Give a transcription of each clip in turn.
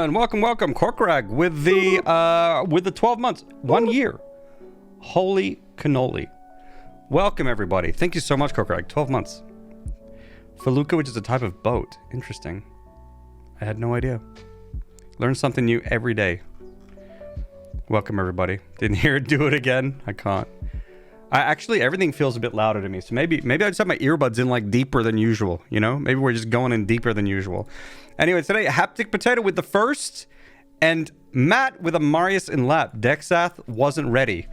everyone. Welcome. Korkrag with the 12 months, 1 year. Holy cannoli. Welcome everybody. Thank you so much, Korkrag. 12 months. Felucca, which is a type of boat. Interesting. I had no idea. Learn something new every day. Welcome everybody. Didn't hear it. Do it again. I can't. Actually, everything feels a bit louder to me. So maybe I just have my earbuds in like deeper than usual. You know, maybe we're just going in deeper than usual. Anyway, today Haptic Potato with the first, and Matt with a Marius in lap. Dexath wasn't ready.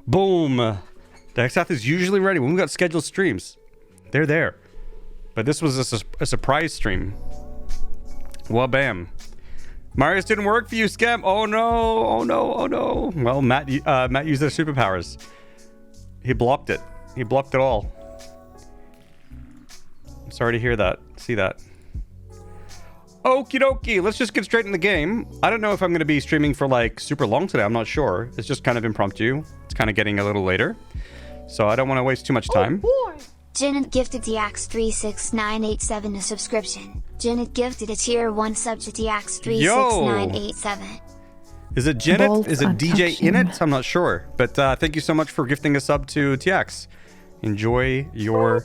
Boom. Dexath is usually ready when we got scheduled streams. They're there, but this was a surprise stream. Well, bam. Marius didn't work for you, Scam. Oh no. Well, Matt used their superpowers. He blocked it. He blocked it all. I'm sorry to hear that. See that. Okie dokie. Let's just get straight in the game. I don't know if I'm going to be streaming for like super long today. I'm not sure. It's just kind of impromptu. It's kind of getting a little later. So I don't want to waste too much time. Oh, Janet gifted DX36987 a subscription. Janet gifted a tier 1 sub to DX36987. Is it Janet? Is it DJ in it? I'm not sure. But thank you so much for gifting a sub to TX. Enjoy your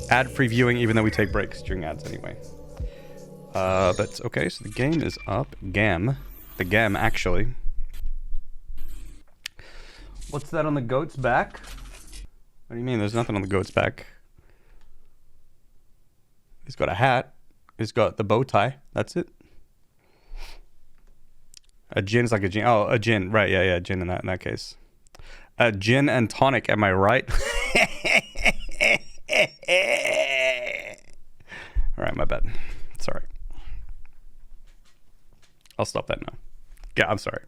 ad-free viewing, even though we take breaks during ads anyway. But okay, so the game is up. The gam, actually. What's that on the goat's back? What do you mean? There's nothing on the goat's back. He's got a hat. He's got the bow tie. That's it. A gin's like a gin. Oh, a gin. Right. Yeah. Gin in that case. A gin and tonic. Am I right? All right. My bad. Sorry. I'll stop that now. Yeah. I'm sorry.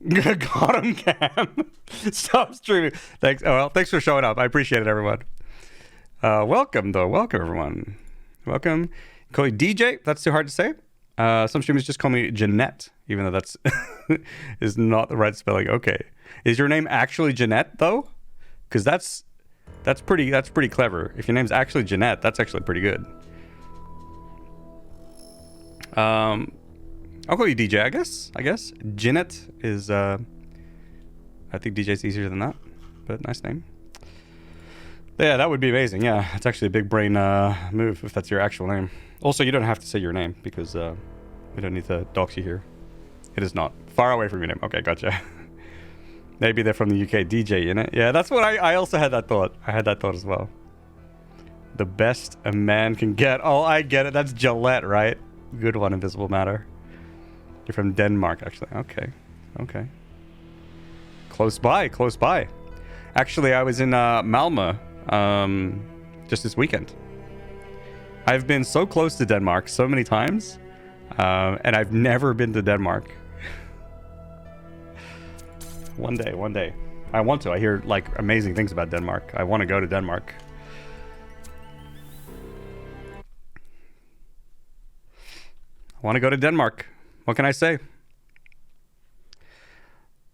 Got him, Cam. Stop streaming. Thanks. Oh, well, thanks for showing up. I appreciate it, everyone. Welcome, though. Welcome, everyone. Welcome. Call me DJ. That's too hard to say. Some streamers just call me Jeanette, even though that's is not the right spelling. Okay. Is your name actually Jeanette, though? Because that's pretty clever. If your name's actually Jeanette, that's actually pretty good. I'll call you DJ, I guess. Jeanette is, I think DJ's easier than that, but nice name. Yeah, that would be amazing. Yeah, it's actually a big brain move if that's your actual name. Also, you don't have to say your name because we don't need to dox you here. It is not. Far away from your name. Okay, gotcha. Maybe they're from the UK. DJ in it. Yeah, that's what I also had that thought. I had that thought as well. The best a man can get. Oh, I get it. That's Gillette, right? Good one, Invisible Matter. You're from Denmark, actually. Okay. Close by. Actually, I was in Malmö just this weekend. I've been so close to Denmark so many times, and I've never been to Denmark. One day. I want to. I hear like amazing things about Denmark. I want to go to Denmark. What can I say?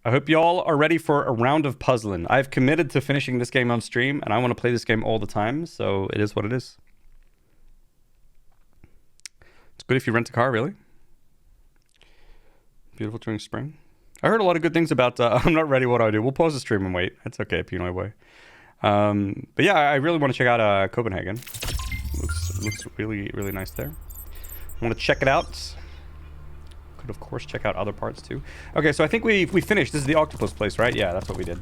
I hope y'all are ready for a round of puzzling. I've committed to finishing this game on stream, and I want to play this game all the time, so it is what it is. It's good if you rent a car, really. Beautiful during spring. I heard a lot of good things about I'm not ready, what do I do? We'll pause the stream and wait. That's okay, Pinoy boy. But yeah, I really want to check out Copenhagen. Looks really, really nice there. I want to check it out. Could of course check out other parts too. Okay, so I think we finished. This is the octopus place, right? Yeah, that's what we did.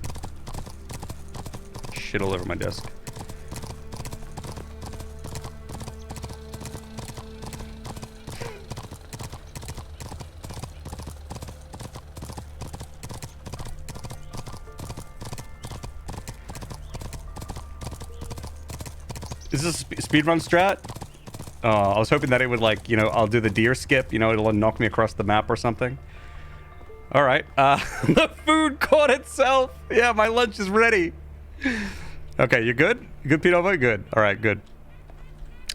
Shit all over my desk. Is this a speedrun strat? I was hoping that it would, like, you know, I'll do the deer skip, you know, it'll knock me across the map or something. All right. The food caught itself. Yeah, my lunch is ready. Okay, you good? You good, Pinova? Good. All right, good.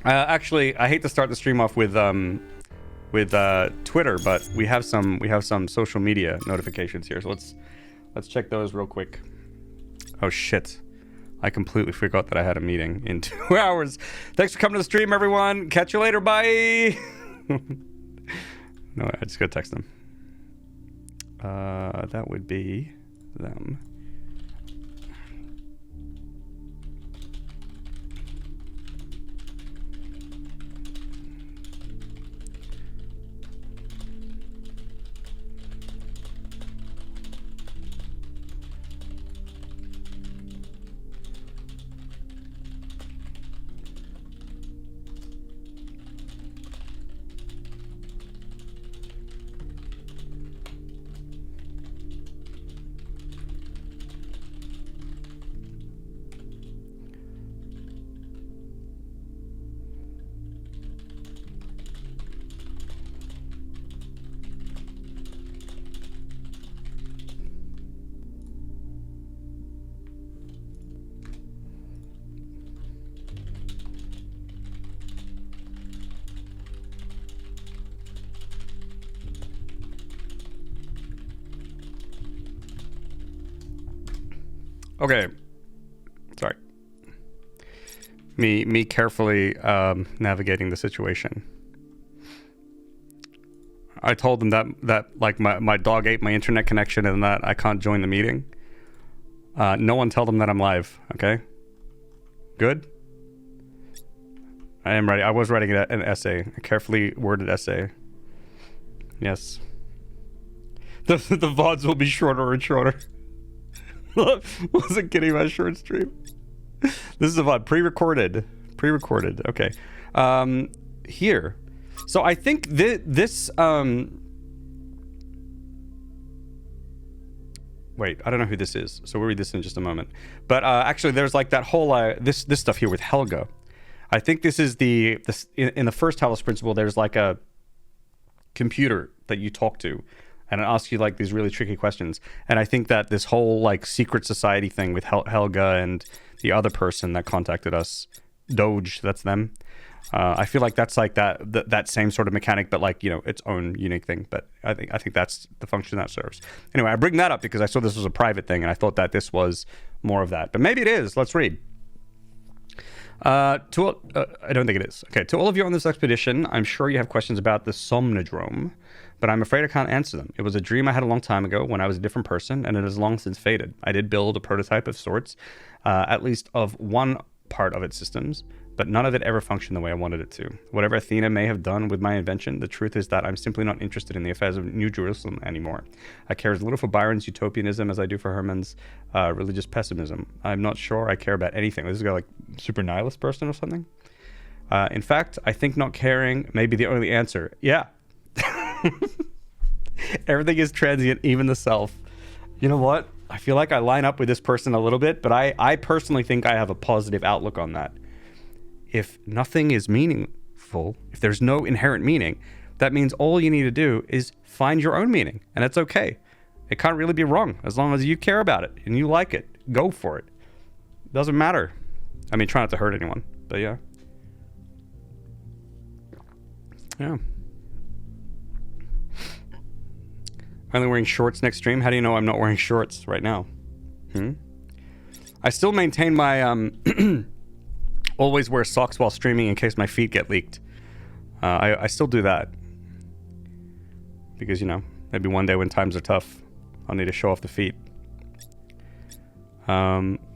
Actually, I hate to start the stream off with Twitter, but we have some social media notifications here. So let's check those real quick. Oh shit. I completely forgot that I had a meeting in 2 hours. Thanks for coming to the stream, everyone. Catch you later. Bye. No, I just gotta text them. That would be them. Okay, sorry. Me carefully navigating the situation. I told them that like my dog ate my internet connection and that I can't join the meeting. No one tell them that I'm live, okay? Good? I am ready. I was writing an essay, a carefully worded essay. Yes. The VODs will be shorter and shorter. Wasn't kidding about short stream. This is a VOD pre-recorded. Okay. Here. So I think this wait, I don't know who this is. So we'll read this in just a moment. But actually there's like that whole this stuff here with Helga. I think this is in the first Talos Principle, there's like a computer that you talk to. And it asks you like these really tricky questions. And I think that this whole like secret society thing with Helga and the other person that contacted us, Doge, that's them. I feel like that's like that same sort of mechanic, but like, you know, its own unique thing. But I think that's the function that serves. Anyway, I bring that up because I saw this was a private thing and I thought that this was more of that. But maybe it is. Let's read. I don't think it is. Okay, to all of you on this expedition, I'm sure you have questions about the Somnodrome, but I'm afraid I can't answer them. It was a dream I had a long time ago when I was a different person, and it has long since faded. I did build a prototype of sorts, at least of one part of its systems, but none of it ever functioned the way I wanted it to. Whatever Athena may have done with my invention, the truth is that I'm simply not interested in the affairs of New Jerusalem anymore. I care as little for Byron's utopianism as I do for Herman's religious pessimism. I'm not sure I care about anything. This is a guy like super nihilist person or something. In fact, I think not caring may be the only answer. Yeah. Everything is transient, even the self. You know what? I feel like I line up with this person a little bit, but I personally think I have a positive outlook on that. If nothing is meaningful, if there's no inherent meaning, that means all you need to do is find your own meaning, and it's okay. It can't really be wrong as long as you care about it and you like it. Go for it. Doesn't matter. I mean, try not to hurt anyone, but yeah. Yeah. Only wearing shorts next stream? How do you know I'm not wearing shorts right now? I still maintain my always wear socks while streaming in case my feet get leaked. I still do that. Because, you know, maybe one day when times are tough, I'll need to show off the feet.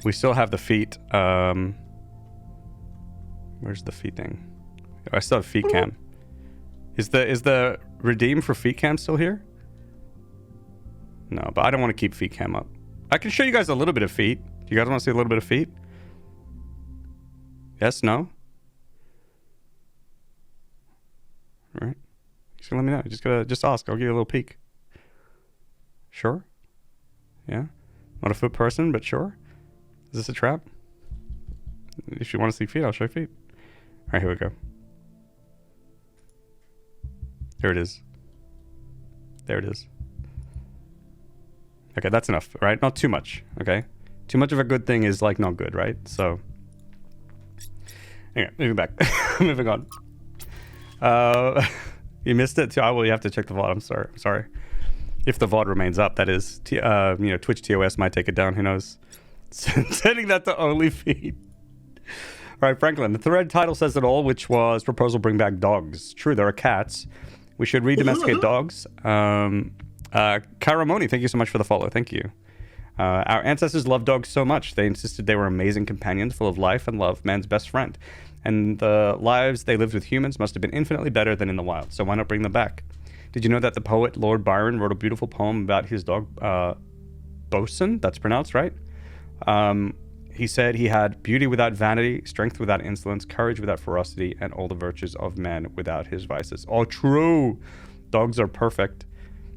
We still have the feet. Where's the feet thing? Oh, I still have feet cam. Is the redeem for feet cam still here? No, but I don't want to keep feet cam up. I can show you guys a little bit of feet. You guys want to see a little bit of feet? Yes, no? All right. Just gonna let me know. Just ask. I'll give you a little peek. Sure? Yeah? Not a foot person, but sure? Is this a trap? If you want to see feet, I'll show you feet. All right, here we go. There it is. There it is. Okay, that's enough, right? Not too much, okay? Too much of a good thing is, like, not good, right? So, anyway, moving back. Moving on. You missed it too? Oh, well, you have to check the VOD. I'm sorry. If the VOD remains up, that is. You know, Twitch TOS might take it down. Who knows? Setting that to only feed. All right, Franklin. The thread title says it all, which was proposal bring back dogs. True, there are cats. We should re-domesticate dogs. Karamoni, thank you so much for the follow. Thank you. Our ancestors loved dogs so much. They insisted they were amazing companions, full of life and love, man's best friend. And the lives they lived with humans must have been infinitely better than in the wild. So why not bring them back? Did you know that the poet Lord Byron wrote a beautiful poem about his dog, Bosun? That's pronounced right. He said he had beauty without vanity, strength without insolence, courage without ferocity, and all the virtues of man without his vices. All true. Dogs are perfect.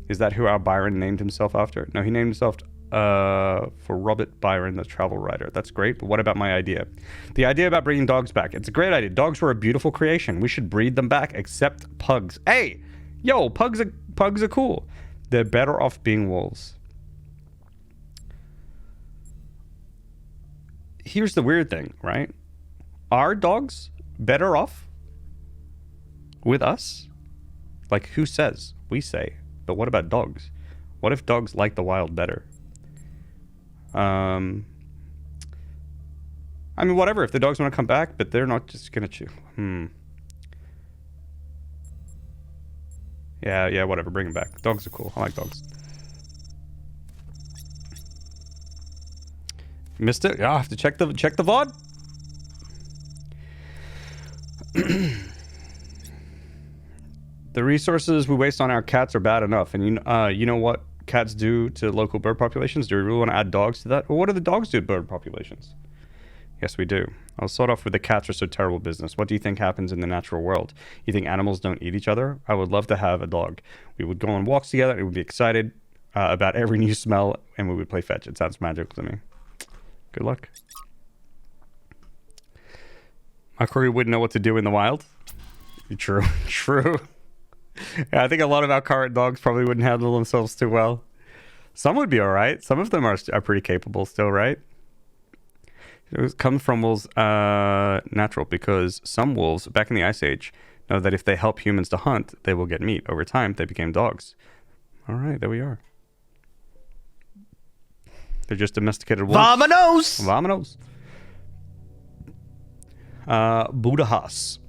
Is that who our Byron named himself after? No, he named himself for Robert Byron, the travel writer. That's great, but what about my idea? The idea about bringing dogs back. It's a great idea. Dogs were a beautiful creation. We should breed them back, except pugs. Hey, yo, pugs are cool. They're better off being wolves. Here's the weird thing, right? Are dogs better off with us? Like, who says? We say. But what about dogs? What if dogs like the wild better? I mean, whatever. If the dogs want to come back, but they're not just going to chew. Yeah, whatever. Bring them back. Dogs are cool. I like dogs. Missed it? Yeah, I have to check the VOD. The resources we waste on our cats are bad enough, and you know what cats do to local bird populations? Do we really want to add dogs to that? Well, what do the dogs do to bird populations? Yes, we do. I'll start off with the cats are so terrible business. What do you think happens in the natural world? You think animals don't eat each other? I would love to have a dog. We would go on walks together, and we would be excited about every new smell, and we would play fetch. It sounds magical to me. Good luck. My curry wouldn't know what to do in the wild. True. True. Yeah, I think a lot of our current dogs probably wouldn't handle themselves too well. Some would be all right. Some of them are pretty capable still, right? It comes from wolves natural, because some wolves back in the Ice Age know that if they help humans to hunt, they will get meat. Over time, they became dogs. All right, there we are. They're just domesticated wolves. Vamonos! Vamonos. Budahas.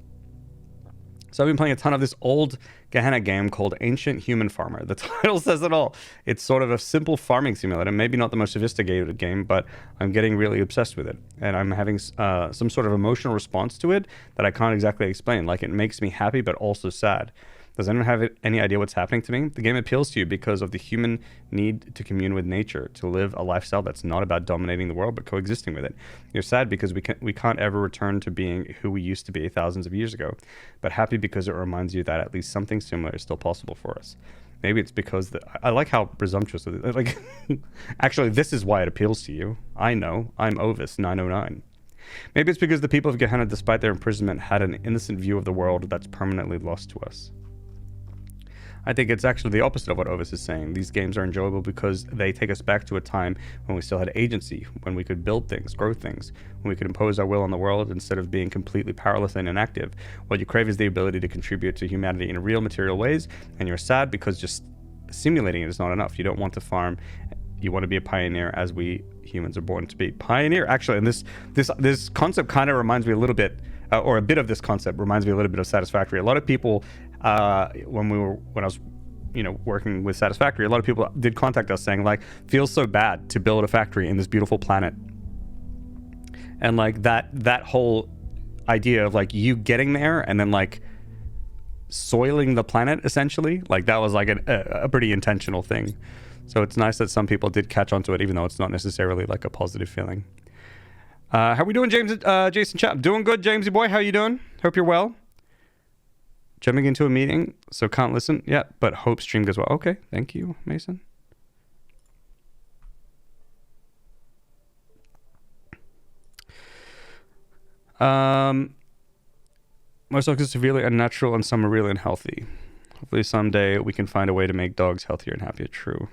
So I've been playing a ton of this old Gehenna game called Ancient Human Farmer. The title says it all. It's sort of a simple farming simulator. Maybe not the most sophisticated game, but I'm getting really obsessed with it. And I'm having some sort of emotional response to it that I can't exactly explain. Like, it makes me happy, but also sad. Does anyone have any idea what's happening to me? The game appeals to you because of the human need to commune with nature, to live a lifestyle that's not about dominating the world, but coexisting with it. You're sad because we can't ever return to being who we used to be thousands of years ago, but happy because it reminds you that at least something similar is still possible for us. Maybe it's because I like how presumptuous it is. Like, actually, this is why it appeals to you. I know. I'm Ovis 909. Maybe it's because the people of Gehenna, despite their imprisonment, had an innocent view of the world that's permanently lost to us. I think it's actually the opposite of what Ovis is saying. These games are enjoyable because they take us back to a time when we still had agency, when we could build things, grow things, when we could impose our will on the world instead of being completely powerless and inactive. What you crave is the ability to contribute to humanity in real material ways, and you're sad because just simulating it is not enough. You don't want to farm. You want to be a pioneer, as we humans are born to be. Pioneer, actually, and this concept kind of reminds me a little bit, or a bit of this concept reminds me a little bit of Satisfactory. A lot of people, when I was, working with Satisfactory, a lot of people did contact us saying, like, feels so bad to build a factory in this beautiful planet, and like that whole idea of like you getting there and then like soiling the planet, essentially, like that was like a pretty intentional thing. So it's nice that some people did catch onto it, even though it's not necessarily like a positive feeling. How we doing, James? Jason Chap, doing good, Jamesy boy. How you doing? Hope you're well. Jumping into a meeting, so can't listen yet, but hope stream goes well. Okay, thank you, Mason. Most dogs are severely unnatural and some are really unhealthy. Hopefully someday we can find a way to make dogs healthier and happier. True.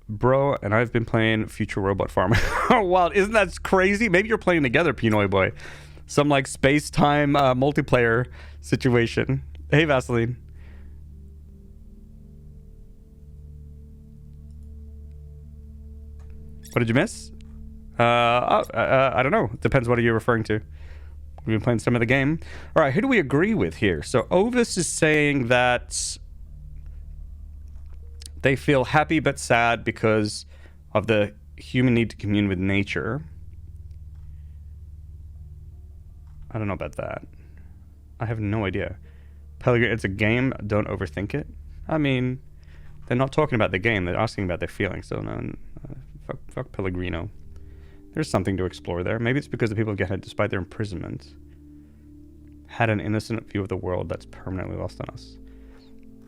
Bro, and I've been playing Future Robot Farmer. Oh, wow, isn't that crazy? Maybe you're playing together, Pinoy boy. Some like space-time multiplayer situation. Hey, Vaseline. What did you miss? I don't know. Depends what are you referring to. We've been playing some of the game. All right, who do we agree with here? So Ovis is saying that they feel happy but sad because of the human need to commune with nature. I don't know about that. I have no idea. Pellegrini, it's a game. Don't overthink it. I mean, they're not talking about the game. They're asking about their feelings. So no, fuck Pellegrino. There's something to explore there. Maybe it's because the people get it despite their imprisonment had an innocent view of the world that's permanently lost on us.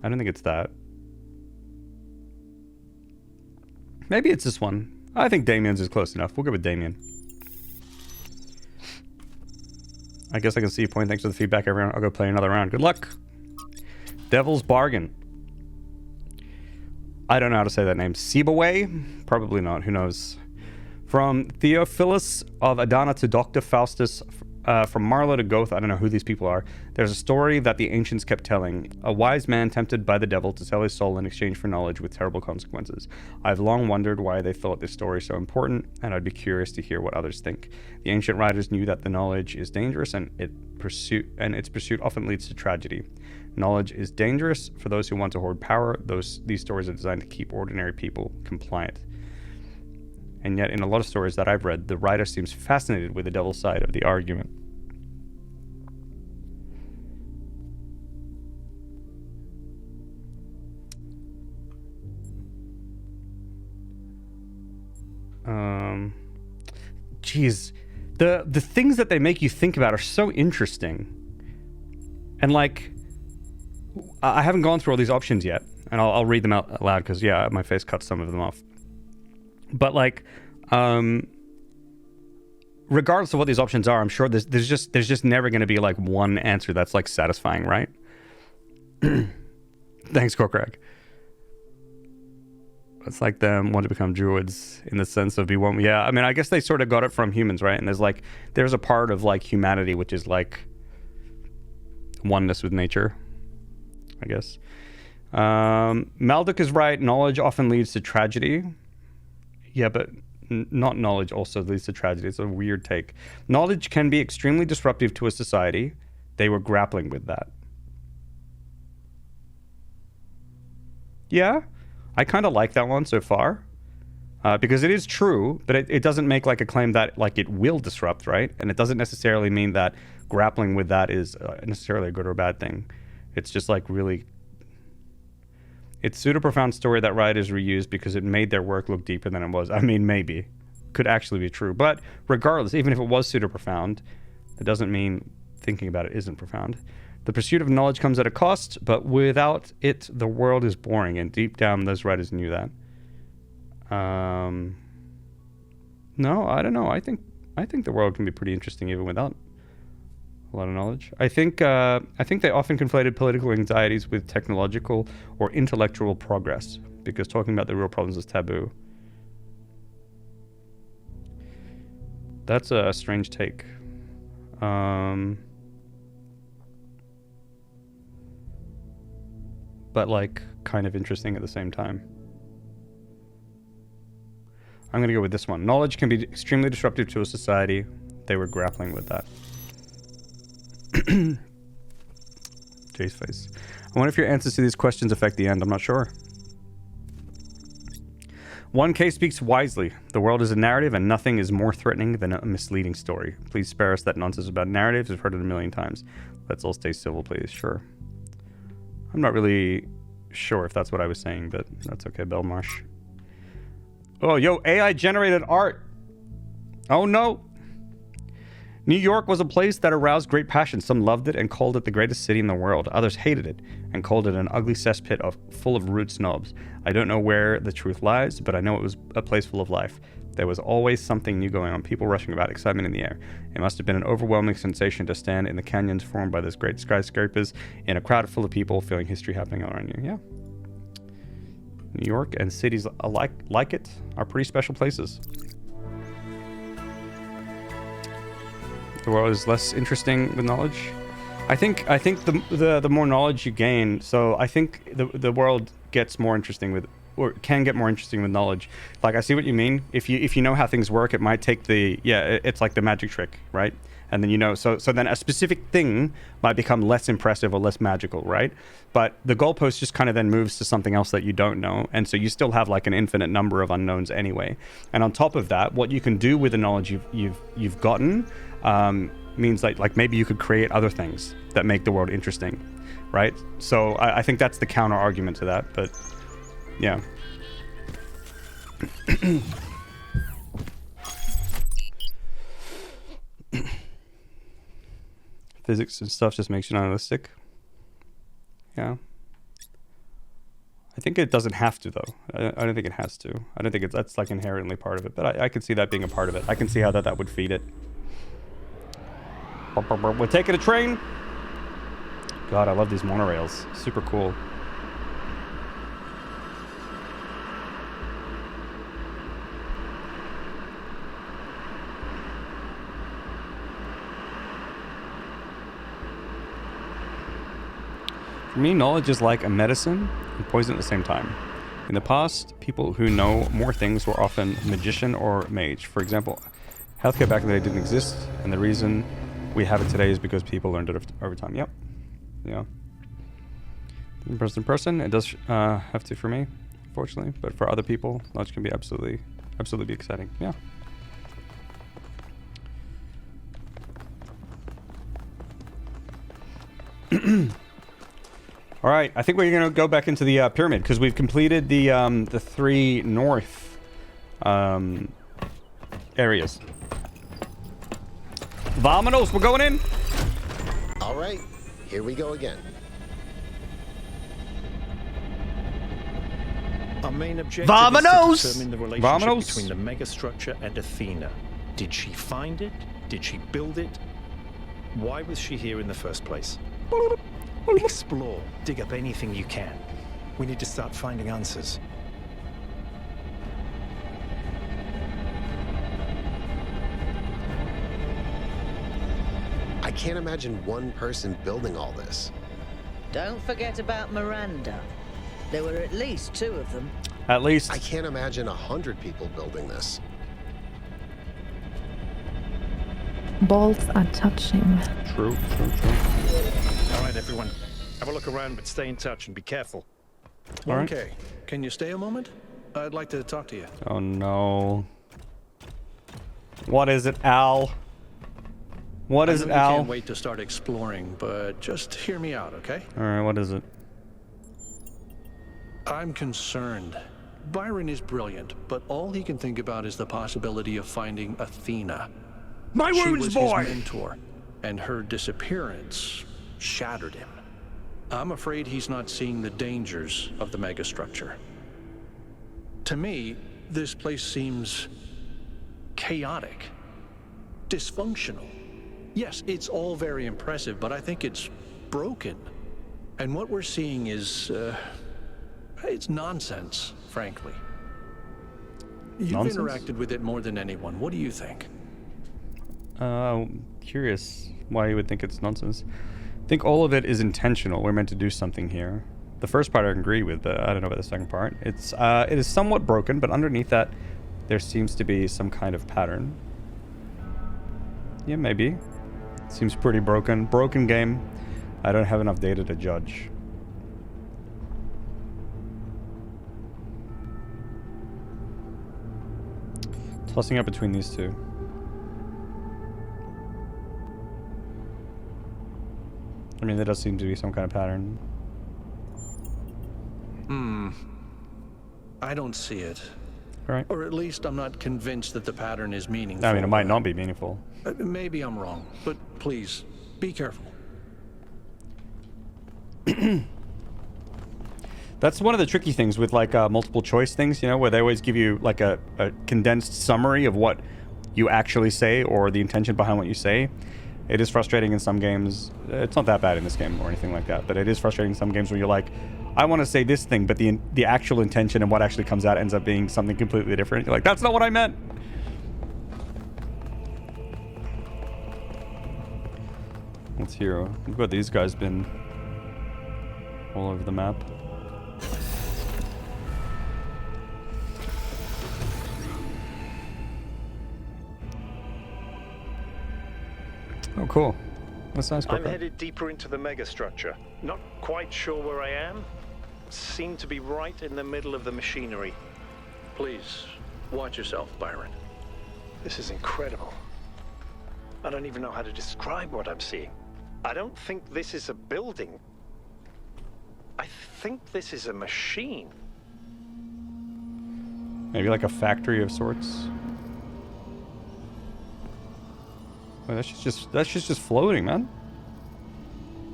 I don't think it's that. Maybe it's this one. I think Damien's is close enough. We'll go with Damien. I guess I can see your point. Thanks for the feedback, everyone. I'll go play another round. Good luck. Devil's Bargain. I don't know how to say that name. Sibaway? Probably not. Who knows? From Theophilus of Adana to Dr. Faustus, from Marlow to Goth, I don't know who these people are. There's a story that the ancients kept telling. A wise man tempted by the devil to sell his soul in exchange for knowledge with terrible consequences. I've long wondered why they thought this story so important, and I'd be curious to hear what others think. The ancient writers knew that the knowledge is dangerous, and its pursuit often leads to tragedy. Knowledge is dangerous for those who want to hoard power. These stories are designed to keep ordinary people compliant. And yet, in a lot of stories that I've read, the writer seems fascinated with the devil's side of the argument. Geez, the things that they make you think about are so interesting. And like, I haven't gone through all these options yet, and I'll read them out loud because yeah, my face cuts some of them off. But like, regardless of what these options are, I'm sure there's just never going to be like one answer that's like satisfying, right? Thanks, Korkrag. It's like them want to become druids in the sense of be one. Yeah, I mean, I guess they sort of got it from humans, right? And there's a part of like humanity which is like oneness with nature, I guess. Malduk is right. Knowledge often leads to tragedy. Yeah, but not knowledge also leads to tragedy. It's a weird take. Knowledge can be extremely disruptive to a society. They were grappling with that. Yeah, I kind of like that one so far. Because it is true, but it doesn't make like a claim that like it will disrupt, right? And it doesn't necessarily mean that grappling with that is necessarily a good or a bad thing. It's just like really... It's pseudo-profound story that writers reused because it made their work look deeper than it was. I mean, maybe. Could actually be true. But regardless, even if it was pseudo-profound, it doesn't mean thinking about it isn't profound. The pursuit of knowledge comes at a cost, but without it, the world is boring. And deep down, those writers knew that. No, I don't know. I think the world can be pretty interesting even without a lot of knowledge. I think they often conflated political anxieties with technological or intellectual progress because talking about the real problems is taboo. That's a strange take. But like kind of interesting at the same time. I'm going to go with this one. Knowledge can be extremely disruptive to a society. They were grappling with that. Jace face. I wonder if your answers to these questions affect the end. I'm not sure. 1K speaks wisely. The world is a narrative and nothing is more threatening than a misleading story. Please spare us that nonsense about narratives. We've heard it a million times. Let's all stay civil, please. Sure. I'm not really sure if that's what I was saying, but that's okay, Belmarsh. Oh, yo, AI generated art. Oh, no. New York was a place that aroused great passion. Some loved it and called it the greatest city in the world. Others hated it and called it an ugly cesspit full of rude snobs. I don't know where the truth lies, but I know it was a place full of life. There was always something new going on, people rushing about, excitement in the air. It must have been an overwhelming sensation to stand in the canyons formed by those great skyscrapers in a crowd full of people feeling history happening all around you. Yeah. New York and cities alike like it are pretty special places. The world is less interesting with knowledge. I think the more knowledge you gain, so I think the world gets more interesting with or can get more interesting with knowledge. Like, I see what you mean. If you know how things work, it might take it's like the magic trick, right? And then so then a specific thing might become less impressive or less magical, right? But the goalpost just kind of then moves to something else that you don't know, and so you still have like an infinite number of unknowns anyway. And on top of that, what you can do with the knowledge you've gotten means like maybe you could create other things that make the world interesting, right? So I think that's the counter argument to that. But yeah. Physics and stuff just makes you nihilistic. Yeah. I think it doesn't have to, though. I don't think it has to. I don't think that's like inherently part of it, but I could see that being a part of it. I can see how that would feed it. We're taking a train. God, I love these monorails. Super cool. For me, knowledge is like a medicine and poison at the same time. In the past, people who know more things were often magician or mage. For example, healthcare back in the day didn't exist, and the reason we have it today is because people learned it over time. Yep. Yeah. In person, it does have to for me, unfortunately. But for other people, knowledge can be absolutely exciting. Yeah. All right, I think we're gonna go back into the pyramid because we've completed the 3 north areas. Vamonos, we're going in. All right, here we go again. Our main objective Vamonos! is to determine the relationship between the megastructure and Athena. Did she find it? Did she build it? Why was she here in the first place? Explore. Dig up anything you can. We need to start finding answers. I can't imagine one person building all this. Don't forget about Miranda. There were at least 2 of them. At least. I can't imagine 100 people building this. Balls are touching. True. All right, everyone. Have a look around, but stay in touch and be careful. All right. Okay. Can you stay a moment? I'd like to talk to you. Oh no. What is it, Al? What is it, I Al? can't wait to start exploring, but just hear me out, okay? All right, what is it? I'm concerned. Byron is brilliant, but all he can think about is the possibility of finding Athena. My She wounds, was boy! his mentor, and her disappearance shattered him. I'm afraid he's not seeing the dangers of the megastructure. To me, this place seems chaotic, dysfunctional. Yes, it's all very impressive, but I think it's broken. And what we're seeing is, it's nonsense, frankly. You've Nonsense? interacted with it more than anyone. What do you think? Curious why you would think it's nonsense. I think all of it is intentional. We're meant to do something here. The first part I can agree with, but I don't know about the second part. It is somewhat broken, but underneath that, there seems to be some kind of pattern. Yeah, maybe. Seems pretty broken. Broken game. I don't have enough data to judge. Tossing up between these two. I mean, there does seem to be some kind of pattern. I don't see it. All right. Or at least I'm not convinced that the pattern is meaningful. I mean, it might not be meaningful. Maybe I'm wrong, but please, be careful. That's one of the tricky things with like multiple choice things, you know, where they always give you like a condensed summary of what you actually say or the intention behind what you say. It is frustrating in some games. It's not that bad in this game or anything like that, but it is frustrating in some games where you're like, I want to say this thing, but the actual intention and what actually comes out ends up being something completely different. You're like, that's not what I meant. Let's hear. Look what these guys been all over the map. Oh, cool. What's nice? I'm headed deeper into the megastructure. Not quite sure where I am. Seem to be right in the middle of the machinery. Please, watch yourself, Byron. This is incredible. I don't even know how to describe what I'm seeing. I don't think this is a building. I think this is a machine. Maybe like a factory of sorts. Wait, that's just floating, man.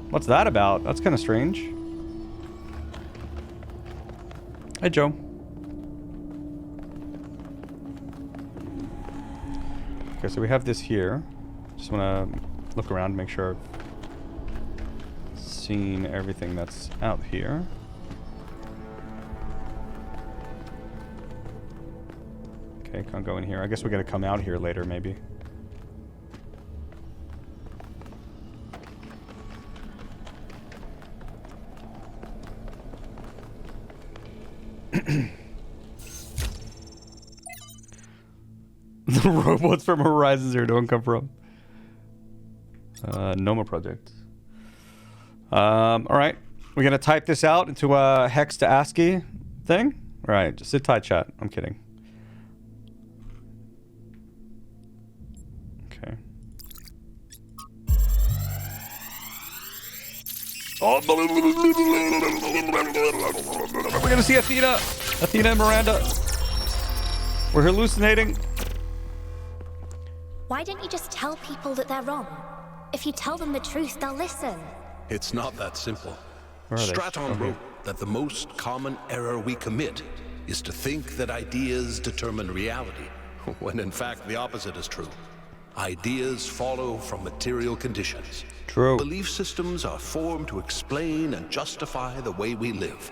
What's that about? That's kind of strange. Hey, Joe. Okay, so we have this here. Just want to look around, make sure I've seen everything that's out here. Okay, can't go in here. I guess we gotta come out here later, maybe. The robots from Horizon Zero don't come from. Noma Project. Alright. We're gonna type this out into a hex to ASCII thing? Alright, just sit tight, chat. I'm kidding. Okay. Oh, we're gonna see Athena! Athena and Miranda. We're hallucinating. Why don't you just tell people that they're wrong? If you tell them the truth, they'll listen. It's not that simple. Where are they? Straton wrote that the most common error we commit is to think that ideas determine reality, when in fact the opposite is true. Ideas follow from material conditions. True. Belief systems are formed to explain and justify the way we live.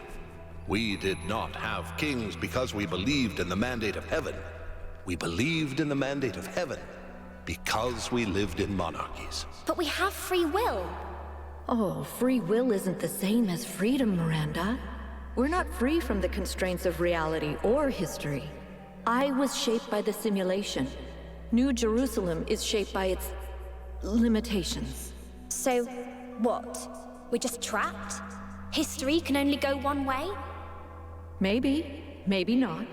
We did not have kings because we believed in the mandate of heaven. We believed in the mandate of heaven because we lived in monarchies. But we have free will. Oh, free will isn't the same as freedom, Miranda. We're not free from the constraints of reality or history. I was shaped by the simulation. New Jerusalem is shaped by its limitations. So, what? We're just trapped? History can only go one way? Maybe, maybe not.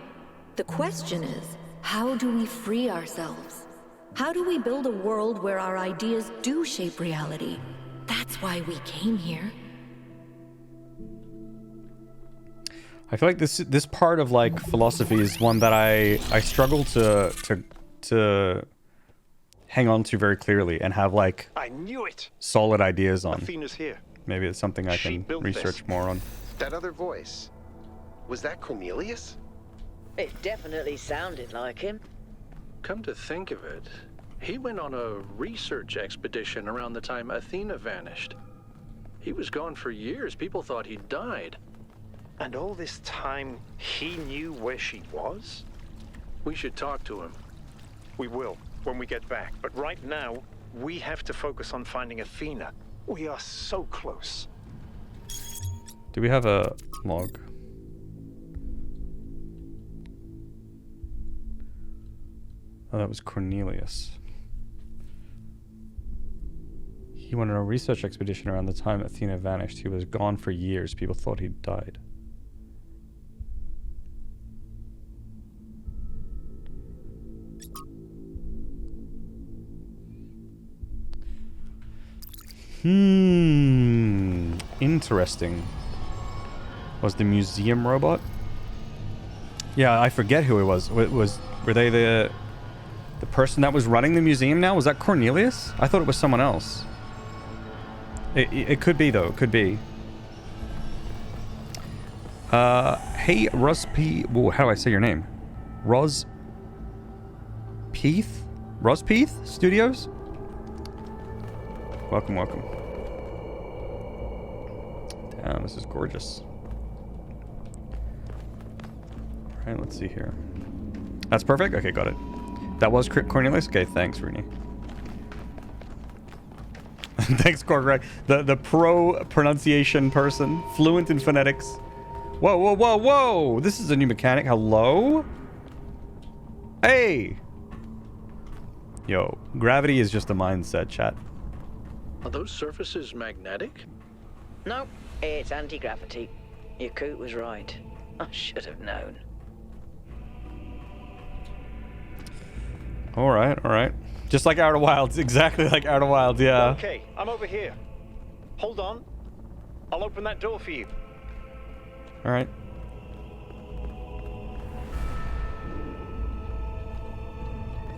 The question is, how do we free ourselves? How do we build a world where our ideas do shape reality? That's why we came here. I feel like this part of like philosophy is one that I struggle to hang on to very clearly and have like I knew it. Solid ideas on. Athena's here. Maybe it's something I can research more on. That other voice. Was that Cornelius? It definitely sounded like him. Come to think of it, he went on a research expedition around the time Athena vanished. He was gone for years. People thought he'd died. And all this time, he knew where she was? We should talk to him. We will, when we get back. But right now, we have to focus on finding Athena. We are so close. Do we have a log? Oh, that was Cornelius. He went on a research expedition around the time Athena vanished. He was gone for years. People thought he'd died. Interesting. Was the museum robot? Yeah, I forget who it was. Were they the person that was running the museum now? Was that Cornelius? I thought it was someone else. It could be though. It could be. Hey, Whoa, how do I say your name? Roz Peeth Studios? Welcome, welcome. Damn, this is gorgeous. Alright, let's see here. That's perfect? Okay, got it. That was Cornelius? Okay, thanks, Rooney. Thanks, Corgreg. The pro pronunciation person. Fluent in phonetics. Whoa, whoa, whoa, whoa! This is a new mechanic. Hello? Hey! Yo, gravity is just a mindset, chat. Are those surfaces magnetic? No, it's anti-gravity. Your coot was right. I should have known. All right. Just like Outer Wilds, exactly like Outer Wilds, yeah. Okay, I'm over here. Hold on. I'll open that door for you. All right.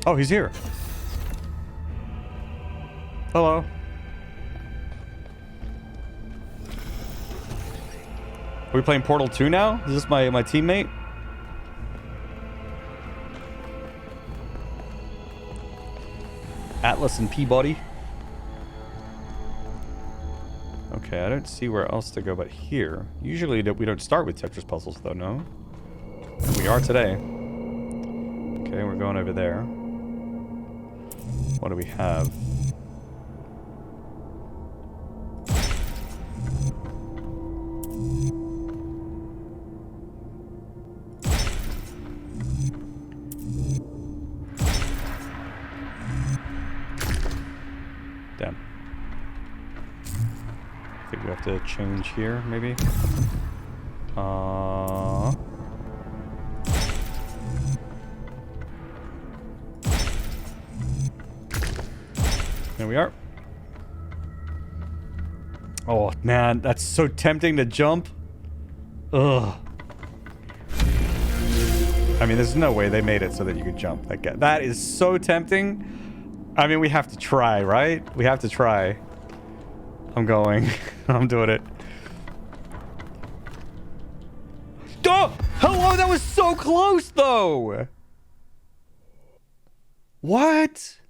Oh, he's here. Hello. Are we playing Portal 2 now? Is this my teammate? Atlas and Peabody. Okay, I don't see where else to go but here. Usually we don't start with Tetris puzzles though, no? We are today. Okay, we're going over there. What do we have? Damn. I think we have to change here, maybe? There we are. Oh, man, that's so tempting to jump. Ugh. I mean, there's no way they made it so that you could jump. That is so tempting. I mean, we have to try, right? We have to try. I'm going. I'm doing it. Oh! Hello, that was so close, though! What? Right.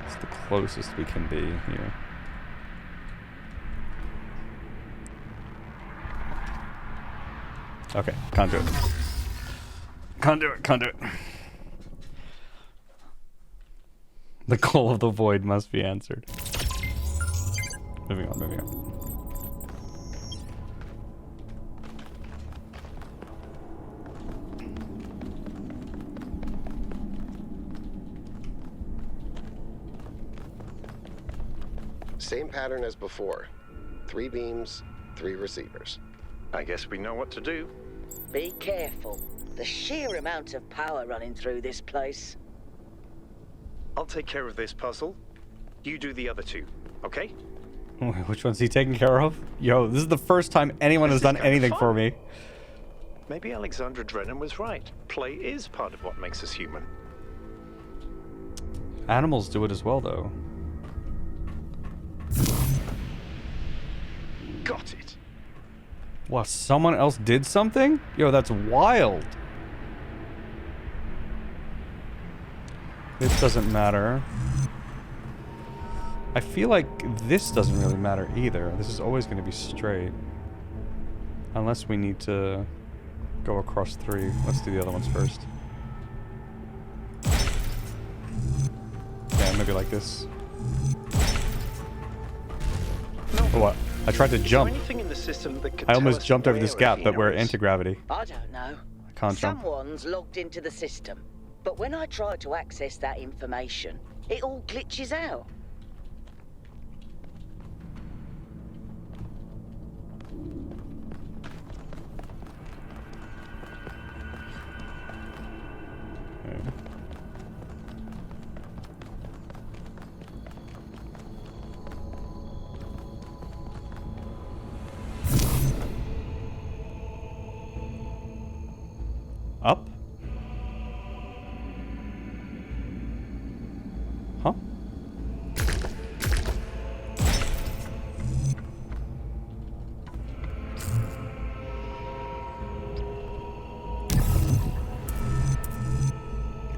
It's the closest we can be here. Okay, can't do it. Can't do it. The call of the void must be answered. Moving on. Same pattern as before. 3 beams, 3 receivers. I guess we know what to do. Be careful. The sheer amount of power running through this place. I'll take care of this puzzle. You do the other 2, okay? Which one's he taking care of? Yo, this is the first time anyone has done anything for me. Maybe Alexandra Drennan was right. Play is part of what makes us human. Animals do it as well, though. Got it. What, someone else did something? Yo, that's wild. This doesn't matter. I feel like this doesn't really matter either. This is always going to be straight. Unless we need to go across 3. Let's do the other ones first. Yeah, maybe like this. Oh, what? I tried to jump. I almost jumped over this gap, but we're anti-gravity. I don't know. I can't jump. Someone's logged into the system, but when I try to access that information, it all glitches out. Okay. Up? Huh?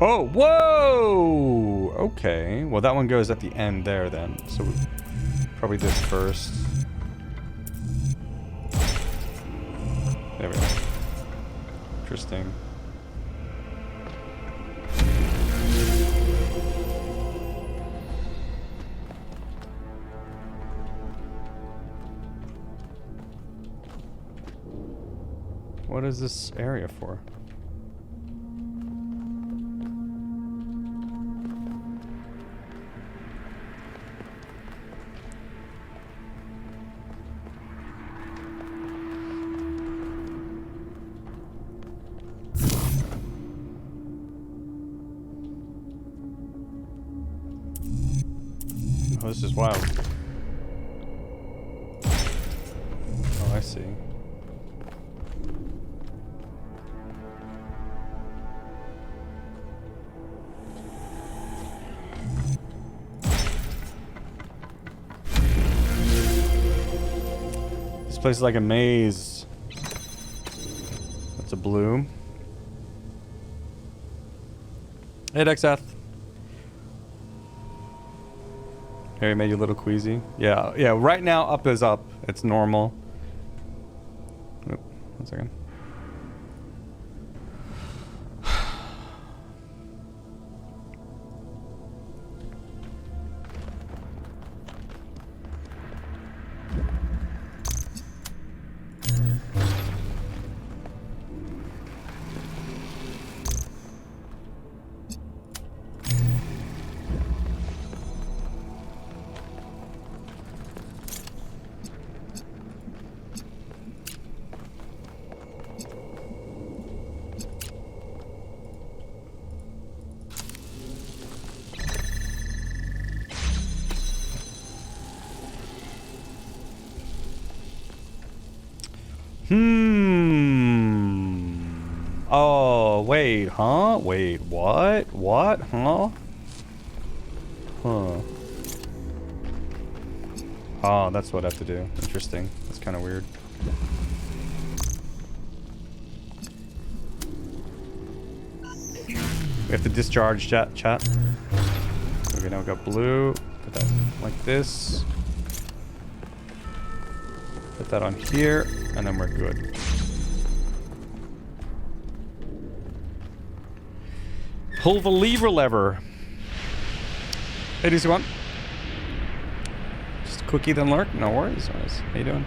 Oh, whoa! Okay. Well, that one goes at the end there then. So probably this first. There we go. Interesting. What is this area for? Oh, this is wild. Oh, I see. This place is like a maze. That's a blue. Hey, Dexath. Harry made you a little queasy. Yeah, yeah. Right now, up is up. It's normal. Oop, 1 second. Oh, wait, huh? Wait, what? What? Huh? Huh. Oh, that's what I have to do. Interesting. That's kind of weird. We have to discharge chat. Okay, now we got blue. Put that like this. Put that on here, and then we're good. Pull the lever. Hey, DC1. Just a quickie then lurk. No worries. How you doing?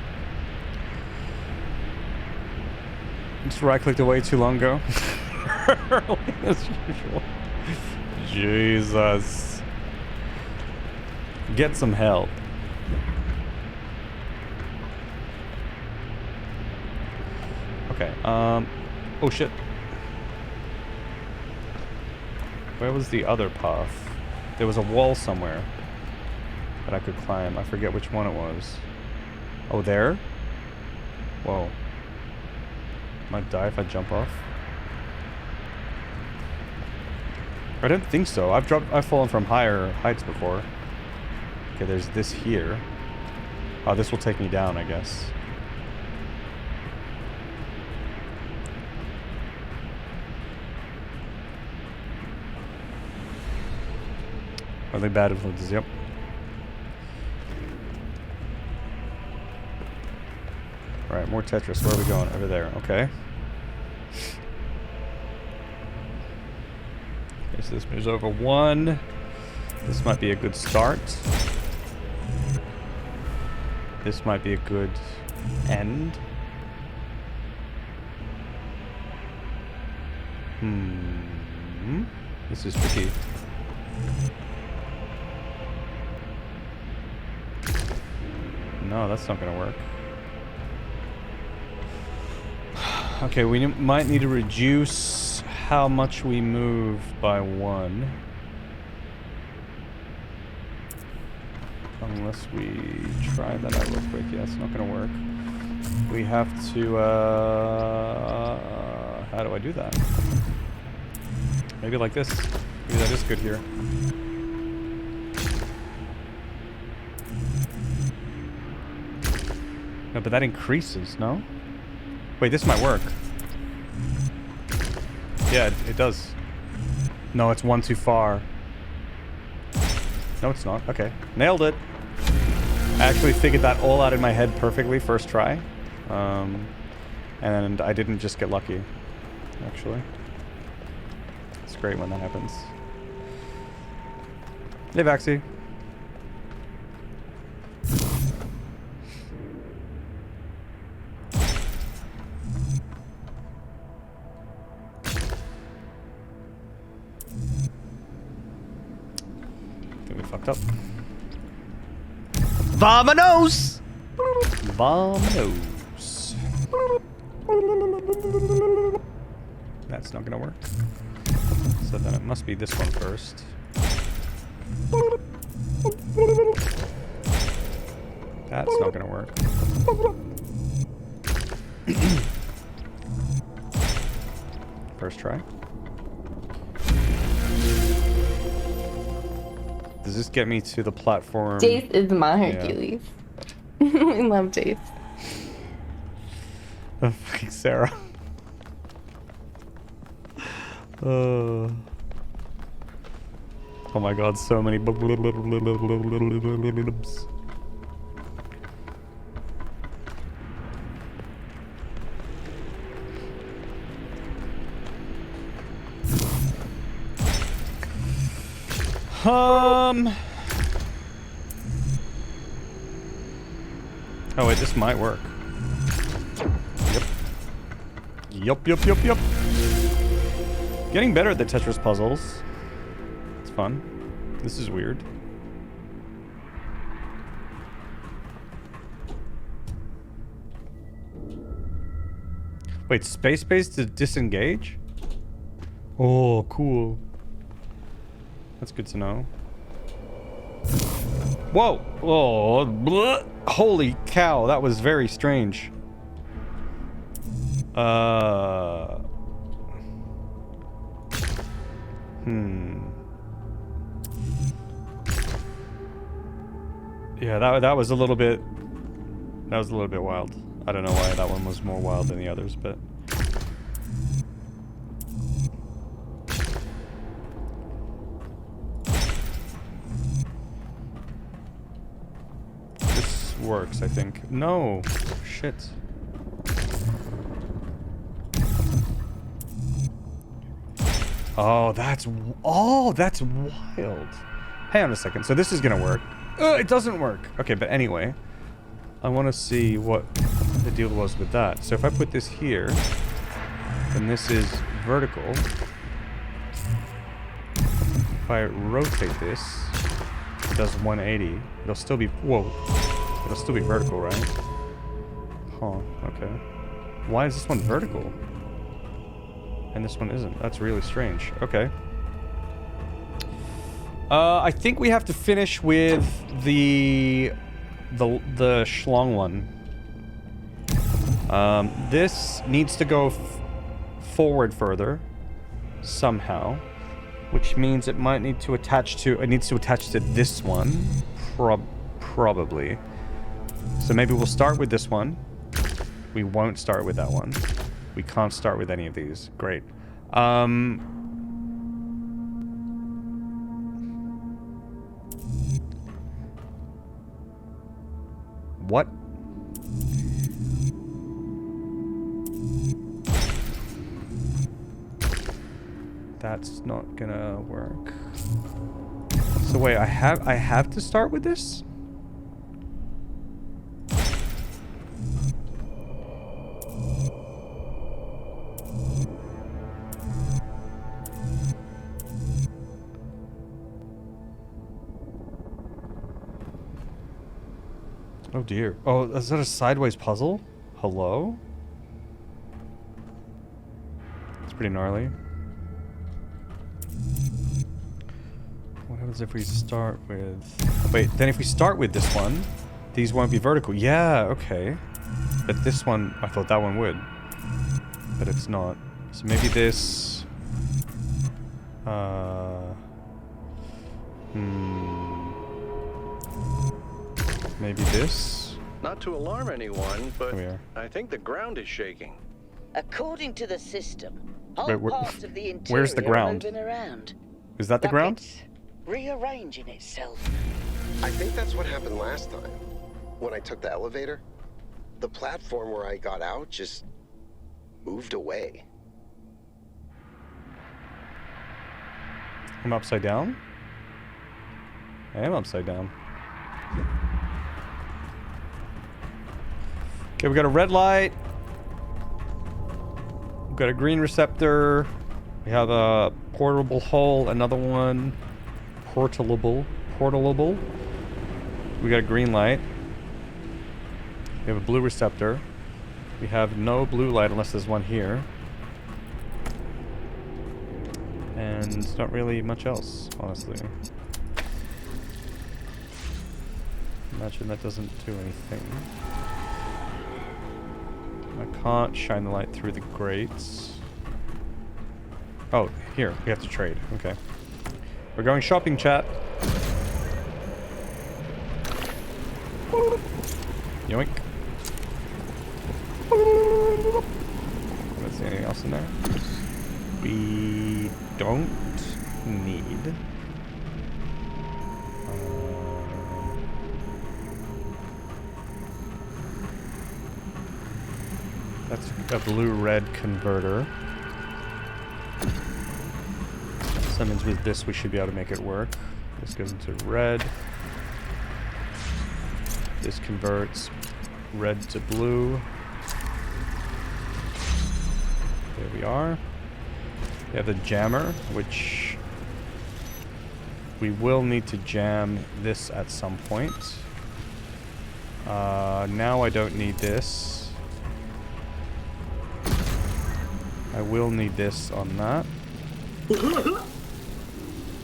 Just right-clicked away too long ago. Early as usual. Jesus. Get some help. Okay. Oh shit. Where was the other path? There was a wall somewhere that I could climb. I forget which one it was. Oh, there? Whoa. Might die if I jump off. I don't think so. I've fallen from higher heights before. Okay, there's this here. Oh, this will take me down, I guess. Are they bad influences? Yep. Alright, more Tetris. Where are we going? Over there. Okay. Okay, so this moves over 1. This might be a good start. This might be a good end. This is tricky. No, that's not gonna work. Okay, we might need to reduce how much we move by 1. Unless we try that out real quick. Yeah, it's not gonna work. We have to, how do I do that? Maybe like this. Maybe that is good here. No, but that increases, no? Wait, this might work. Yeah, it does. No, it's 1 too far. No, it's not. Okay. Nailed it. I actually figured that all out in my head perfectly first try. And I didn't just get lucky, actually. It's great when that happens. Hey, Vaxie. fucked up. Vamonos! Vamonos. That's not gonna work. So then it must be this one first. That's not gonna work. First try. Does this get me to the platform? Jace is my Hercules. Yeah. I love Jace. Oh, fucking Sarah. Oh my god, so many. Oh wait, this might work. Yup. Getting better at the Tetris puzzles. It's fun. This is weird. Wait, space to disengage? Oh, cool. That's good to know. Whoa! Oh, bleh. Holy cow, that was very strange. Yeah, that was a little bit... That was a little bit wild. I don't know why that one was more wild than the others, but... This works, I think. No! Shit. Oh, that's wild. Hang on a second. So this is gonna work. It doesn't work. Okay, but anyway, I want to see what the deal was with that. So if I put this here, then this is vertical. If I rotate this, it does 180. It'll still be, whoa. It'll still be vertical, right? Huh, okay. Why is this one vertical? And this one isn't. That's really strange. Okay. I think we have to finish with the schlong one. This needs to go forward further somehow, which means it might need to attach to. It needs to attach to this one, probably. So maybe we'll start with this one. We won't start with that one. We can't start with any of these. Great. What? That's not gonna work. So wait, I have to start with this? Oh dear. Oh, is that a sideways puzzle? Hello? It's pretty gnarly. What happens if we start with... Wait, then if we start with this one, these won't be vertical. Yeah, okay. But this one, I thought that one would. But it's not. So maybe this... Maybe this? Not to alarm anyone, but I think the ground is shaking. According to the system, whole parts of the interior where's the ground? are moving around. Is that the Like ground? it's rearranging itself. I think that's what happened last time. When I took the elevator, the platform where I got out just moved away. I'm upside down? I am upside down. Okay, we got a red light. We've got a green receptor. We have a portable hole, another one. Portable. portalable. We got a green light. We have a blue receptor. We have no blue light unless there's one here. And not really much else, honestly. Imagine that doesn't do anything. I can't shine the light through the grates. Oh, here. We have to trade. Okay. We're going shopping, chat. Yoink. Let's see anything else in there. We don't need. That's a blue-red converter. So that means with this we should be able to make it work. This goes into red. This converts red to blue. There we are. We have the jammer, which we will need to jam this at some point. Now I don't need this. I will need this on that.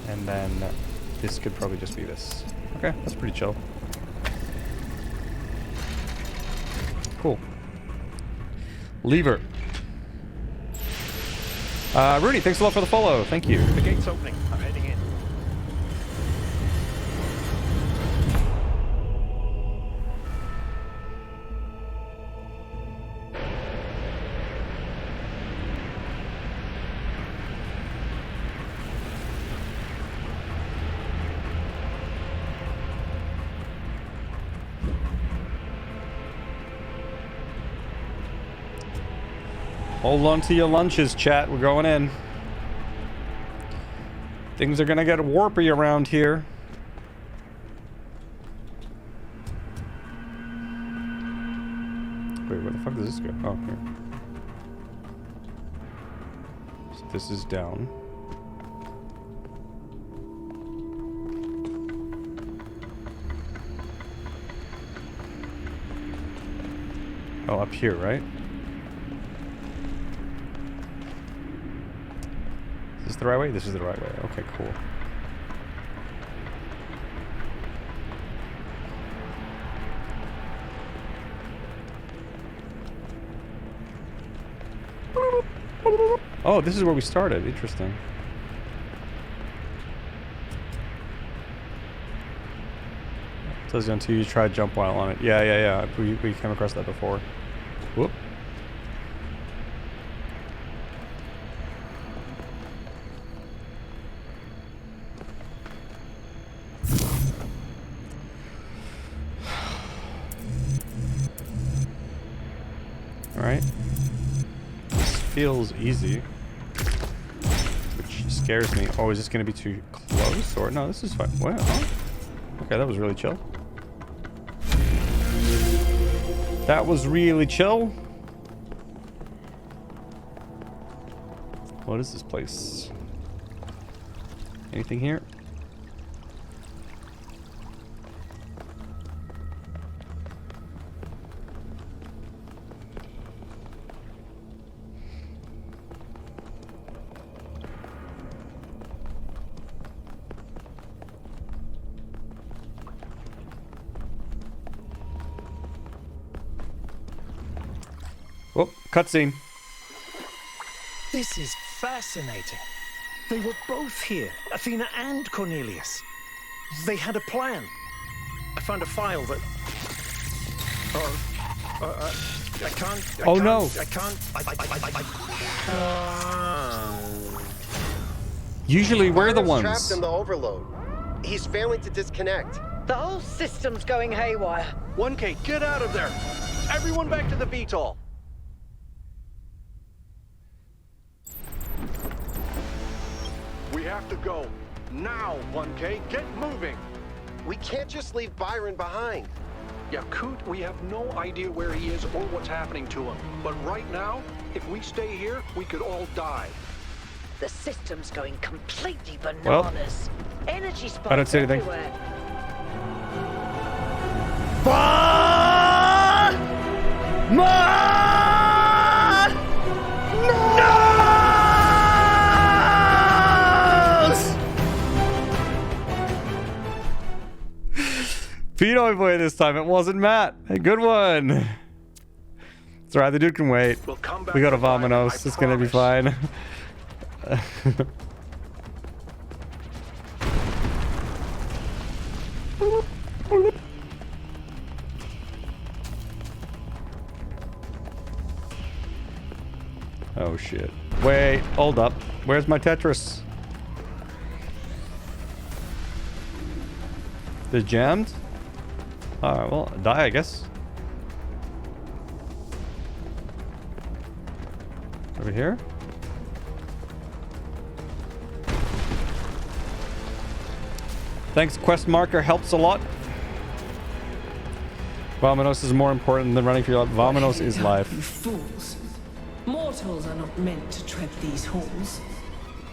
And then this could probably just be this. Okay, that's pretty chill. Cool. Lever. Rudy, thanks a lot for the follow. Thank you. The gate's opening. I'm heading in. Hold on to your lunches, chat. We're going in. Things are gonna get warpy around here. Wait, where the fuck does this go? Oh, here. So this is down. Oh, up here, right? Is this the right way? This is the right way. Okay, cool. Oh, this is where we started. Interesting. Tells you until you try jump while on it. Yeah. We came across that before. Whoop. Alright. This feels easy. Which scares me. Oh, is this going to be too close? Or no, this is fine. Wow. Okay, that was really chill. That was really chill. What is this place? Anything here? Oh, cutscene. This is fascinating. They were both here, Athena and Cornelius. They had a plan. I found a file that... I can't... Oh no! I can't... Usually we're the Byron's ones. trapped in the overload. He's failing to disconnect. The whole system's going haywire. 1K, get out of there! Everyone back to the VTOL! We have to go. Now, 1K, get moving! We can't just leave Byron behind. Yakut, we have no idea where he is or what's happening to him. But right now, if we stay here, we could all die. The system's going completely bananas. Well, Energy spikes I don't see anything. everywhere. Pinoy boy this time. It wasn't Matt. Hey, good one. It's alright. The dude can wait. We'll come back We go to with Byron, Vamanos. I It's gonna be promise. fine. Oh shit. Wait, hold up. Where's my Tetris? They're jammed? Alright, well, die, I guess. Over here? Thanks, quest marker helps a lot. Vamanos is more important than running for your life. Vamanos is life. You fools. Mortals are not meant to tread these halls.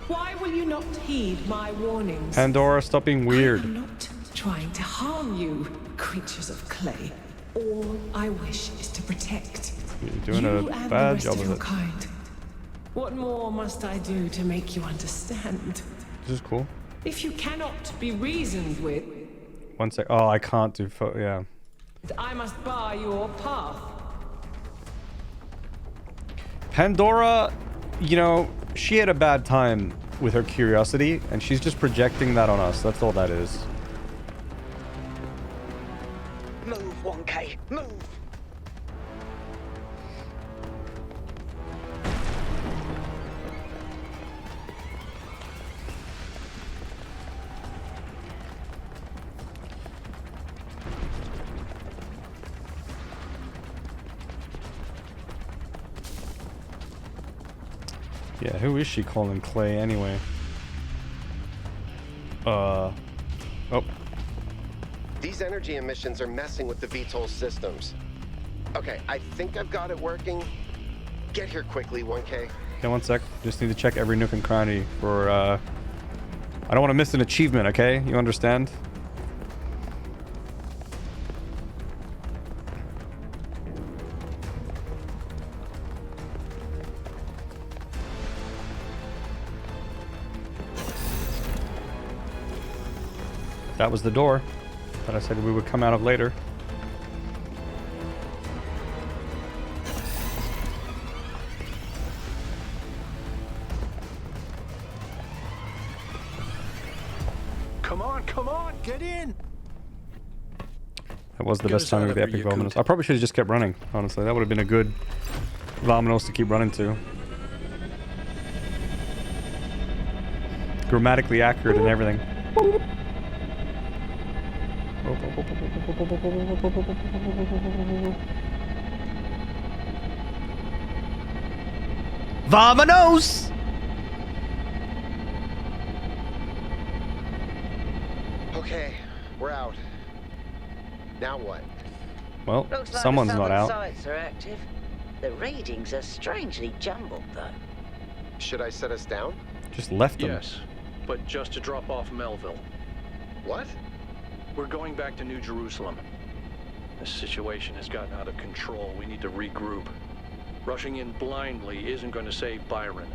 Why will you not heed my warnings? Pandora, stop being weird. I'm not trying to harm you, creatures of clay. All I wish is to protect You're doing you a and bad the rest job of of your it. kind. What more must I do to make you understand? This is cool. If you cannot be reasoned with, One sec. Oh, I can't do yeah. I must bar your path. Pandora, you know, she had a bad time with her curiosity, and she's just projecting that on us. That's all that is. Move, 1K, move! Yeah, who is she calling Clay anyway? Oh. These energy emissions are messing with the VTOL systems. Okay, I think I've got it working. Get here quickly, 1K. Okay, one sec. Just need to check every nook and cranny for, I don't want to miss an achievement, okay? You understand? That was the door that I said we would come out of later. Come on, get in! That was the Get best us timing out of the of epic here, Vominos. I probably should have just kept running, honestly. That would have been a good Vominos to keep running to. Grammatically accurate and everything. Vominos! Okay, we're out. Now what? Well, Looks like someone's the not southern out. sites are active. The readings are strangely jumbled, though. Should I set us down? Just left them. Yes, but just to drop off Melville. What? We're going back to New Jerusalem. This situation has gotten out of control. We need to regroup. Rushing in blindly isn't going to save Byron.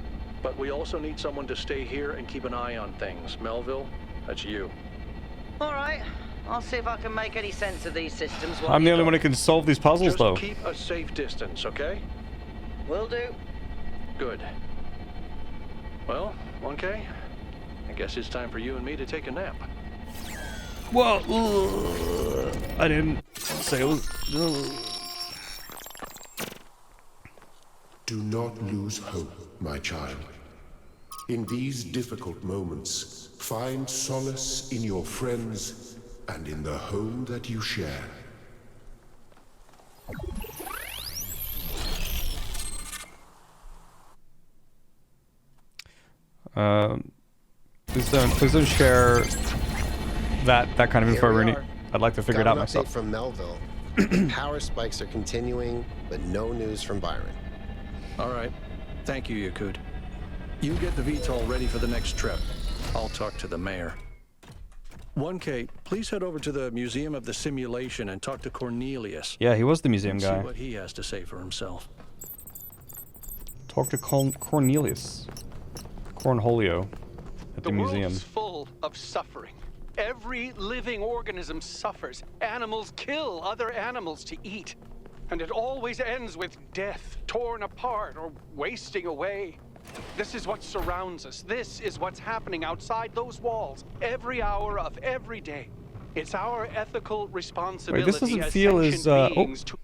But we also need someone to stay here and keep an eye on things. Melville, that's you. All right. I'll see if I can make any sense of these systems. I'm the only one who can solve these puzzles, Just though. keep a safe distance, okay? Will do. Good. Well, 1K, I guess it's time for you and me to take a nap. Well, I didn't say it was. Do not lose hope, my child. In these difficult moments, find solace in your friends and in the home that you share. Please don't share that kind of info, Here we Rooney. are. I'd like to figure Got it out an update myself. from Melville. Power spikes are continuing, but no news from Byron. All right. Thank you, Yakut. You get the VTOL ready for the next trip. I'll talk to the mayor. 1K, please head over to the Museum of the Simulation and talk to Cornelius. Yeah, he was the museum and guy. See what he has to say for himself. Talk to Cornelius. Cornholio at the museum. The world is full of suffering. Every living organism suffers. Animals kill other animals to eat. And it always ends with death, torn apart or wasting away. This is what surrounds us. This is what's happening outside those walls every hour of every day. It's our ethical responsibility. Wait, this doesn't as feel as beings to...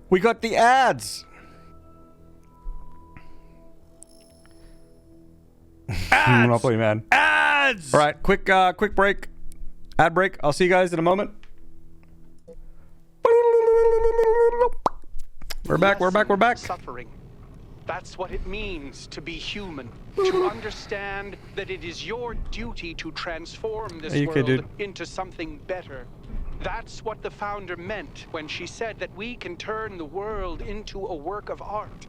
We got the ads. Ads! Monopoly man. Ads! All right, quick break. Ad break. I'll see you guys in a moment. We're back. Suffering. That's what it means to be human. To understand that it is your duty to transform this world into something better. That's what the founder meant when she said that we can turn the world into a work of art.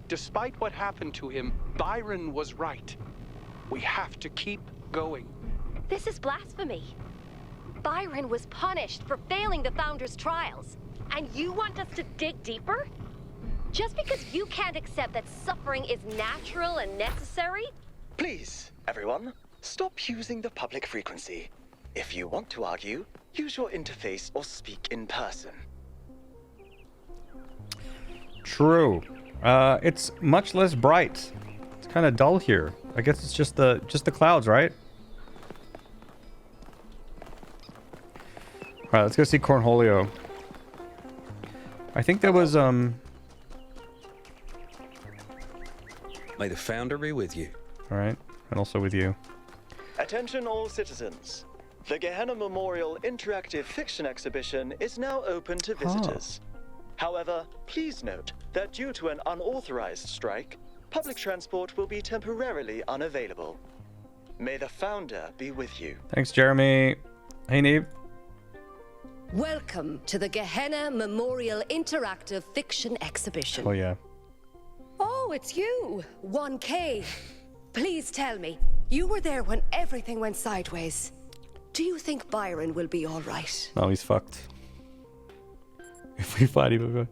Despite what happened to him, Byron was right. We have to keep going. This is blasphemy. Byron was punished for failing the Founder's trials. And you want us to dig deeper? Just because you can't accept that suffering is natural and necessary? Please, everyone, stop using the public frequency. If you want to argue, use your interface or speak in person. True. It's much less bright. It's kind of dull here. I guess it's just the clouds, right? All right, let's go see Cornholio. I think there was May the Founder be with you. All right, and also with you. Attention all citizens. The Gehenna Memorial Interactive Fiction Exhibition is now open to visitors. However, please note that due to an unauthorized strike, public transport will be temporarily unavailable. May the Founder be with you. Thanks, Jeremy. Hey, Neve. Welcome to the Gehenna Memorial Interactive Fiction Exhibition. Oh, yeah. Oh, it's you, 1K. Please tell me, you were there when everything went sideways. Do you think Byron will be all right? No, he's fucked. If we fight him,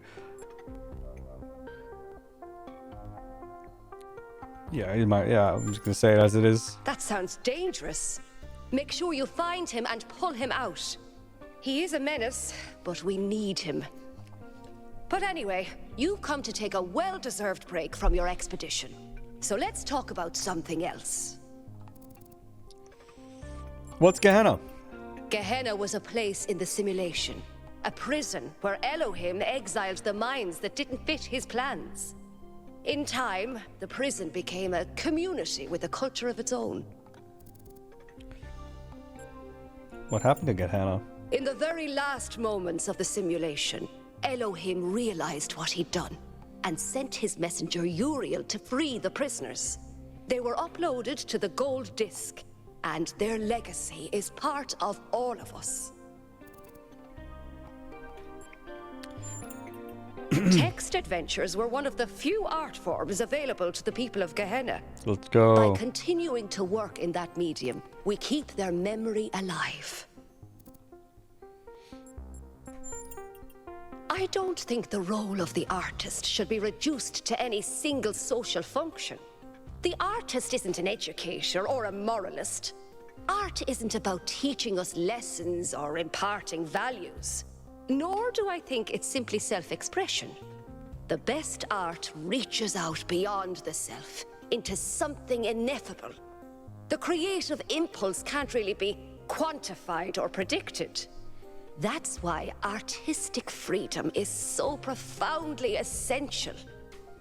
yeah, he might. Yeah, I'm just gonna say it as it is. That sounds dangerous. Make sure you find him and pull him out. He is a menace, but we need him. But anyway, you've come to take a well-deserved break from your expedition. So let's talk about something else. What's Gehenna? Gehenna was a place in the simulation. A prison where Elohim exiled the minds that didn't fit his plans. In time, the prison became a community with a culture of its own. What happened to Gehenna? In the very last moments of the simulation, Elohim realized what he'd done and sent his messenger Uriel to free the prisoners. They were uploaded to the gold disc, and their legacy is part of all of us. Text adventures were one of the few art forms available to the people of Gehenna. Let's go. By continuing to work in that medium, we keep their memory alive. I don't think the role of the artist should be reduced to any single social function. The artist isn't an educator or a moralist. Art isn't about teaching us lessons or imparting values. Nor do I think it's simply self-expression. The best art reaches out beyond the self, into something ineffable. The creative impulse can't really be quantified or predicted. That's why artistic freedom is so profoundly essential.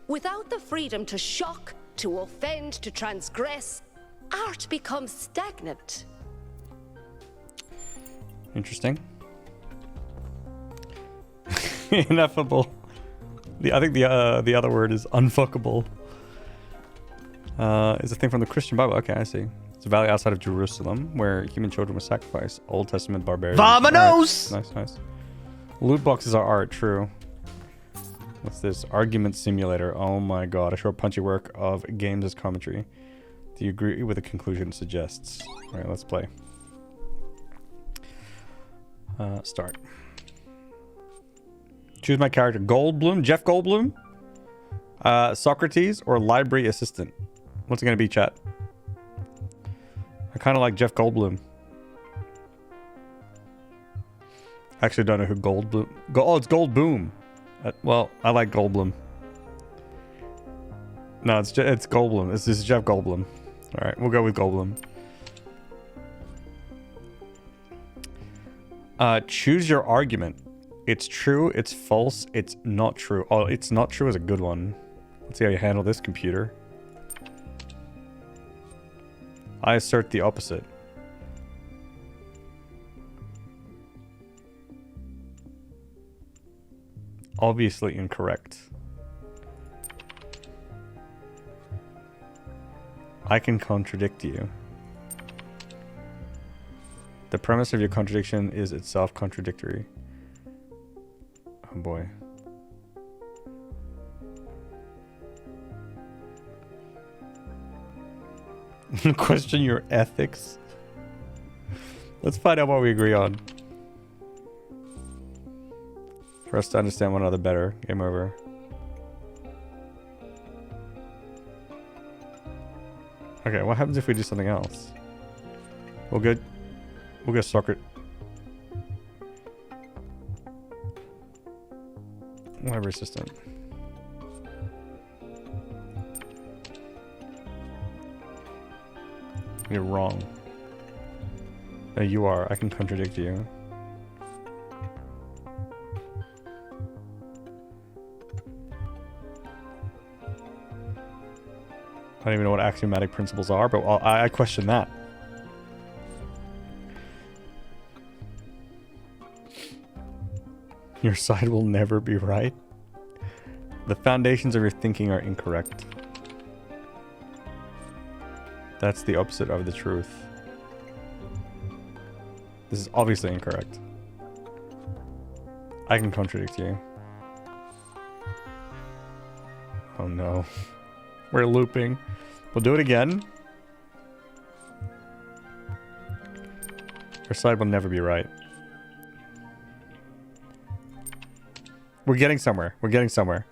Without the freedom to shock, to offend, to transgress, art becomes stagnant. Interesting. Ineffable. I think the other word is unfuckable. Is a thing from the Christian Bible. Okay, I see. It's a valley outside of Jerusalem where human children were sacrificed. Old Testament barbarians. Vamonos! Right. Nice. Loot boxes are art, true. What's this? Argument simulator. Oh my god. A short punchy work of games as commentary. Do you agree with the conclusion it suggests? Alright, let's play. Start. Choose my character. Goldblum? Jeff Goldblum? Socrates or library assistant? What's it gonna be, chat? I kind of like Jeff Goldblum. Actually, don't know who Goldblum... Oh, it's Goldboom. Well, I like Goldblum. No, it's Goldblum. This is Jeff Goldblum. Alright, we'll go with Goldblum. Choose your argument. It's true, it's false, it's not true. Oh, it's not true is a good one. Let's see how you handle this, computer. I assert the opposite. Obviously incorrect. I can contradict you. The premise of your contradiction is itself contradictory. Oh boy. Question your ethics. Let's find out what we agree on. For us to understand one another better. Game over. Okay, what happens if we do something else? We'll go soccer. Library assistant. You're wrong. No, you are. I can contradict you. I don't even know what axiomatic principles are, but I question that. Your side will never be right. The foundations of your thinking are incorrect. That's the opposite of the truth. This is obviously incorrect. I can contradict you. Oh no. We're looping. We'll do it again. Your side will never be right. We're getting somewhere. We're getting somewhere.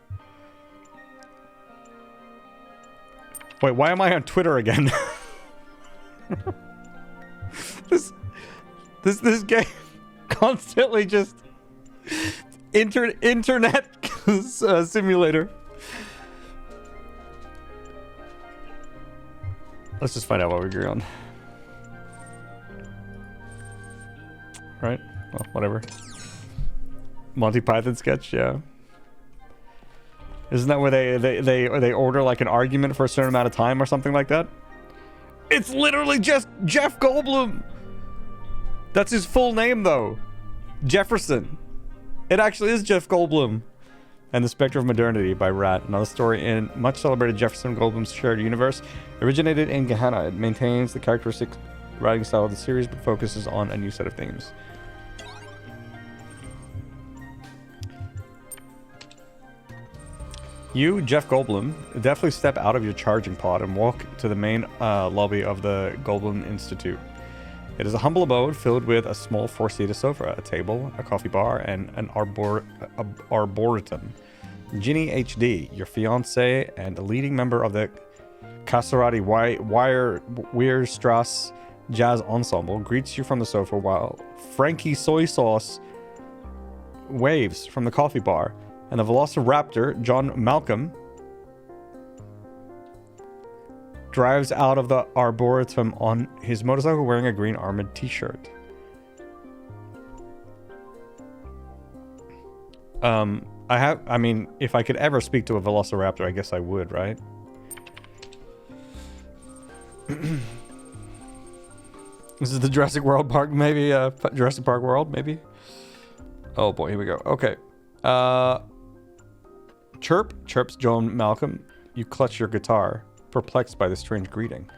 Wait, why am I on Twitter again? This game constantly just internet simulator. Let's just find out what we agree on. Right? Well, whatever. Monty Python sketch, yeah. Isn't that where they order like an argument for a certain amount of time or something like that? It's literally just Jeff Goldblum. That's his full name though. Jefferson. It actually is Jeff Goldblum. And the Spectre of Modernity by Rat. Another story in much celebrated Jefferson Goldblum's shared universe. Originated in Gehenna. It maintains the characteristic writing style of the series but focuses on a new set of themes. You, Jeff Goldblum, definitely step out of your charging pod and walk to the main lobby of the Goldblum Institute. It is a humble abode filled with a small four-seater sofa, a table, a coffee bar, and an arboretum. Ginny HD, your fiancée and a leading member of the Caserati Weierstrass Jazz Ensemble, greets you from the sofa while Frankie Soy Sauce waves from the coffee bar. And the Velociraptor, John Malcolm, drives out of the Arboretum on his motorcycle wearing a green armored t-shirt. I mean, if I could ever speak to a Velociraptor, I guess I would, right? This is the Jurassic World Park, maybe, Jurassic Park World, maybe? Oh boy, here we go. Okay. Chirps John Malcolm. You clutch your guitar, perplexed by the strange greeting.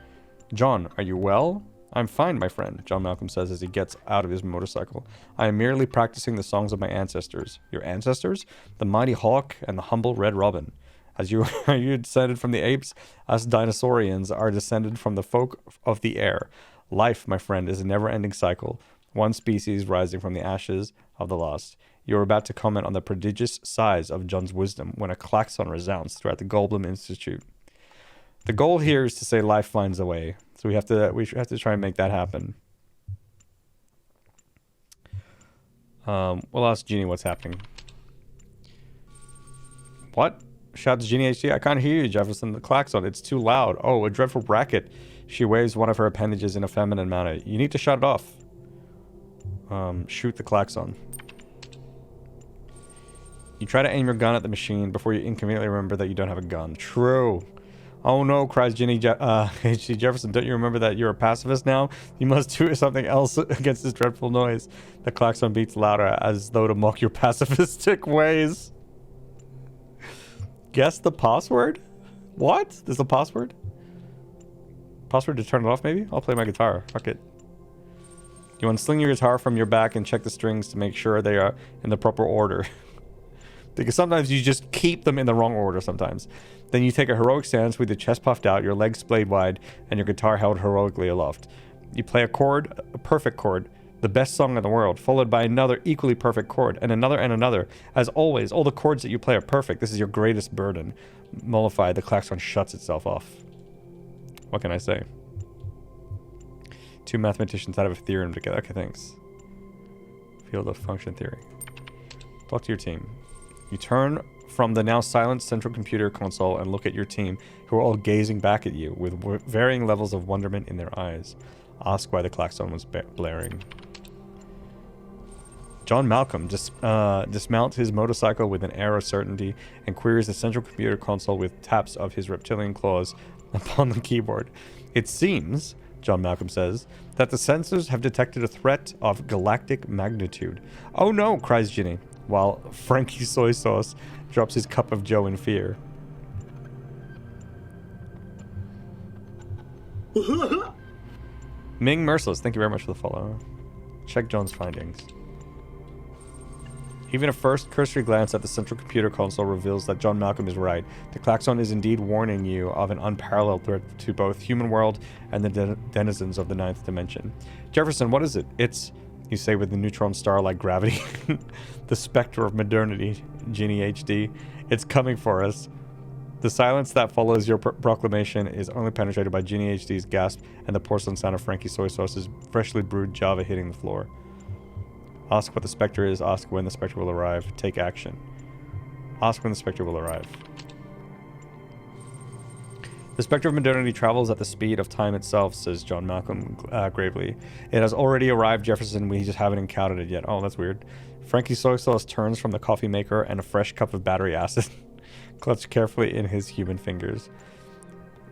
John, are you well? I'm fine, my friend, John Malcolm says as he gets out of his motorcycle. I am merely practicing the songs of my ancestors. Your ancestors? The mighty hawk and the humble red robin. As you are you descended from the apes, us dinosaurians are descended from the folk of the air. Life, my friend, is a never-ending cycle. one species rising from the ashes of the last. You are about to comment on the prodigious size of John's wisdom when a klaxon resounds throughout the Goldblum Institute. The goal here is to say life finds a way. So we have to try and make that happen. We'll ask Ginny what's happening. What? Shouts Ginny HD. I can't hear you, Jefferson. The klaxon. It's too loud. Oh, a dreadful racket. She waves one of her appendages in a feminine manner. You need to shut it off. Shoot the klaxon. You try to aim your gun at the machine before you inconveniently remember that you don't have a gun. True. Oh no, cries Ginny H.C. Jefferson. Don't you remember that you're a pacifist now? You must do something else against this dreadful noise. The klaxon beats louder as though to mock your pacifistic ways. Guess the password? What? There's a password? Password to turn it off, maybe? I'll play my guitar. Fuck it. You unsling your guitar from your back and check the strings to make sure they are in the proper order. Because sometimes you just keep them in the wrong order sometimes. Then you take a heroic stance with your chest puffed out, your legs splayed wide, and your guitar held heroically aloft. You play a chord, a perfect chord, the best song in the world, followed by another equally perfect chord, and another and another. As always, all the chords that you play are perfect. This is your greatest burden. Mollified, the klaxon shuts itself off. What can I say? Two mathematicians out of a theorem together. Okay, thanks. Field of function theory. Talk to your team. You turn from the now silent central computer console and look at your team, who are all gazing back at you with varying levels of wonderment in their eyes. Ask why the klaxon was blaring. John Malcolm dismounts his motorcycle with an air of certainty and queries the central computer console with taps of his reptilian claws upon the keyboard. It seems, John Malcolm says, that the sensors have detected a threat of galactic magnitude. Oh no, cries Ginny, while Frankie Soy Sauce drops his cup of joe in fear. Ming Merciless, thank you very much for the follow. Check John's findings. Even a first cursory glance at the central computer console reveals that John Malcolm is right. The klaxon is indeed warning you of an unparalleled threat to both human world and the denizens of the ninth dimension. Jefferson, what is it? It's, you say with the neutron star like gravity, the specter of modernity, Ginny HD. It's coming for us. The silence that follows your proclamation is only penetrated by Ginny HD's gasp and the porcelain sound of Frankie Soy Sauce's freshly brewed Java hitting the floor. Ask what the specter is. Ask when the specter will arrive. Take action. Ask when the specter will arrive. The specter of modernity travels at the speed of time itself, says John Malcolm gravely. It has already arrived, Jefferson. We just haven't encountered it yet. Oh, that's weird. Frankie Soy Sauce turns from the coffee maker and a fresh cup of battery acid clutched carefully in his human fingers.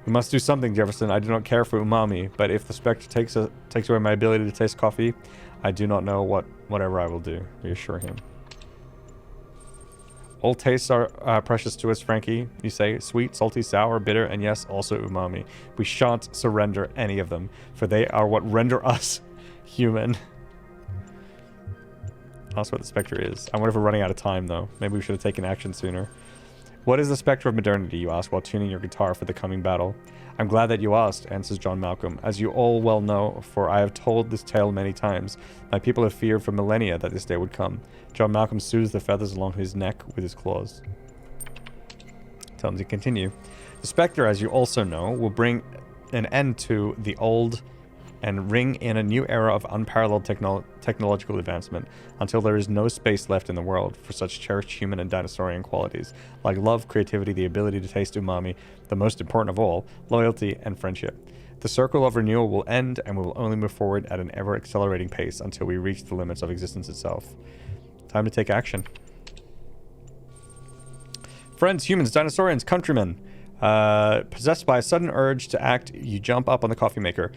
We must do something, Jefferson. I do not care for umami, but if the specter takes away my ability to taste coffee, I do not know whatever I will do. Reassure him. All tastes are precious to us, Frankie, you say. Sweet, salty, sour, bitter, and yes, also umami. We shan't surrender any of them, for they are what render us human. That's what the specter is. I wonder if we're running out of time, though. Maybe we should have taken action sooner. What is the specter of modernity, you ask, while tuning your guitar for the coming battle? I'm glad that you asked, answers John Malcolm. As you all well know, for I have told this tale many times, my people have feared for millennia that this day would come. John Malcolm soothes the feathers along his neck with his claws. Tell him to continue. The specter, as you also know, will bring an end to the old and ring in a new era of unparalleled technological advancement until there is no space left in the world for such cherished human and dinosaurian qualities like love, creativity, the ability to taste umami, the most important of all, loyalty and friendship. The circle of renewal will end and we will only move forward at an ever-accelerating pace until we reach the limits of existence itself. Time to take action. Friends, humans, dinosaurians, countrymen. Possessed by a sudden urge to act, you jump up on the coffee maker.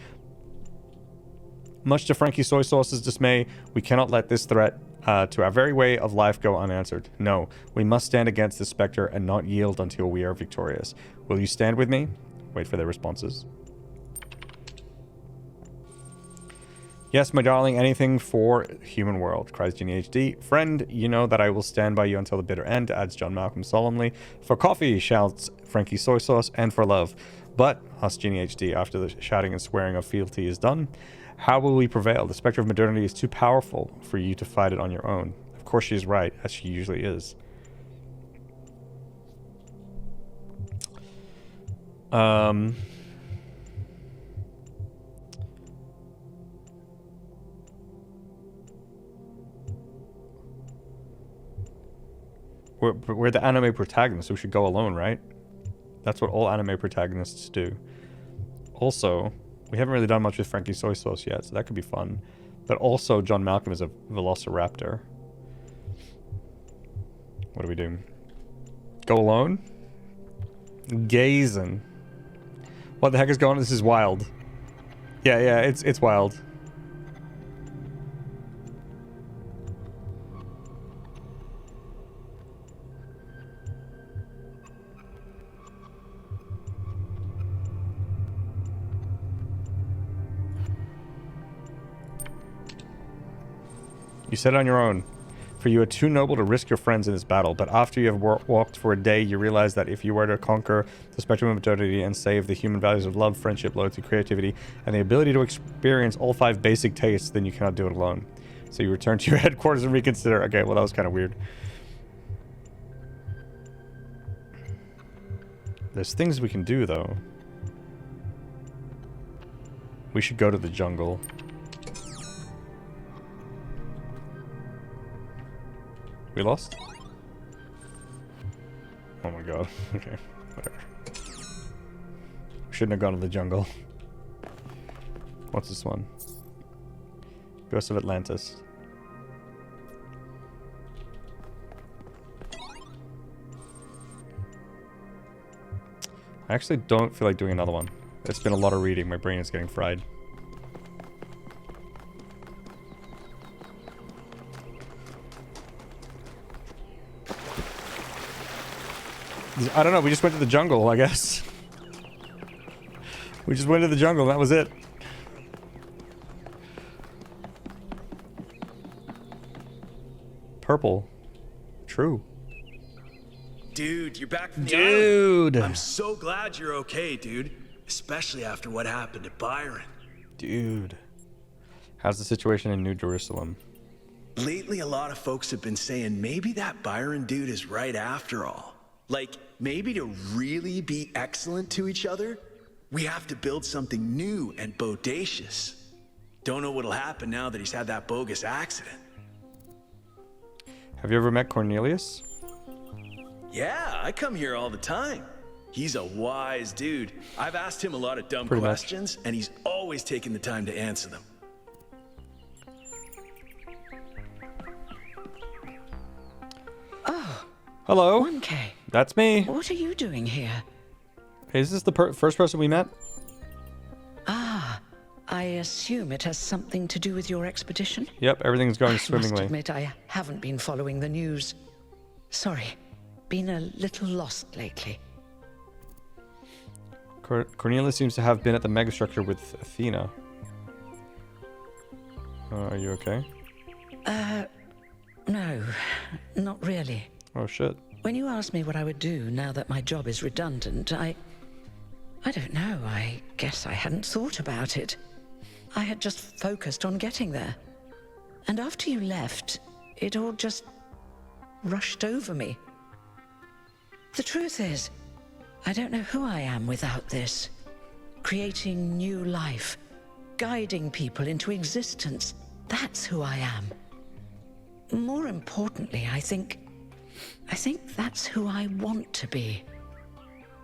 Much to Frankie Soy Sauce's dismay, we cannot let this threat to our very way of life go unanswered. No, we must stand against this specter and not yield until we are victorious. Will you stand with me? Wait for their responses. Yes, my darling, anything for human world, cries Ginny HD. Friend, you know that I will stand by you until the bitter end, adds John Malcolm solemnly. For coffee, shouts Frankie Soy Sauce, and for love. But, asks Ginny HD after the shouting and swearing of fealty is done, How will we prevail? The specter of modernity is too powerful for you to fight it on your own. Of course she is right, as she usually is. We're the anime protagonists, so we should go alone, right? That's what all anime protagonists do. Also, we haven't really done much with Frankie Soy Sauce yet, so that could be fun. But also, John Malcolm is a velociraptor. What do we do? Go alone? Gazing. What the heck is going on? This is wild. Yeah, it's wild. You said it on your own. For you are too noble to risk your friends in this battle, but after you have walked for a day, you realize that if you were to conquer the spectrum of modernity and save the human values of love, friendship, loyalty, creativity, and the ability to experience all 5 basic tastes, then you cannot do it alone. So you return to your headquarters and reconsider. Okay, well that was kind of weird. There's things we can do, though. We should go to the jungle. We lost? Oh my god. Okay, whatever. Shouldn't have gone to the jungle. What's this one? Ghost of Atlantis. I actually don't feel like doing another one. It's been a lot of reading. My brain is getting fried. I don't know, we just went to the jungle, I guess. We just went to the jungle, and that was it. Purple. True. Dude, you're back from the Dude! island. I'm so glad you're okay, dude. Especially after what happened to Byron. Dude. How's the situation in New Jerusalem? Lately, a lot of folks have been saying maybe that Byron dude is right after all. Like, maybe to really be excellent to each other, we have to build something new and bodacious. Don't know what'll happen now that he's had that bogus accident. Have you ever met Cornelius? Yeah, I come here all the time. He's a wise dude. I've asked him a lot of dumb questions, and he's always taken the time to answer them. Oh. Hello. 1K. That's me. What are you doing here? Hey, is this the first person we met? Ah, I assume it has something to do with your expedition? Yep, everything's going swimmingly. I must admit, I haven't been following the news. Sorry, been a little lost lately. Cornelius seems to have been at the megastructure with Athena. Are you okay? No, not really. Oh shit. When you asked me what I would do now that my job is redundant, I don't know, I guess I hadn't thought about it. I had just focused on getting there. And after you left, it all just rushed over me. The truth is, I don't know who I am without this. Creating new life, guiding people into existence, that's who I am. More importantly, I think that's who I want to be.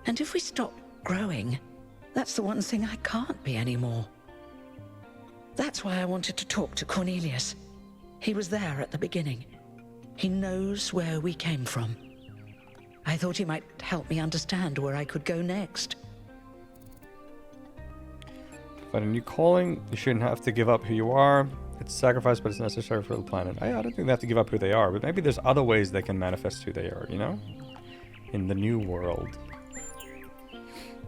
And if we stop growing, that's the one thing I can't be anymore. That's why I wanted to talk to Cornelius. He was there at the beginning. He knows where we came from. I thought he might help me understand where I could go next. Find a new calling. You shouldn't have to give up who you are. It's a sacrifice, but it's necessary for the planet. I don't think they have to give up who they are, but maybe there's other ways they can manifest who they are, you know? In the new world.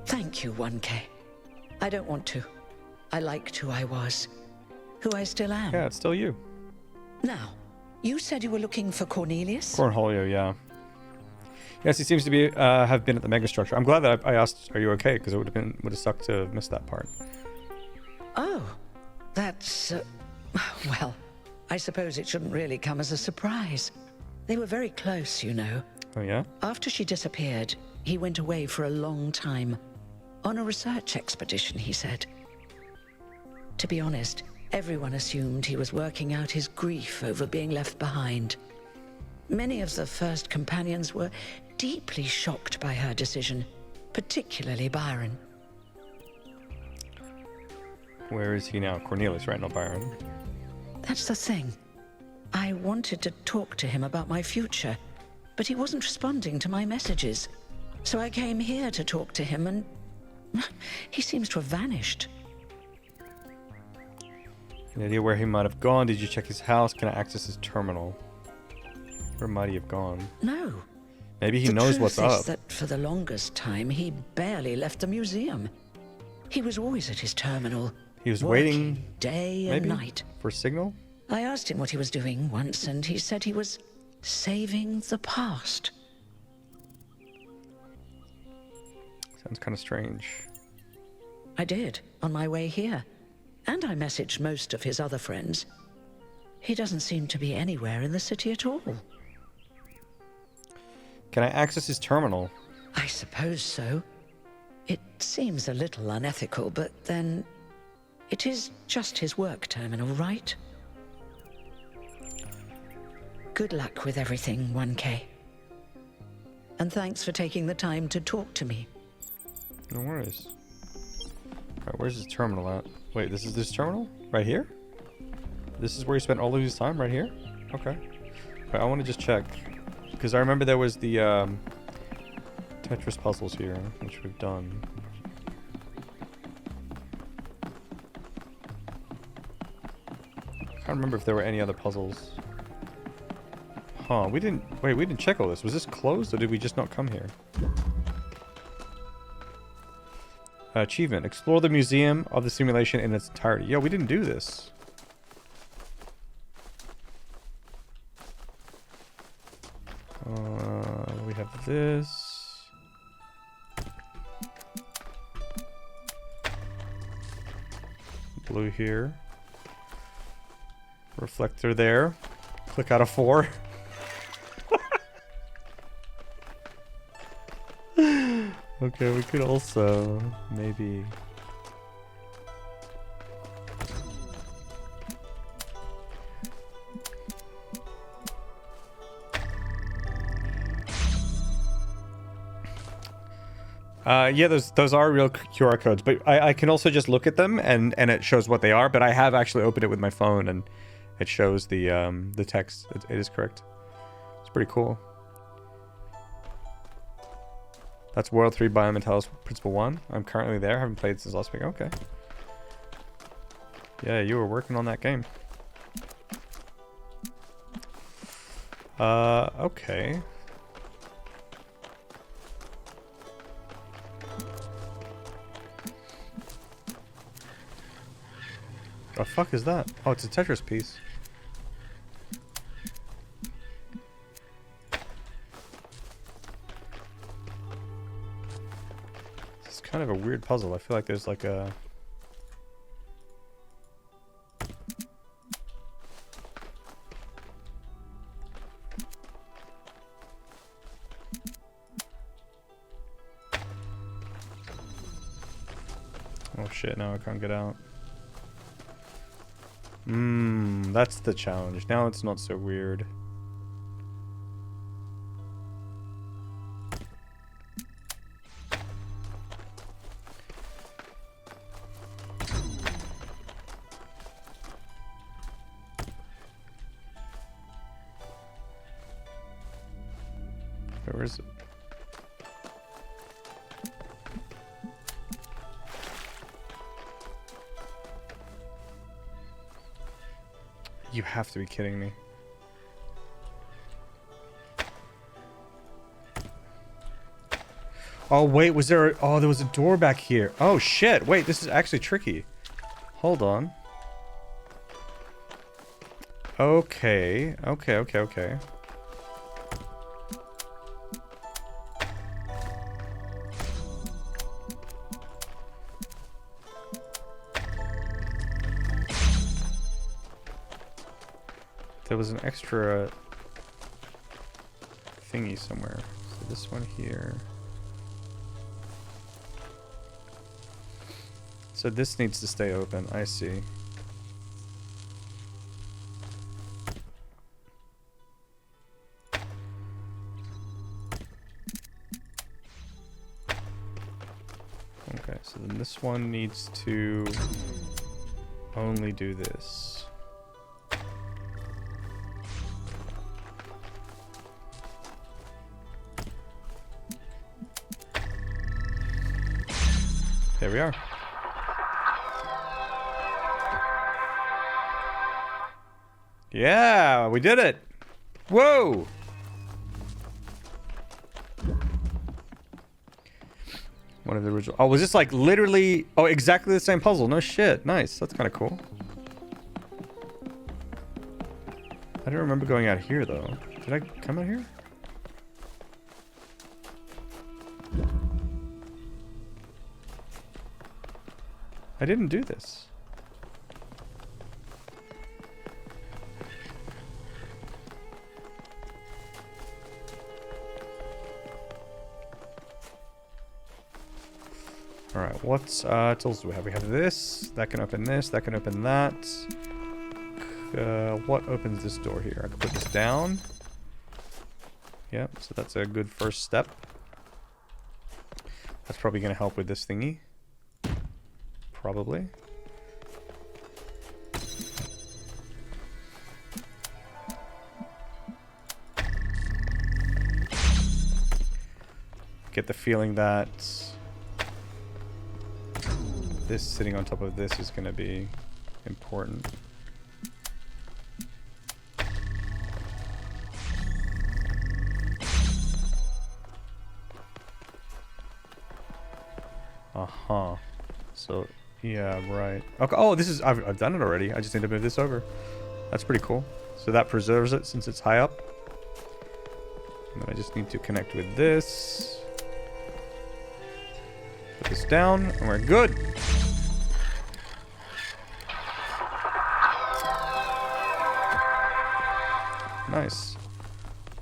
Thank you, 1K. I don't want to. I liked who I was. Who I still am. Yeah, it's still you. Now, you said you were looking for Cornelius? Cornholio, yeah. Yes, he seems to be have been at the megastructure. I'm glad that I asked, "Are you okay?" Because it would have sucked to have missed that part. Oh, That's, well, I suppose it shouldn't really come as a surprise. They were very close, you know. Oh, yeah? After she disappeared, he went away for a long time. On a research expedition, he said. To be honest, everyone assumed he was working out his grief over being left behind. Many of the first companions were deeply shocked by her decision, particularly Byron. Where is he now? Cornelius, right? Not Byron. That's the thing. I wanted to talk to him about my future, but he wasn't responding to my messages. So I came here to talk to him, and he seems to have vanished. Any idea where he might have gone? Did you check his house? Can I access his terminal? Where might he have gone? No. Maybe he knows what's up. The truth is that for the longest time, he barely left the museum. He was always at his terminal. He was waiting day and night for a signal? I asked him what he was doing once, and he said he was saving the past. Sounds kind of strange. I did, on my way here. And I messaged most of his other friends. He doesn't seem to be anywhere in the city at all. Can I access his terminal? I suppose so. It seems a little unethical, but then it is just his work terminal, right? Good luck with everything, 1K. And thanks for taking the time to talk to me. No worries. Alright, where's his terminal at? Wait, this is this terminal? Right here? This is where he spent all of his time? Right here? Okay. Alright, I want to just check. Because I remember there was the Tetris puzzles here, which we've done. I can't remember if there were any other puzzles. Huh, we didn't check all this. Was this closed or did we just not come here? Achievement. Explore the museum of the simulation in its entirety. Yo, we didn't do this. We have this. Blue here. Reflector there. Click out of 4. Okay, we could also maybe... yeah, those are real QR codes, but I can also just look at them and it shows what they are, but I have actually opened it with my phone and it shows the text. It is correct. It's pretty cool. That's World 3 Biome and Talos Principle 1. I'm currently there. Haven't played since last week. Okay. Yeah, you were working on that game. Okay. The fuck is that? Oh, it's a Tetris piece. It's kind of a weird puzzle. I feel like there's like a... Oh shit, now I can't get out. That's the challenge. Now it's not so weird. Where is it? You have to be kidding me. Oh, wait, was there a... Oh, there was a door back here. Oh, shit. Wait, this is actually tricky. Hold on. Okay. Okay. there was an extra thingy somewhere. So this one here. So this needs to stay open. I see. Okay, so then this one needs to only do this. There we are. Yeah, we did it. Whoa. One of the original. Oh, was this like literally? Oh, exactly the same puzzle. No shit. Nice. That's kind of cool. I don't remember going out here though. Did I come out here? I didn't do this. Alright, what tools do we have? We have this, that can open this, that can open that. What opens this door here? I can put this down. Yep, so that's a good first step. That's probably going to help with this thingy. Probably. Get the feeling that this sitting on top of this is going to be important. Uh-huh. So, yeah, right. Okay. Oh, this is... I've done it already. I just need to move this over. That's pretty cool. So that preserves it since it's high up. And then I just need to connect with this. Put this down, and we're good. Nice.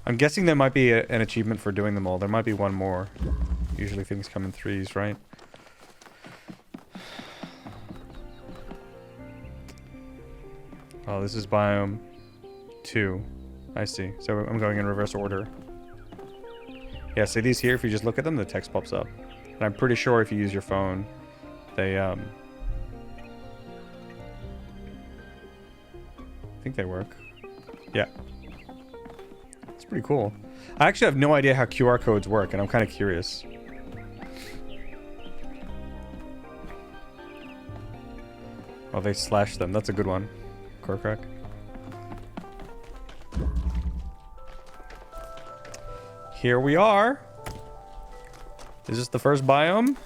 I'm guessing there might be an achievement for doing them all. There might be one more. Usually things come in threes, right? Oh, this is biome 2. I see. So I'm going in reverse order. Yeah, so these here, if you just look at them, the text pops up. And I'm pretty sure if you use your phone, they, I think they work. Yeah. It's pretty cool. I actually have no idea how QR codes work, and I'm kind of curious. Oh, they slash them. That's a good one. Corkcrack. Here we are. Is this the first biome?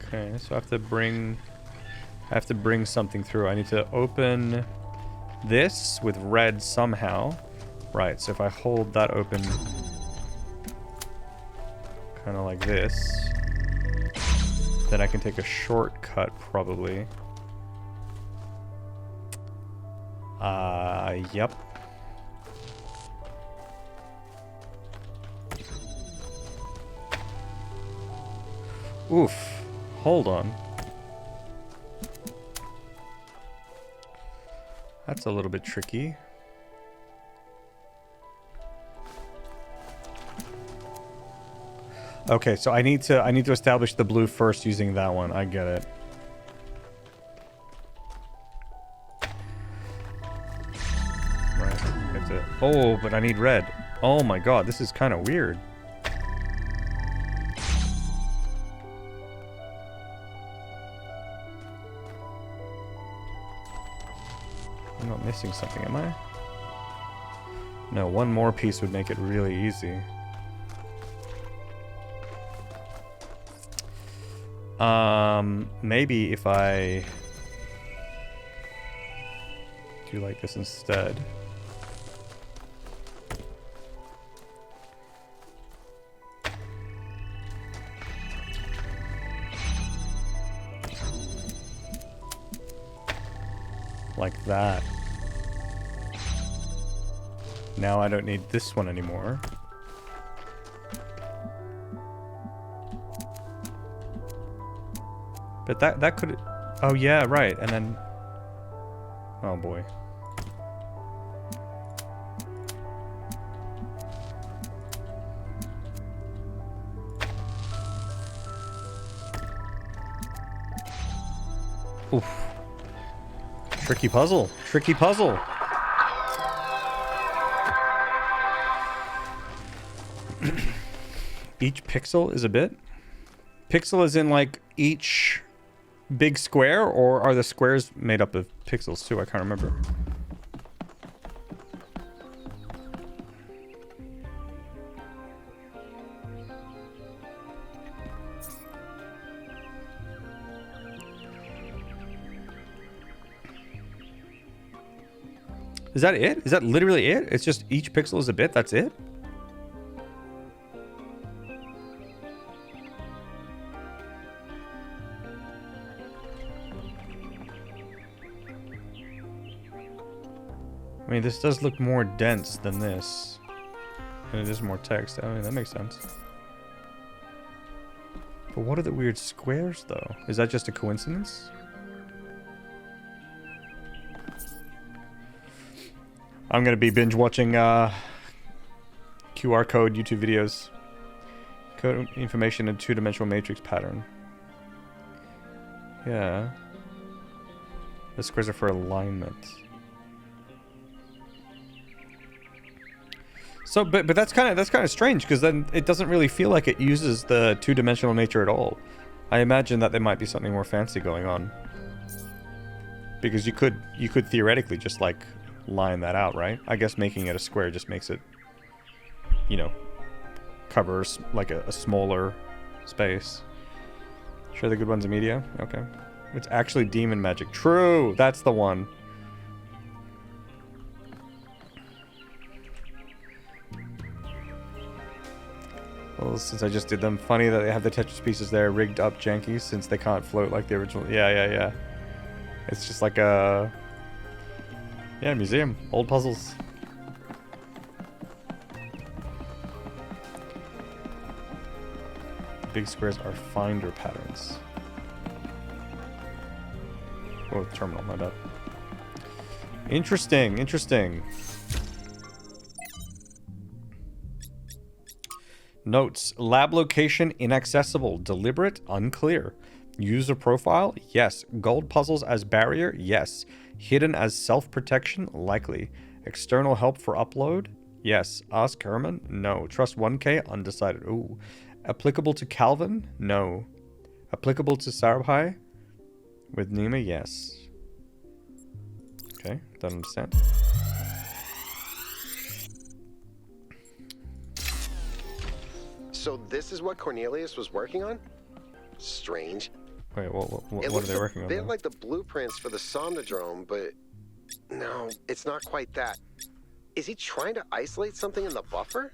Okay, so I have to bring something through. I need to open this with red somehow. Right, so if I hold that open kind of like this, then I can take a shortcut probably. Yep. Oof. Hold on. That's a little bit tricky. Okay, so I need to establish the blue first using that one. I get it. Right. That's it. Oh, but I need red. Oh my god, this is kind of weird. I'm not missing something, am I? No, one more piece would make it really easy. Maybe if I do like this instead. Like that. Now I don't need this one anymore. But that could... Oh yeah, right. And then... Oh boy. Oof. Tricky puzzle. Tricky puzzle. Each pixel is a bit? Pixel is in like each big square, or are the squares made up of pixels too? I can't remember. Is that it? Is that literally it? It's just each pixel is a bit? That's it? I mean, this does look more dense than this. And it is more text. I mean, that makes sense. But what are the weird squares, though? Is that just a coincidence? I'm going to be binge watching QR code YouTube videos. Code information in two-dimensional matrix pattern. Yeah. The squares are for alignment. So, but that's kind of strange, because then it doesn't really feel like it uses the two-dimensional nature at all. I imagine that there might be something more fancy going on, because you could theoretically just like line that out, right? I guess making it a square just makes it, you know, covers like a smaller space. Sure, the good ones in media. Okay, it's actually demon magic. True, that's the one. Well, since I just did them, funny that they have the Tetris pieces there rigged up janky since they can't float like the original. Yeah. It's just like a... Yeah, museum. Old puzzles. Big squares are finder patterns. Oh, terminal, my bad. Interesting, interesting. Notes. Lab location inaccessible. Deliberate? Unclear. User profile? Yes. Gold puzzles as barrier? Yes. Hidden as self-protection? Likely. External help for upload? Yes. Ask Herman? No. Trust 1K? Undecided. Ooh. Applicable to Calvin? No. Applicable to Sarabhai? With Nima? Yes. Okay. Don't understand. So this is what Cornelius was working on? Strange. Wait, what are they working on? It looks a bit like the blueprints for the Somnodrome, but no, it's not quite that. Is he trying to isolate something in the buffer?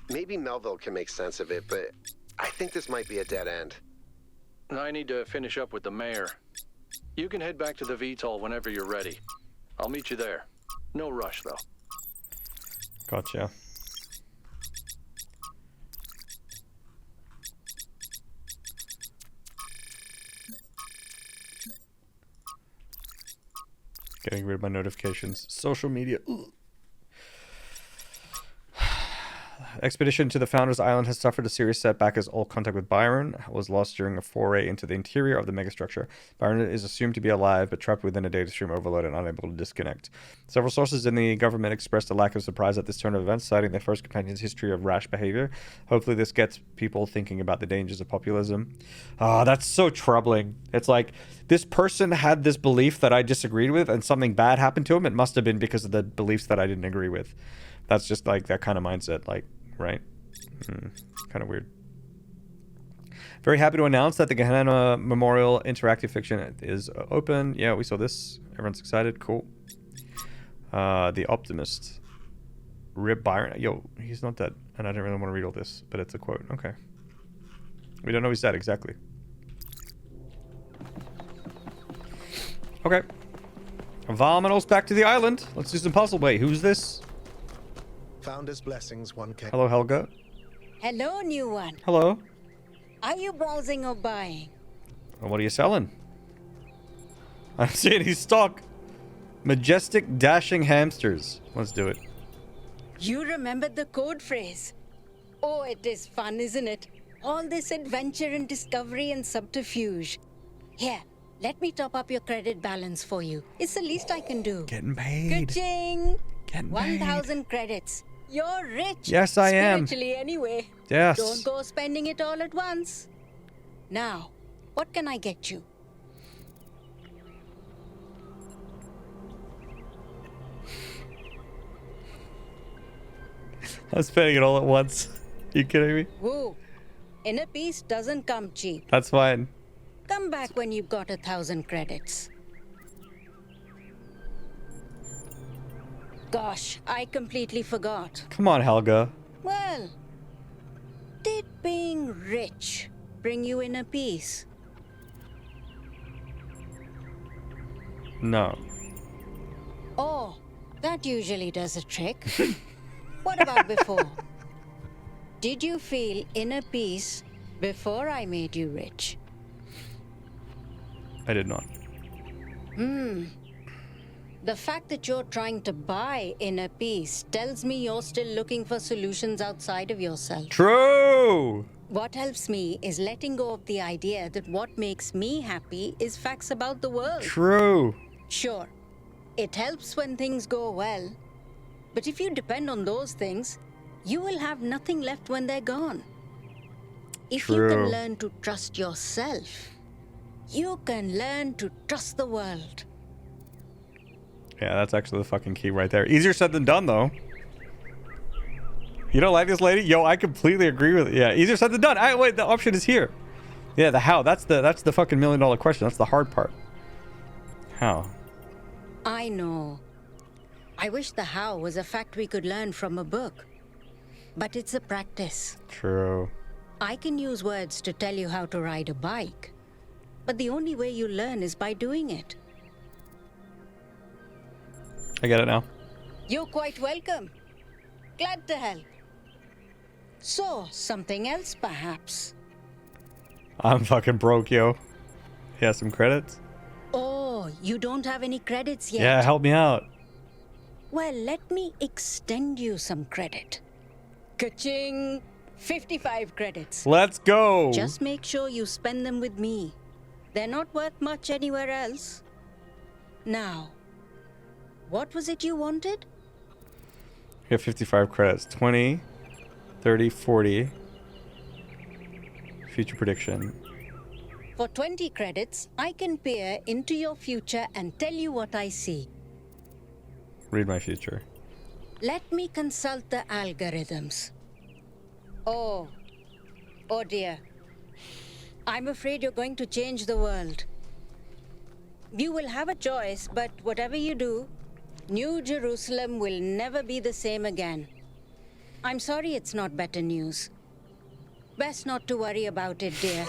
Maybe Melville can make sense of it, but I think this might be a dead end. I need to finish up with the mayor. You can head back to the VTOL whenever you're ready. I'll meet you there. No rush, though. Gotcha. Getting rid of my notifications. Social media. Ugh. Expedition to the Founders Island has suffered a serious setback as all contact with Byron was lost during a foray into the interior of the megastructure. Byron is assumed to be alive, but trapped within a data stream overload and unable to disconnect. Several sources in the government expressed a lack of surprise at this turn of events, citing the first companion's history of rash behavior. Hopefully this gets people thinking about the dangers of populism. Ah, that's so troubling. It's like, this person had this belief that I disagreed with, and something bad happened to him. It must have been because of the beliefs that I didn't agree with. That's just like that kind of mindset, like, right? Kind of weird. Very happy to announce that the Gehenna Memorial Interactive Fiction is open. Yeah, we saw this. Everyone's excited. Cool. The Optimist. Rip Byron. Yo, he's not dead. And I didn't really want to read all this, but it's a quote. Okay. We don't know he's dead exactly. Okay. Varminos back to the island. Let's do some puzzle. Wait, who's this? Founder's blessings, 1K. Hello, Helga. Hello, new one. Hello. Are you browsing or buying? Well, what are you selling? I'm seeing his stock. Majestic dashing hamsters. Let's do it. You remembered the code phrase. Oh, it is fun, isn't it? All this adventure and discovery and subterfuge. Here, let me top up your credit balance for you. It's the least I can do. Getting paid. Ka-ching! Getting 1,000 credits. You're rich. Yes, I am. Spiritually, anyway. Yes. Don't go spending it all at once. Now, what can I get you? I'm spending it all at once. You kidding me? Woo. Inner peace doesn't come cheap. That's fine. Come back when you've got 1,000 credits. Gosh, I completely forgot. Come on, Helga. Well, did being rich bring you inner peace? No. Oh, that usually does a trick. What about before? Did you feel inner peace before I made you rich? I did not. The fact that you're trying to buy inner peace tells me you're still looking for solutions outside of yourself. True! What helps me is letting go of the idea that what makes me happy is facts about the world. True. Sure, it helps when things go well. But if you depend on those things, you will have nothing left when they're gone. If you can learn to trust yourself, you can learn to trust the world. Yeah, that's actually the fucking key right there. Easier said than done, though. You don't like this lady? Yo, I completely agree with it. Yeah, easier said than done. Wait, the option is here. Yeah, the how. That's the fucking $1 million question. That's the hard part. How? I know. I wish the how was a fact we could learn from a book. But it's a practice. True. I can use words to tell you how to ride a bike. But the only way you learn is by doing it. I get it now. You're quite welcome. Glad to help. So, something else perhaps? I'm fucking broke, yo. Yeah, some credits? Oh, you don't have any credits yet? Yeah, help me out. Well, let me extend you some credit. Ka-ching! 55 credits. Let's go! Just make sure you spend them with me. They're not worth much anywhere else. Now, what was it you wanted? You have 55 credits. 20, 30, 40. Future prediction. For 20 credits, I can peer into your future and tell you what I see. Read my future. Let me consult the algorithms. Oh dear. I'm afraid you're going to change the world. You will have a choice, but whatever you do, New Jerusalem will never be the same again. I'm sorry it's not better news. Best not to worry about it, dear.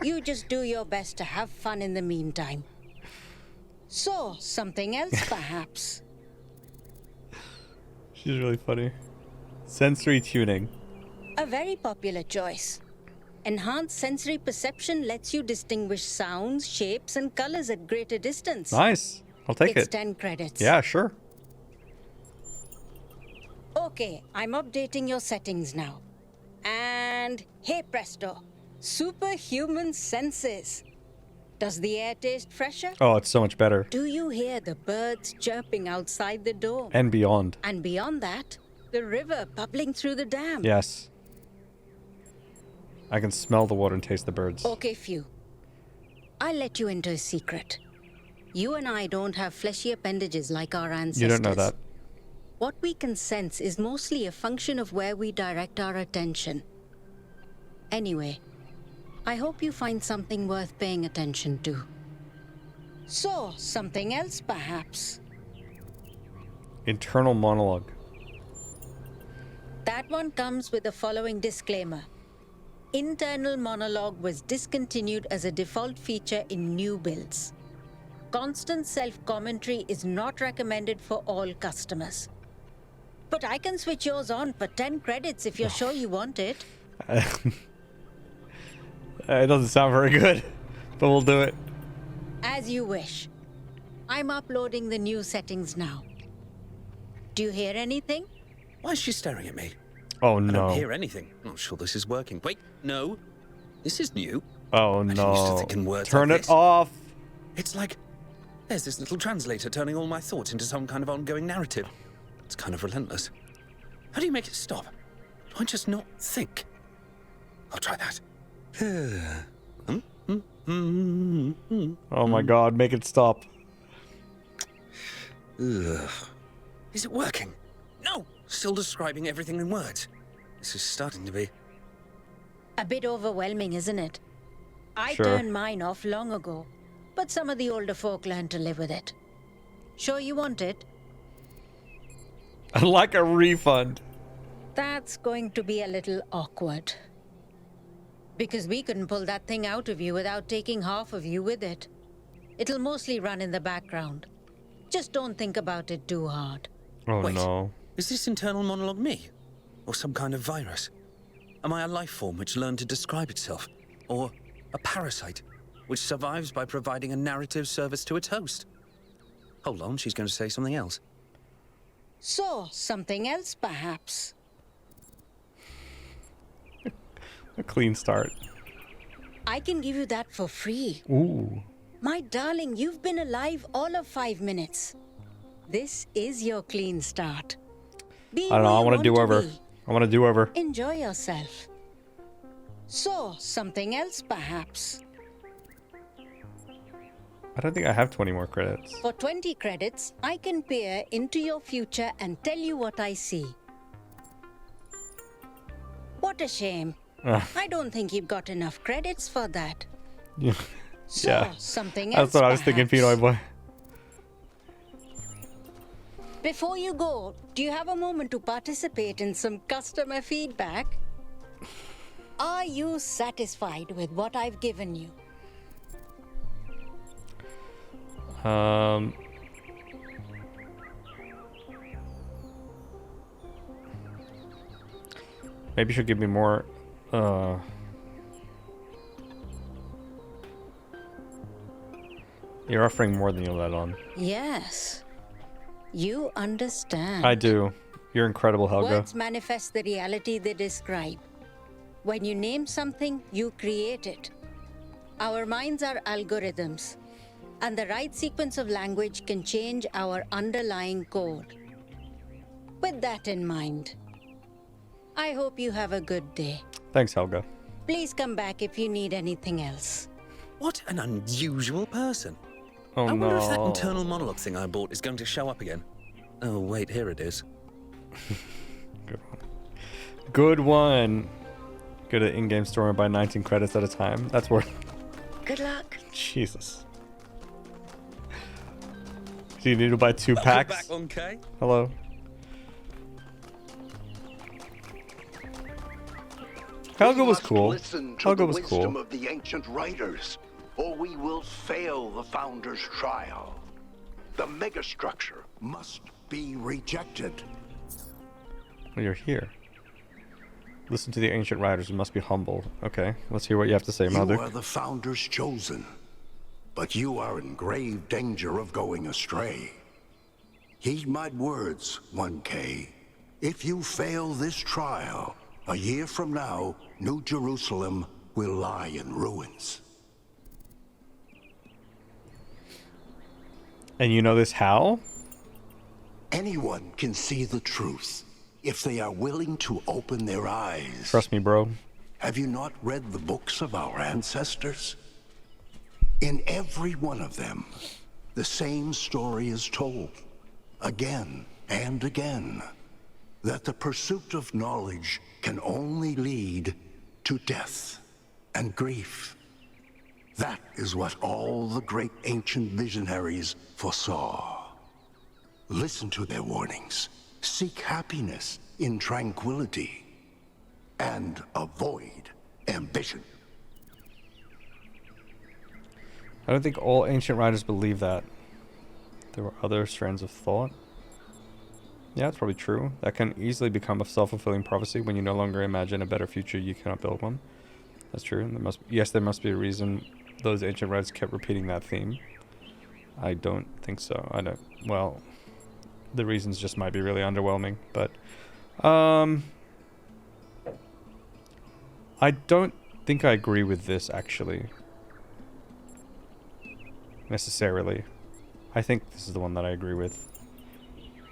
You just do your best to have fun in the meantime. So, something else perhaps? She's really funny. Sensory tuning. A very popular choice. Enhanced sensory perception lets you distinguish sounds, shapes, and colors at greater distance. Nice. I'll take It's it. 10 credits. Yeah, sure. Okay, I'm updating your settings now. And hey presto, superhuman senses. Does the air taste fresher? Oh, it's so much better. Do you hear the birds chirping outside the door? And beyond. And beyond that, the river bubbling through the dam. Yes. I can smell the water and taste the birds. Okay, Few. I'll let you into a secret. You and I don't have fleshy appendages like our ancestors. You don't know that. What we can sense is mostly a function of where we direct our attention. Anyway, I hope you find something worth paying attention to. So, something else perhaps? Internal monologue. That one comes with the following disclaimer. Internal monologue was discontinued as a default feature in new builds. Constant self-commentary is not recommended for all customers. But I can switch yours on for 10 credits if you're sure you want it. It doesn't sound very good, but we'll do it. As you wish. I'm uploading the new settings now. Do you hear anything? Why is she staring at me? Oh I no. don't hear anything. I'm not sure this is working. Wait, no. This is new. Oh I didn't used to no. think in words Turn like it this. off. It's like there's this little translator turning all my thoughts into some kind of ongoing narrative. It's kind of relentless. How do you make it stop? Do I just not think? I'll try that. Oh my god, make it stop. Ugh. Is it working? No! Still describing everything in words. This is starting to be... A bit overwhelming, isn't it? I Sure. turned mine off long ago, but some of the older folk learned to live with it. Sure you want it? I'd like a refund. That's going to be a little awkward. Because we couldn't pull that thing out of you without taking half of you with it. It'll mostly run in the background. Just don't think about it too hard. Oh Wait, no. is this internal monologue me? Or some kind of virus? Am I a life form which learned to describe itself? Or a parasite which survives by providing a narrative service to its host? Hold on, she's going to say something else. So, something else perhaps? A clean start. I can give you that for free. Ooh. My darling, you've been alive all of 5 minutes. This is your clean start. Be I don't know, I who you want to do over. be. I want to do over. Enjoy yourself. So, something else perhaps? I don't think I have 20 more credits. For 20 credits, I can peer into your future and tell you what I see. What a shame. I don't think you've got enough credits for that. Yeah. So, Yeah. something else That's what I was thinking, perhaps? Pinoy boy. Before you go, do you have a moment to participate in some customer feedback? Are you satisfied with what I've given you? Maybe you should give me more. You're offering more than you let on. Yes. You understand. I do. You're incredible, Helga. Words manifest the reality they describe. When you name something, you create it. Our minds are algorithms, and the right sequence of language can change our underlying code. With that in mind, I hope you have a good day. Thanks, Helga. Please come back if you need anything else. What an unusual person. Oh I wonder if that no. internal monologue thing I bought is going to show up again. Oh, wait, here it is. Good one. Good one. Go to in-game store and buy 19 credits at a time. That's worth. Good luck. Jesus. Do you need to buy 2 packs? Back on K. Hello. Helga was cool. Listen to Helga the was wisdom cool. of the ancient writers, or we will fail the Founder's trial. The megastructure must be rejected. Well, you're here. Listen to the ancient writers. You must be humble. Okay, let's hear what you have to say, You Mother. are the Founder's chosen, but you are in grave danger of going astray. Heed my words, 1K. If you fail this trial, a year from now, New Jerusalem will lie in ruins. And you know this how? Anyone can see the truth if they are willing to open their eyes. Trust me, bro. Have you not read the books of our ancestors? In every one of them, the same story is told, again and again that the pursuit of knowledge can only lead to death and grief. That is what all the great ancient visionaries foresaw. Listen to their warnings. Seek happiness in tranquility and avoid ambition. I don't think all ancient writers believe that. There were other strands of thought. Yeah, it's probably true. That can easily become a self-fulfilling prophecy. When you no longer imagine a better future, you cannot build one. That's true. There must be a reason those ancient writers kept repeating that theme. I don't think so. Well, the reasons just might be really underwhelming, but I don't think I agree with this, actually. Necessarily. I think this is the one that I agree with.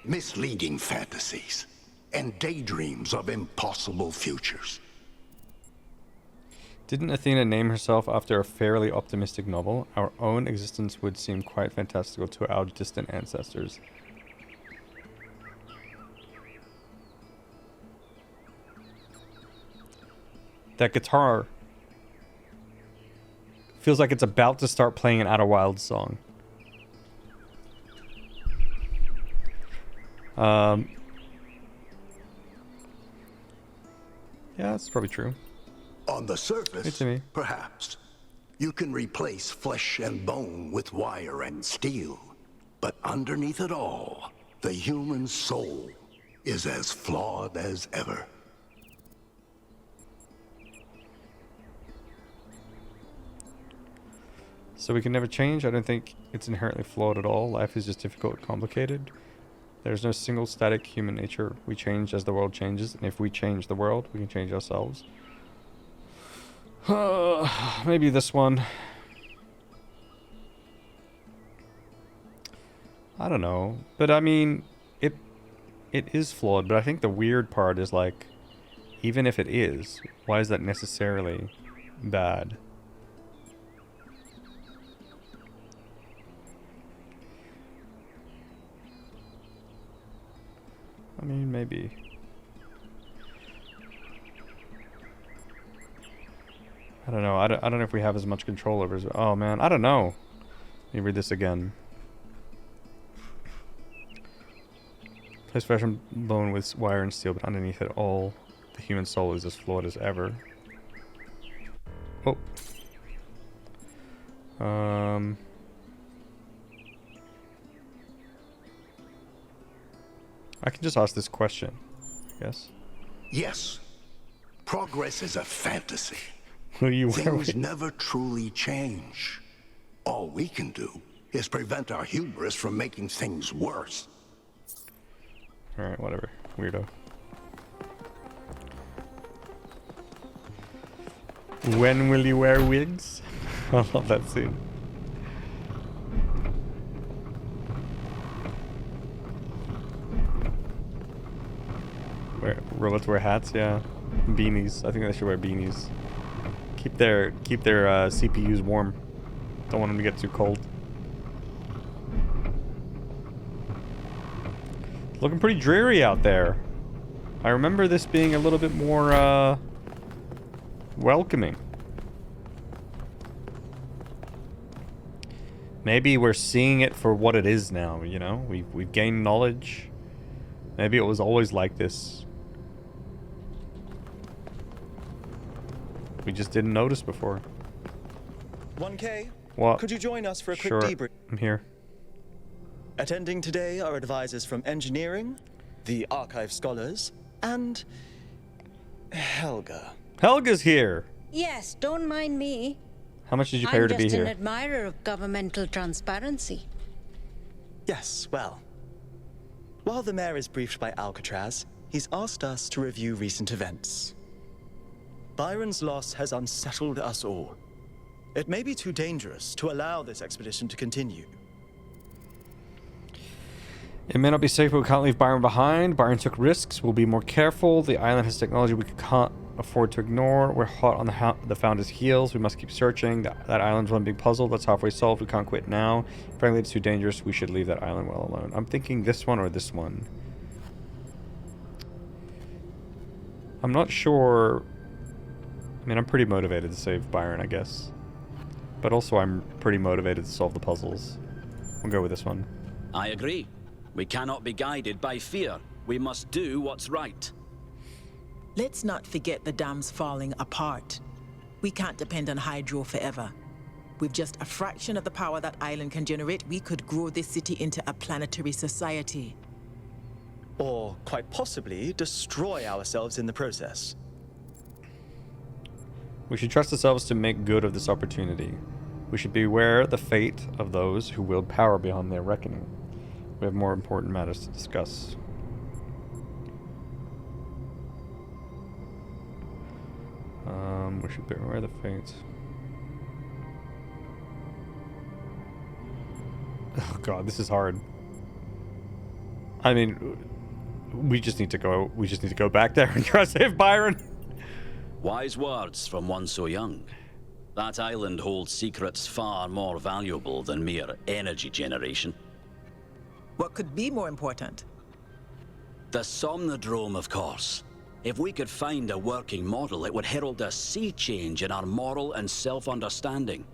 Misleading fantasies and daydreams of impossible futures. Didn't Athena name herself after a fairly optimistic novel? Our own existence would seem quite fantastical to our distant ancestors. That guitar feels like it's about to start playing an Outer Wilds song. Yeah, that's probably true. On the surface, perhaps, you can replace flesh and bone with wire and steel. But underneath it all, the human soul is as flawed as ever. So we can never change? I don't think it's inherently flawed at all. Life is just difficult and complicated. There's no single static human nature. We change as the world changes, and if we change the world, we can change ourselves. Maybe this one. I don't know. But I mean, it is flawed, but I think the weird part is like, even if it is, why is that necessarily bad? I mean, maybe. I don't know. I don't know if we have as much control over. Oh man, I don't know. Let me read this again. Place flesh and bone with wire and steel, but underneath it all, the human soul is as flawed as ever. Oh. I can just ask this question, I guess. Yes. Progress is a fantasy. You Things never truly change. All we can do is prevent our hubris from making things worse. Alright, whatever. Weirdo. When will you wear wigs? I love that scene. Robots wear hats, yeah. Beanies. I think they should wear beanies. Keep their CPUs warm. Don't want them to get too cold. It's looking pretty dreary out there. I remember this being a little bit more welcoming. Maybe we're seeing it for what it is now, you know? We've gained knowledge. Maybe it was always like this. We just didn't notice before. 1K? What? Could you join us for a quick Sure, debrief? I'm here. Attending today are advisors from engineering, the archive scholars, and Helga. Helga's here! Yes, don't mind me. How much did you pay her to be I'm just here? an admirer of governmental transparency. Yes, well. While the mayor is briefed by Alcatraz, he's asked us to review recent events. Byron's loss has unsettled us all. It may be too dangerous to allow this expedition to continue. It may not be safe, but we can't leave Byron behind. Byron took risks. We'll be more careful. The island has technology we can't afford to ignore. We're hot on the Founder's heels. We must keep searching. That island's one big puzzle that's halfway solved. We can't quit now. Frankly, it's too dangerous. We should leave that island well alone. I'm thinking this one or this one. I'm not sure. I mean, I'm pretty motivated to save Byron, I guess. But also I'm pretty motivated to solve the puzzles. We'll go with this one. I agree. We cannot be guided by fear. We must do what's right. Let's not forget the dam's falling apart. We can't depend on hydro forever. With just a fraction of the power that island can generate, we could grow this city into a planetary society. Or, quite possibly, destroy ourselves in the process. We should trust ourselves to make good of this opportunity. We should beware the fate of those who wield power beyond their reckoning. We have more important matters to discuss. We should beware the fate. Oh god, this is hard. I mean, we just need to go back there and try to save Byron. Wise words from one so young. That island holds secrets far more valuable than mere energy generation. What could be more important? The Somnodrome, of course. If we could find a working model, it would herald a sea change in our moral and self-understanding.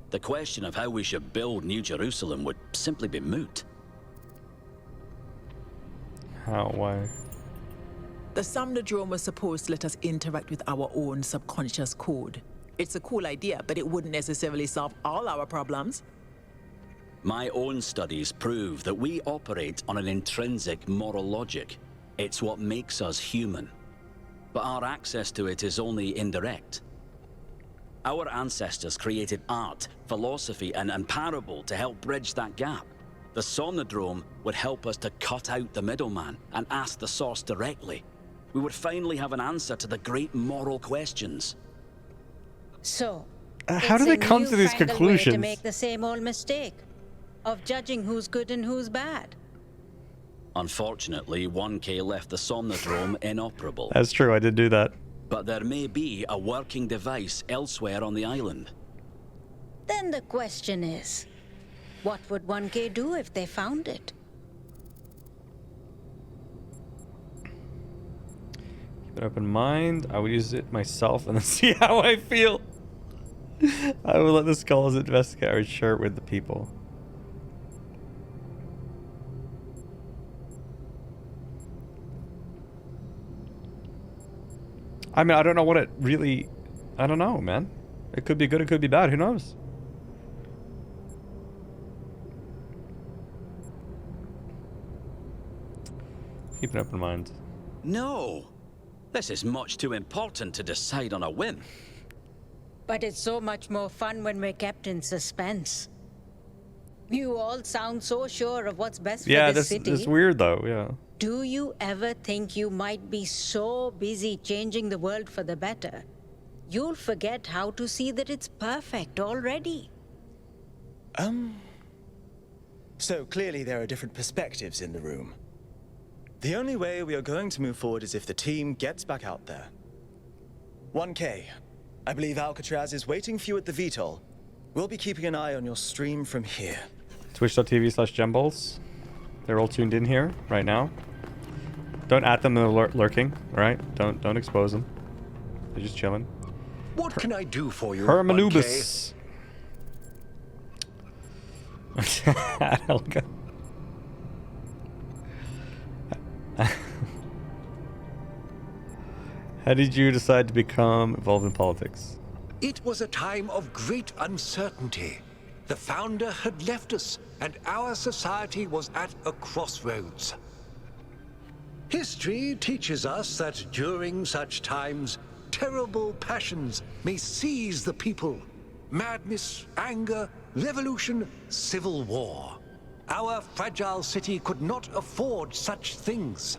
The question of how we should build New Jerusalem would simply be moot. How? Why? The Somnodrome was supposed to let us interact with our own subconscious code. It's a cool idea, but it wouldn't necessarily solve all our problems. My own studies prove that we operate on an intrinsic moral logic. It's what makes us human. But our access to it is only indirect. Our ancestors created art, philosophy, and parable to help bridge that gap. The Somnodrome would help us to cut out the middleman and ask the source directly. We would finally have an answer to the great moral questions. So, how do they come to these conclusions? Way to make the same old mistake of judging who's good and who's bad. Unfortunately, 1K left the Somnodrome inoperable. That's true, I did do that. But there may be a working device elsewhere on the island. Then the question is, what would 1K do if they found it? Keep an open mind. I will use it myself and then see how I feel. I will let the skulls investigate our shirt with the people. I mean, I don't know what it really... I don't know, man. It could be good, it could be bad. Who knows? Keep an open mind. No! This is much too important to decide on a whim. But it's so much more fun when we're kept in suspense. You all sound so sure of what's best for this city. Yeah, that's weird though, yeah. Do you ever think you might be so busy changing the world for the better, you'll forget how to see that it's perfect already? So clearly there are different perspectives in the room. The only way we are going to move forward is if the team gets back out there. 1K, I believe Alcatraz is waiting for you at the VTOL. We'll be keeping an eye on your stream from here. Twitch.tv/gemballs. They're all tuned in here right now. Don't at them, they're lurking, alright? Don't expose them. They're just chilling. What can I do for you, Hermanubis. Helga. How did you decide to become involved in politics? It was a time of great uncertainty. The founder had left us, and our society was at a crossroads. History teaches us that during such times, terrible passions may seize the people. Madness, anger, revolution, civil war. Our fragile city could not afford such things.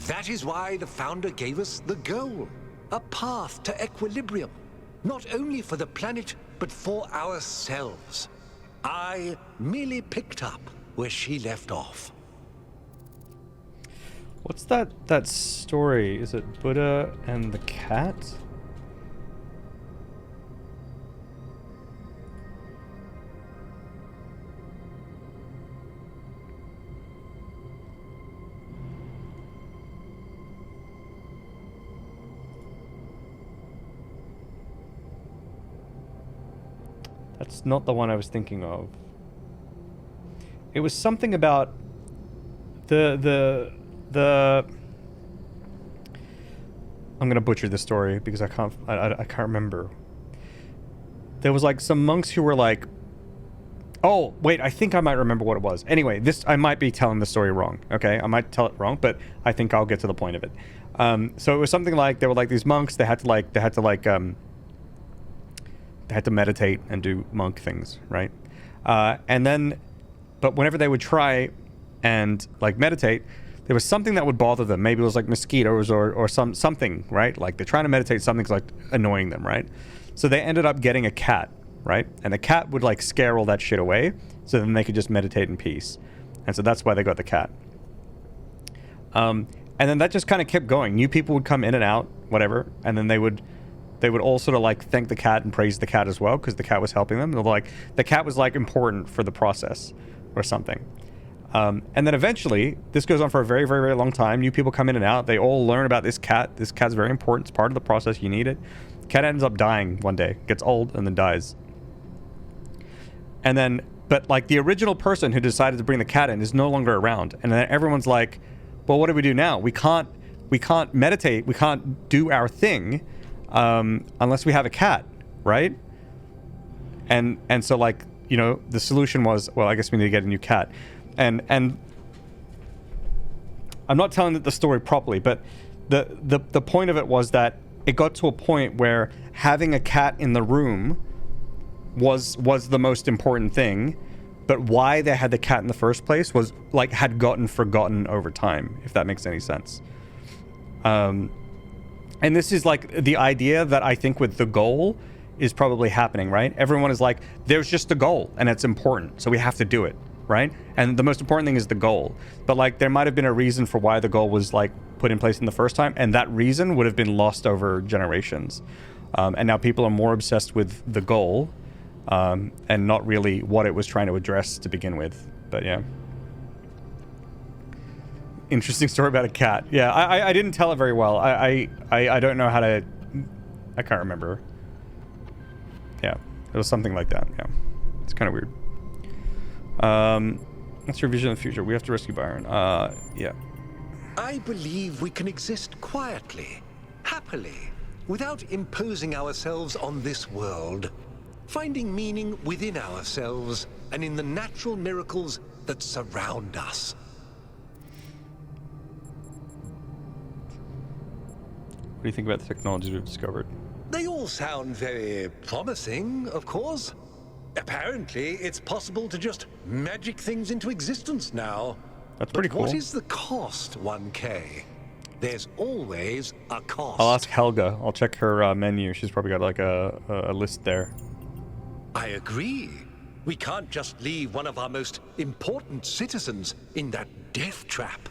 That is why the founder gave us the goal, a path to equilibrium, not only for the planet, but for ourselves. I merely picked up where she left off. What's that story? Is it Buddha and the cat? That's not the one I was thinking of. It was something about the I'm gonna butcher the story because I can't remember. There was like some monks who were like, oh wait, I think I might remember what it was. Anyway, I might be telling the story wrong. Okay, I might tell it wrong, but I think I'll get to the point of it. So it was something like there were like these monks. They had to meditate and do monk things, right? And then, but whenever they would try and like meditate, there was something that would bother them. Maybe it was like mosquitoes or something, right? Like they're trying to meditate, something's like annoying them, right? So they ended up getting a cat, right? And the cat would like scare all that shit away, so then they could just meditate in peace. And so that's why they got the cat. And then that just kind of kept going. New people would come in and out, whatever, and then they would all sort of like thank the cat and praise the cat as well, because the cat was helping them. Like the cat was like important for the process or something. And then eventually, this goes on for a very, very, very long time. New people come in and out. They all learn about this cat. This cat's very important. It's part of the process. You need it. Cat ends up dying one day. Gets old and then dies. And then, but like the original person who decided to bring the cat in is no longer around. And then everyone's like, well, what do we do now? We can't meditate. We can't do our thing unless we have a cat, right? And so like, you know, the solution was, well, I guess we need to get a new cat. And I'm not telling the story properly, but the point of it was that it got to a point where having a cat in the room was the most important thing, but why they had the cat in the first place was like had gotten forgotten over time, if that makes any sense. And this is like the idea that I think with the goal is probably happening, right? Everyone is like, there's just a goal and it's important, so we have to do it, right? And the most important thing is the goal. But like there might have been a reason for why the goal was like put in place in the first time, and that reason would have been lost over generations. And now people are more obsessed with the goal and not really what it was trying to address to begin with. But yeah. Interesting story about a cat. Yeah, I didn't tell it very well. I don't know how to... I can't remember. Yeah, it was something like that. Yeah, it's kind of weird. What's your vision of the future? We have to rescue Byron. Yeah. I believe we can exist quietly, happily, without imposing ourselves on this world, finding meaning within ourselves and in the natural miracles that surround us. What do you think about the technologies we've discovered? They all sound very promising, of course. Apparently, it's possible to just magic things into existence now. That's pretty cool. What is the cost, 1K? There's always a cost. I'll ask Helga. I'll check her menu. She's probably got like a list there. I agree. We can't just leave one of our most important citizens in that death trap.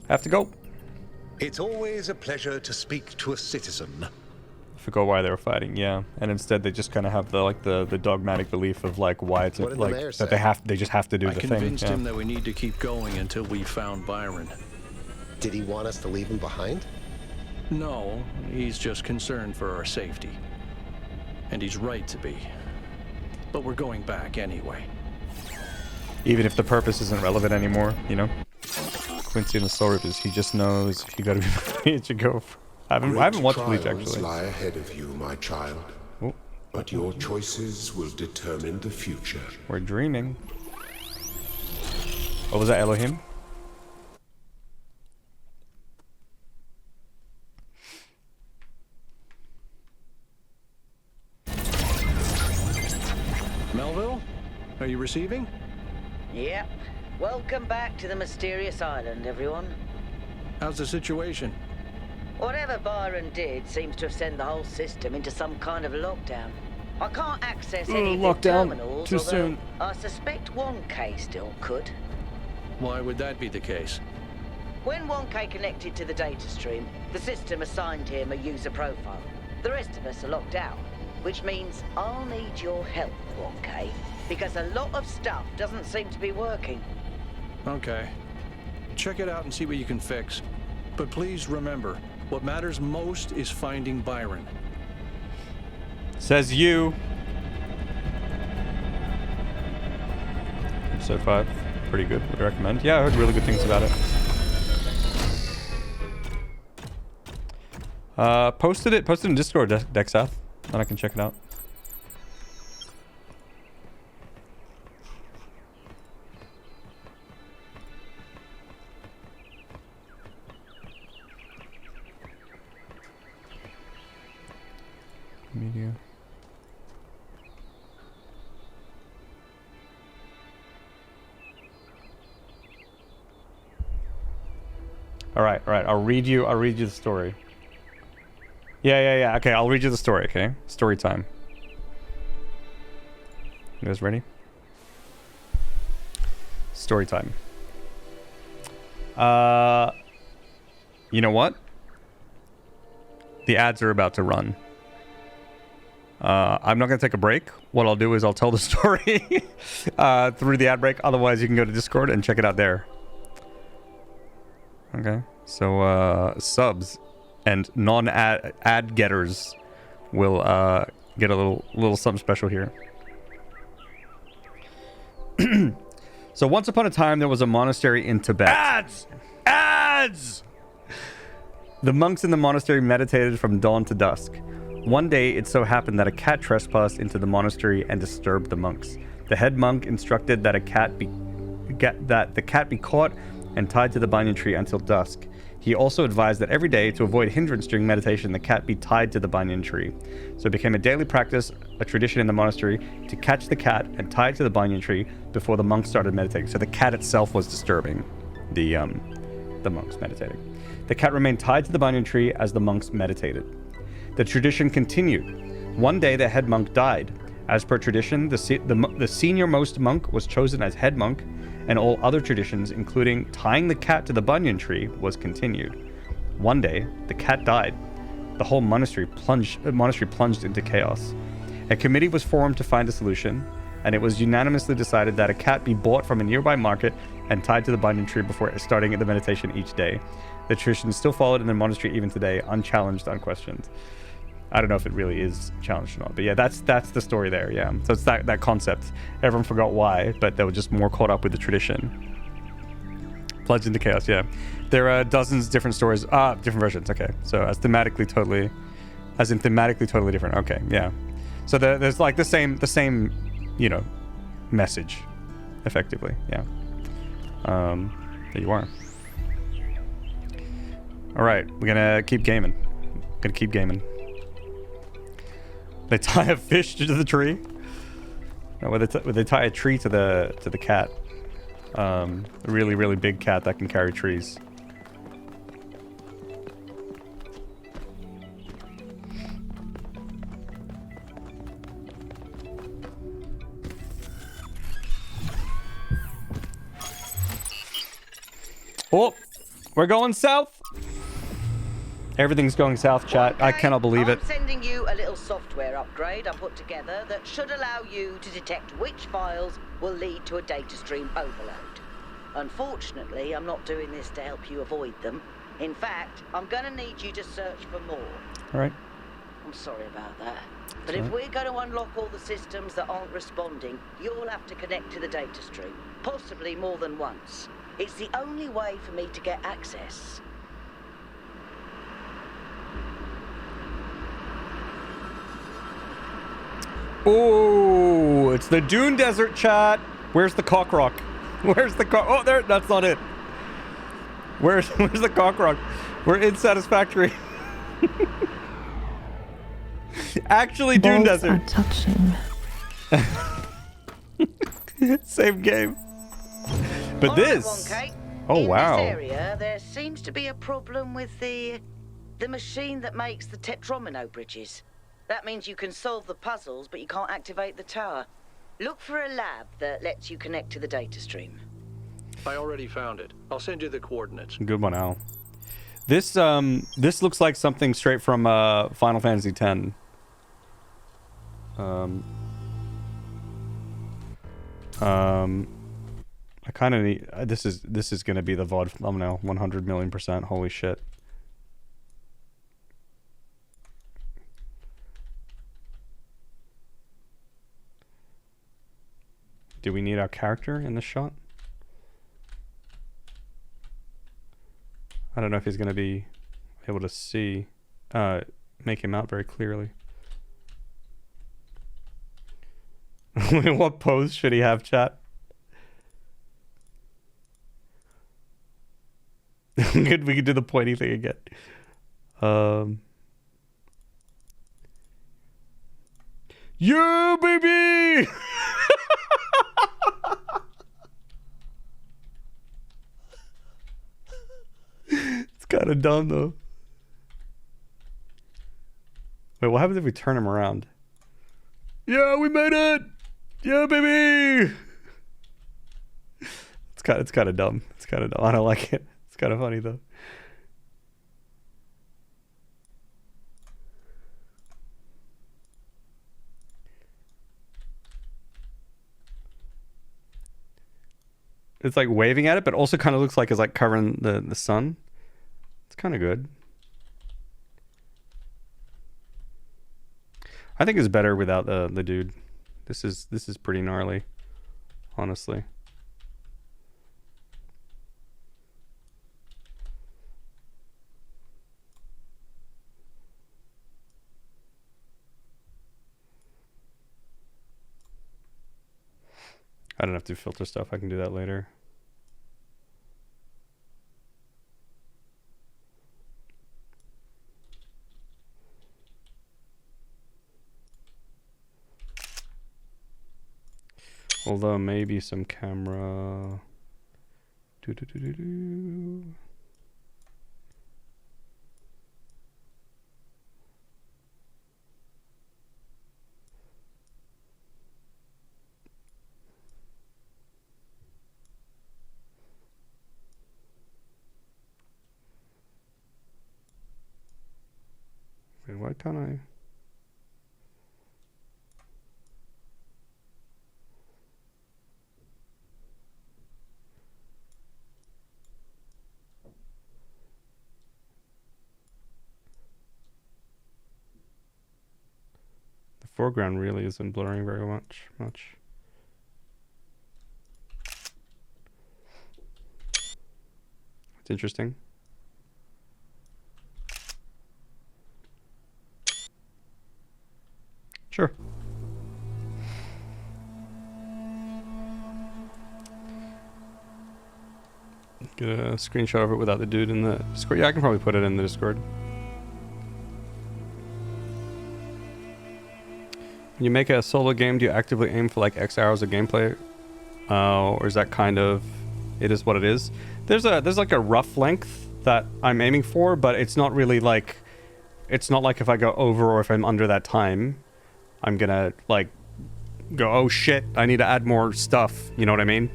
Have to go. It's always a pleasure to speak to a citizen. I forgot why they were fighting, yeah. And instead they just kind of have the dogmatic belief of like why it's What did like the mayor that say? they just have to do I the thing. convinced Yeah. him that we need to keep going until we found Byron. Did he want us to leave him behind? No, he's just concerned for our safety. And he's right to be. But we're going back anyway. Even if the purpose isn't relevant anymore, you know? Quincy and the Soul Reapers, he just knows you gotta be ready to go. I haven't watched Bleach Trials actually. lie ahead of you, my child. Oh. But your choices will determine the future. We're dreaming. Oh, was that Elohim? Melville? Are you receiving? Yep. Welcome back to the mysterious island, everyone. How's the situation? Whatever Byron did seems to have sent the whole system into some kind of lockdown. I can't access any of the Lockdown. terminals, Too although soon. I suspect 1K still could. Why would that be the case? When 1K connected to the data stream, the system assigned him a user profile. The rest of us are locked out, which means I'll need your help, 1K, because a lot of stuff doesn't seem to be working. Okay. Check it out and see what you can fix. But please remember, what matters most is finding Byron. Says you. Episode 5. Pretty good. Would recommend. Yeah, I heard really good things about it. Posted in Discord, Dexath. Then I can check it out. Media. All right. I'll read you the story. Yeah. Okay, I'll read you the story, okay? Story time. You guys ready? Story time. You know what? The ads are about to run. I'm not going to take a break. What I'll do is I'll tell the story through the ad break. Otherwise, you can go to Discord and check it out there. Okay. So, subs and non-ad getters will get a little something special here. So, once upon a time, there was a monastery in Tibet. Ads! The monks in the monastery meditated from dawn to dusk. One day, it so happened that a cat trespassed into the monastery and disturbed the monks. The head monk instructed that the cat be caught and tied to the banyan tree until dusk. He also advised that every day, to avoid hindrance during meditation, the cat be tied to the banyan tree. So it became a daily practice, a tradition in the monastery, to catch the cat and tie it to the banyan tree before the monks started meditating. So the cat itself was disturbing the monks meditating. The cat remained tied to the banyan tree as the monks meditated. The tradition continued. One day, the head monk died. As per tradition, the senior-most monk was chosen as head monk, and all other traditions, including tying the cat to the banyan tree, was continued. One day, the cat died. The whole monastery plunged into chaos. A committee was formed to find a solution, and it was unanimously decided that a cat be bought from a nearby market and tied to the banyan tree before starting the meditation each day. The tradition is still followed in the monastery even today, unchallenged, unquestioned. I don't know if it really is challenged or not, but yeah, that's the story there. Yeah, so it's that concept. Everyone forgot why, but they were just more caught up with the tradition. Plunged into chaos. Yeah, there are dozens of different stories, different versions. Okay, so as in thematically totally different. Okay, yeah. So there's like the same, message, effectively. Yeah. There you are. All right, we're gonna keep gaming. They tie a fish to the tree. No, would they tie a tree to the cat? A really, really big cat that can carry trees. Oh, we're going south. Everything's going south, chat. Okay, I cannot believe it. I'm sending you a little software upgrade I put together that should allow you to detect which files will lead to a data stream overload. Unfortunately, I'm not doing this to help you avoid them. In fact, I'm going to need you to search for more. All right. I'm sorry about that. But if we're going to unlock all the systems that aren't responding, you'll have to connect to the data stream. Possibly more than once. It's the only way for me to get access. Oh, it's the Dune Desert, chat. Where's the cock rock? Where's the cock? Oh, there. That's not it. Where's the cock rock? We're in Satisfactory. Actually, Dune Desert. Are touching. Same game. But this. Oh wow. In this area, there seems to be a problem with the machine that makes the Tetromino bridges. That means you can solve the puzzles, but you can't activate the tower. Look for a lab that lets you connect to the data stream. I already found it. I'll send you the coordinates. Good one, Al. This looks like something straight from Final Fantasy X. I kind of need. This is gonna be the VOD thumbnail. 100 million%. Holy shit. Do we need our character in the shot? I don't know if he's going to be able to see, make him out very clearly. What pose should he have, chat? Good, we could do the pointy thing again. Yeah, baby! It's kind of dumb, though. Wait, what happens if we turn him around? Yeah, we made it! Yeah, baby! It's kind of dumb. It's kind of dumb. I don't like it. It's kind of funny, though. It's like waving at it, but also kind of looks like it's like covering the sun. It's kind of good. I think it's better without the dude. This is pretty gnarly, honestly. I don't have to filter stuff. I can do that later. Although maybe some camera. Wait, why can't I? The foreground really isn't blurring very much. It's interesting. Sure. Get a screenshot of it without the dude in the Discord. Yeah, I can probably put it in the Discord. When you make a solo game, do you actively aim for like X hours of gameplay? Or is that kind of, it is what it is? There's like a rough length that I'm aiming for, but it's not really like, it's not like if I go over or if I'm under that time, I'm gonna like go, oh shit, I need to add more stuff. You know what I mean?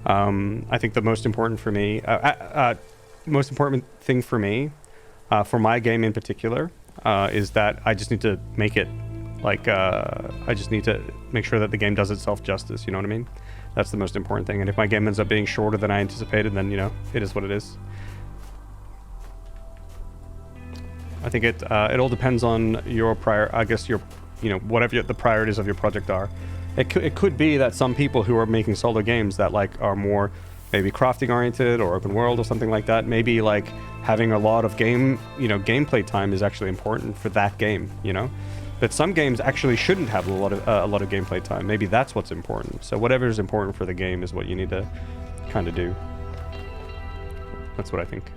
I think the most important for me, most important thing for me, for my game in particular, is that I just need to make it like, I just need to make sure that the game does itself justice. You know what I mean? That's the most important thing. And if my game ends up being shorter than I anticipated, then, you know, it is what it is. I think it all depends on your you know, whatever the priorities of your project are. It could be that some people who are making solo games that like are more maybe crafting oriented or open world or something like that, maybe like having a lot of gameplay time is actually important for that game, you know. But some games actually shouldn't have a lot of gameplay time. Maybe that's what's important. So whatever is important for the game is what you need to kind of do. That's what I think.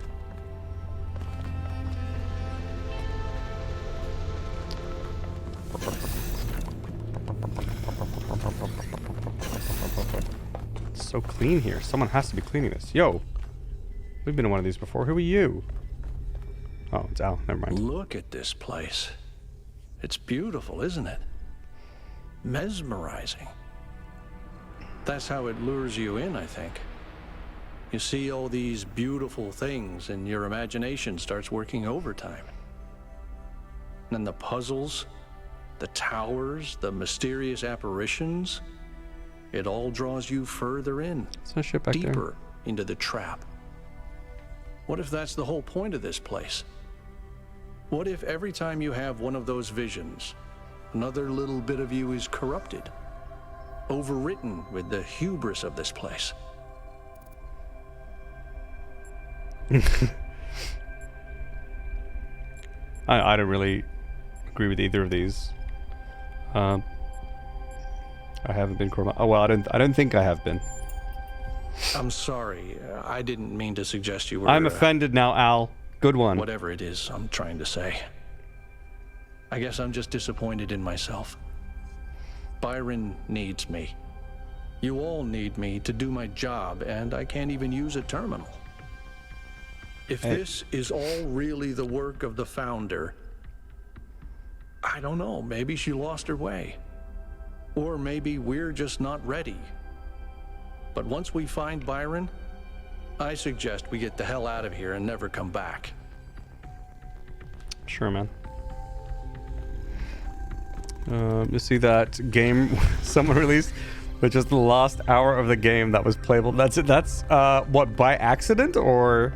It's so clean here. Someone has to be cleaning this. Yo, we've been in one of these before. Who are you? Oh, it's Al. Never mind. Look at this place. It's beautiful, isn't it? Mesmerizing. That's how it lures you in, I think. You see all these beautiful things and your imagination starts working overtime. And the puzzles, the towers, the mysterious apparitions, it all draws you further in, deeper into the trap. What if that's the whole point of this place? What if every time you have one of those visions, another little bit of you is corrupted? overwritten with the hubris of this place. I don't really agree with either of these. I haven't been Oh well, I don't think I have been. I'm sorry. I didn't mean to suggest you were... I'm offended now, Al. Good one. Whatever it is I'm trying to say. I guess I'm just disappointed in myself. Byron needs me. You all need me to do my job, and I can't even use a terminal. If this is all really the work of the Founder, I don't know, maybe she lost her way. Or maybe we're just not ready. But once we find Byron, I suggest we get the hell out of here and never come back. Sure, man. You see that game someone released, which is the last hour of the game that was playable. That's it. That's what, by accident, or?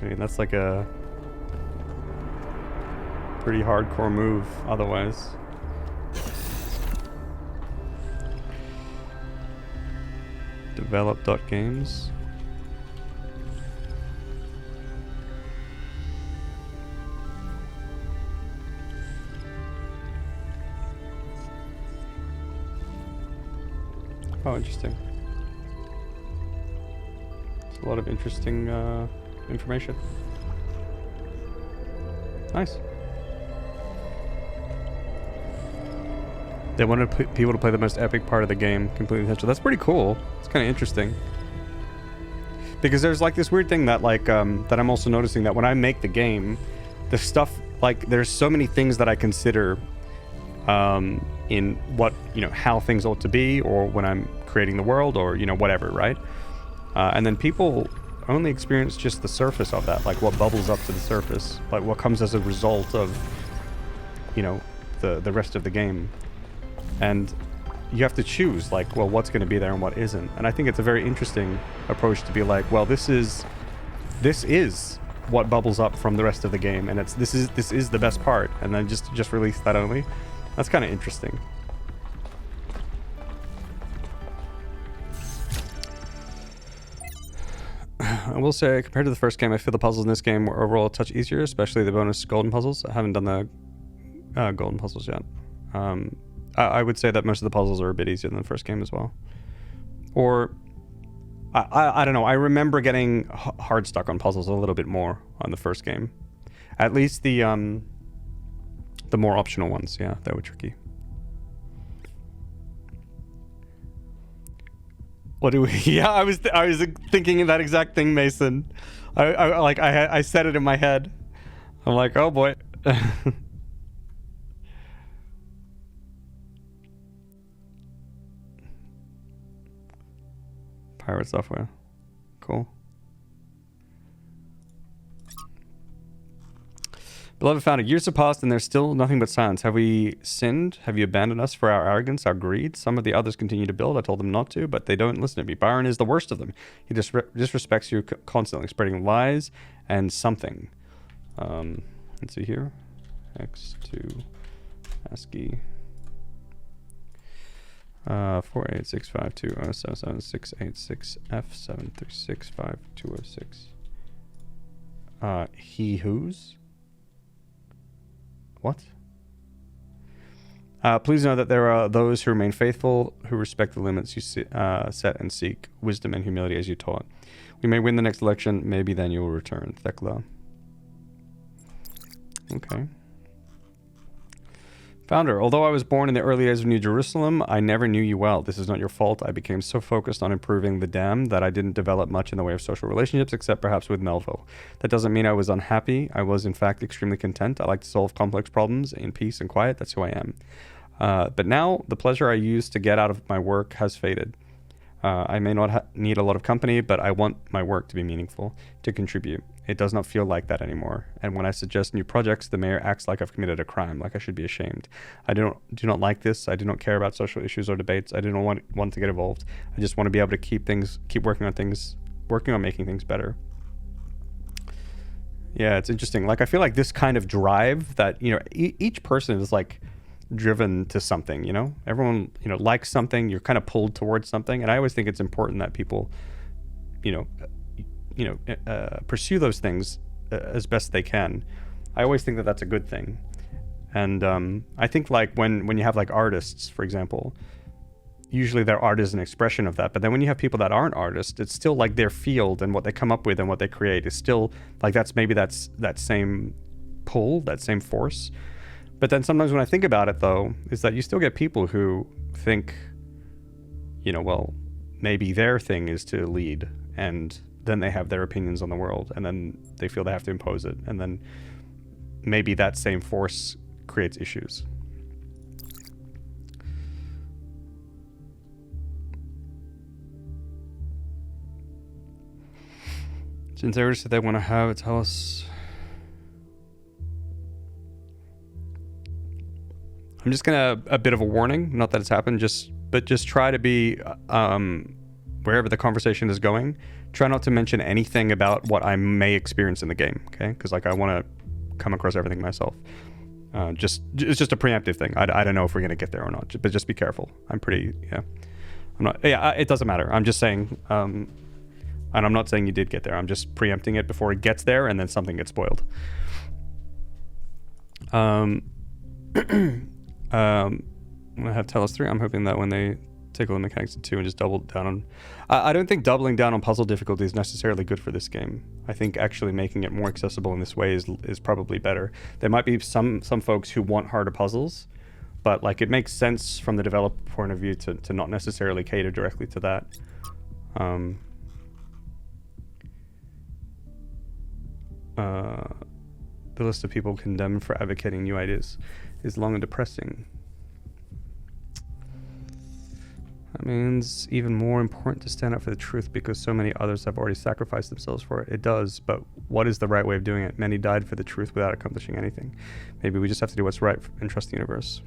I mean, that's like a pretty hardcore move otherwise. Develop.games. Oh, interesting. It's a lot of interesting information. Nice. They wanted people to play the most epic part of the game, completely intentional. That's pretty cool. It's kind of interesting. Because there's like this weird thing that like that I'm also noticing, that when I make the game, the stuff, like there's so many things that I consider in what, you know, how things ought to be, or when I'm creating the world, or, you know, whatever, right? And then people only experience just the surface of that, like what bubbles up to the surface, like what comes as a result of, you know, the rest of the game. And you have to choose, like, well, what's going to be there and what isn't. And I think it's a very interesting approach to be like, well, this is what bubbles up from the rest of the game, and this is the best part, and then just release that only. That's kind of interesting. I will say, compared to the first game, I feel the puzzles in this game were overall a touch easier, especially the bonus golden puzzles. I haven't done the golden puzzles yet. I would say that most of the puzzles are a bit easier than the first game as well. Or, I don't know, I remember getting hard stuck on puzzles a little bit more on the first game. At least the more optional ones, yeah, they were tricky. What do we... Yeah, I was thinking of that exact thing, Mason. I said it in my head. I'm like, oh boy. Pirate software. Cool. Beloved Founder, years have passed and there's still nothing but silence. Have we sinned? Have you abandoned us for our arrogance, our greed? Some of the others continue to build. I told them not to, but they don't listen to me. Byron is the worst of them. He disrespects you constantly, spreading lies and something. Let's see here. X2 ASCII. 486520776F73652006. He whose? What? Please know that there are those who remain faithful, who respect the limits you set and seek wisdom and humility as you taught. We may win the next election, maybe then you will return. Thekla. Okay. Founder, although I was born in the early days of New Jerusalem, I never knew you well. This is not your fault. I became so focused on improving the dam that I didn't develop much in the way of social relationships, except perhaps with Melville. That doesn't mean I was unhappy. I was, in fact, extremely content. I like to solve complex problems in peace and quiet. That's who I am. But now, the pleasure I used to get out of my work has faded. I may not need a lot of company, but I want my work to be meaningful, to contribute. It does not feel like that anymore. And when I suggest new projects, the mayor acts like I've committed a crime, like I should be ashamed. I do not like this. I do not care about social issues or debates. I do not want to get involved. I just want to be able to keep working on making things better. Yeah, it's interesting. Like, I feel like this kind of drive that, you know, each person is like, driven to something, you know? Everyone, you know, likes something, you're kind of pulled towards something. And I always think it's important that people, pursue those things as best they can. I always think that that's a good thing. And I think like when you have like artists, for example, usually their art is an expression of that. But then when you have people that aren't artists, it's still like their field and what they come up with and what they create is still like that's that same pull, that same force. But then sometimes when I think about it, though, is that you still get people who think, you know, well, maybe their thing is to lead, and then they have their opinions on the world, and then they feel they have to impose it, and then maybe that same force creates issues. Since they said they want to have it, tell us. I'm just gonna a bit of a warning, not that it's happened, but just try to be wherever the conversation is going. Try not to mention anything about what I may experience in the game, okay? Because like I want to come across everything myself. It's just a preemptive thing. I don't know if we're gonna get there or not, but just be careful. It doesn't matter. I'm just saying, and I'm not saying you did get there. I'm just preempting it before it gets there, and then something gets spoiled. When I have Talos 3, I'm hoping that when they take all the mechanics in 2 and just double down on... I don't think doubling down on puzzle difficulty is necessarily good for this game. I think actually making it more accessible in this way is probably better. There might be some folks who want harder puzzles, but like it makes sense from the developer point of view to not necessarily cater directly to that. The list of people condemned for advocating new ideas is long and depressing. That means even more important to stand up for the truth because so many others have already sacrificed themselves for it. It does, but what is the right way of doing it? Many died for the truth without accomplishing anything. Maybe we just have to do what's right and trust the universe.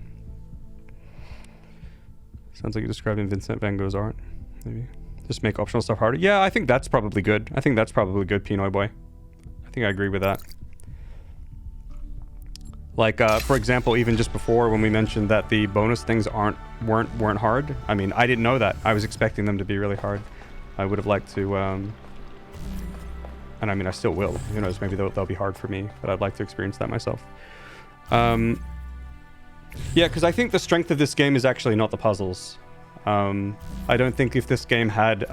Sounds like you're describing Vincent van Gogh's art. Maybe. Just make optional stuff harder. Yeah, I think that's probably good. I think that's probably good, Pinoy Boy. I think I agree with that. Like, for example, even just before when we mentioned that the bonus things weren't hard. I mean, I didn't know that. I was expecting them to be really hard. I would have liked to, and I mean, I still will. Who knows? Maybe they'll be hard for me, but I'd like to experience that myself. Yeah, because I think the strength of this game is actually not the puzzles. I don't think if this game had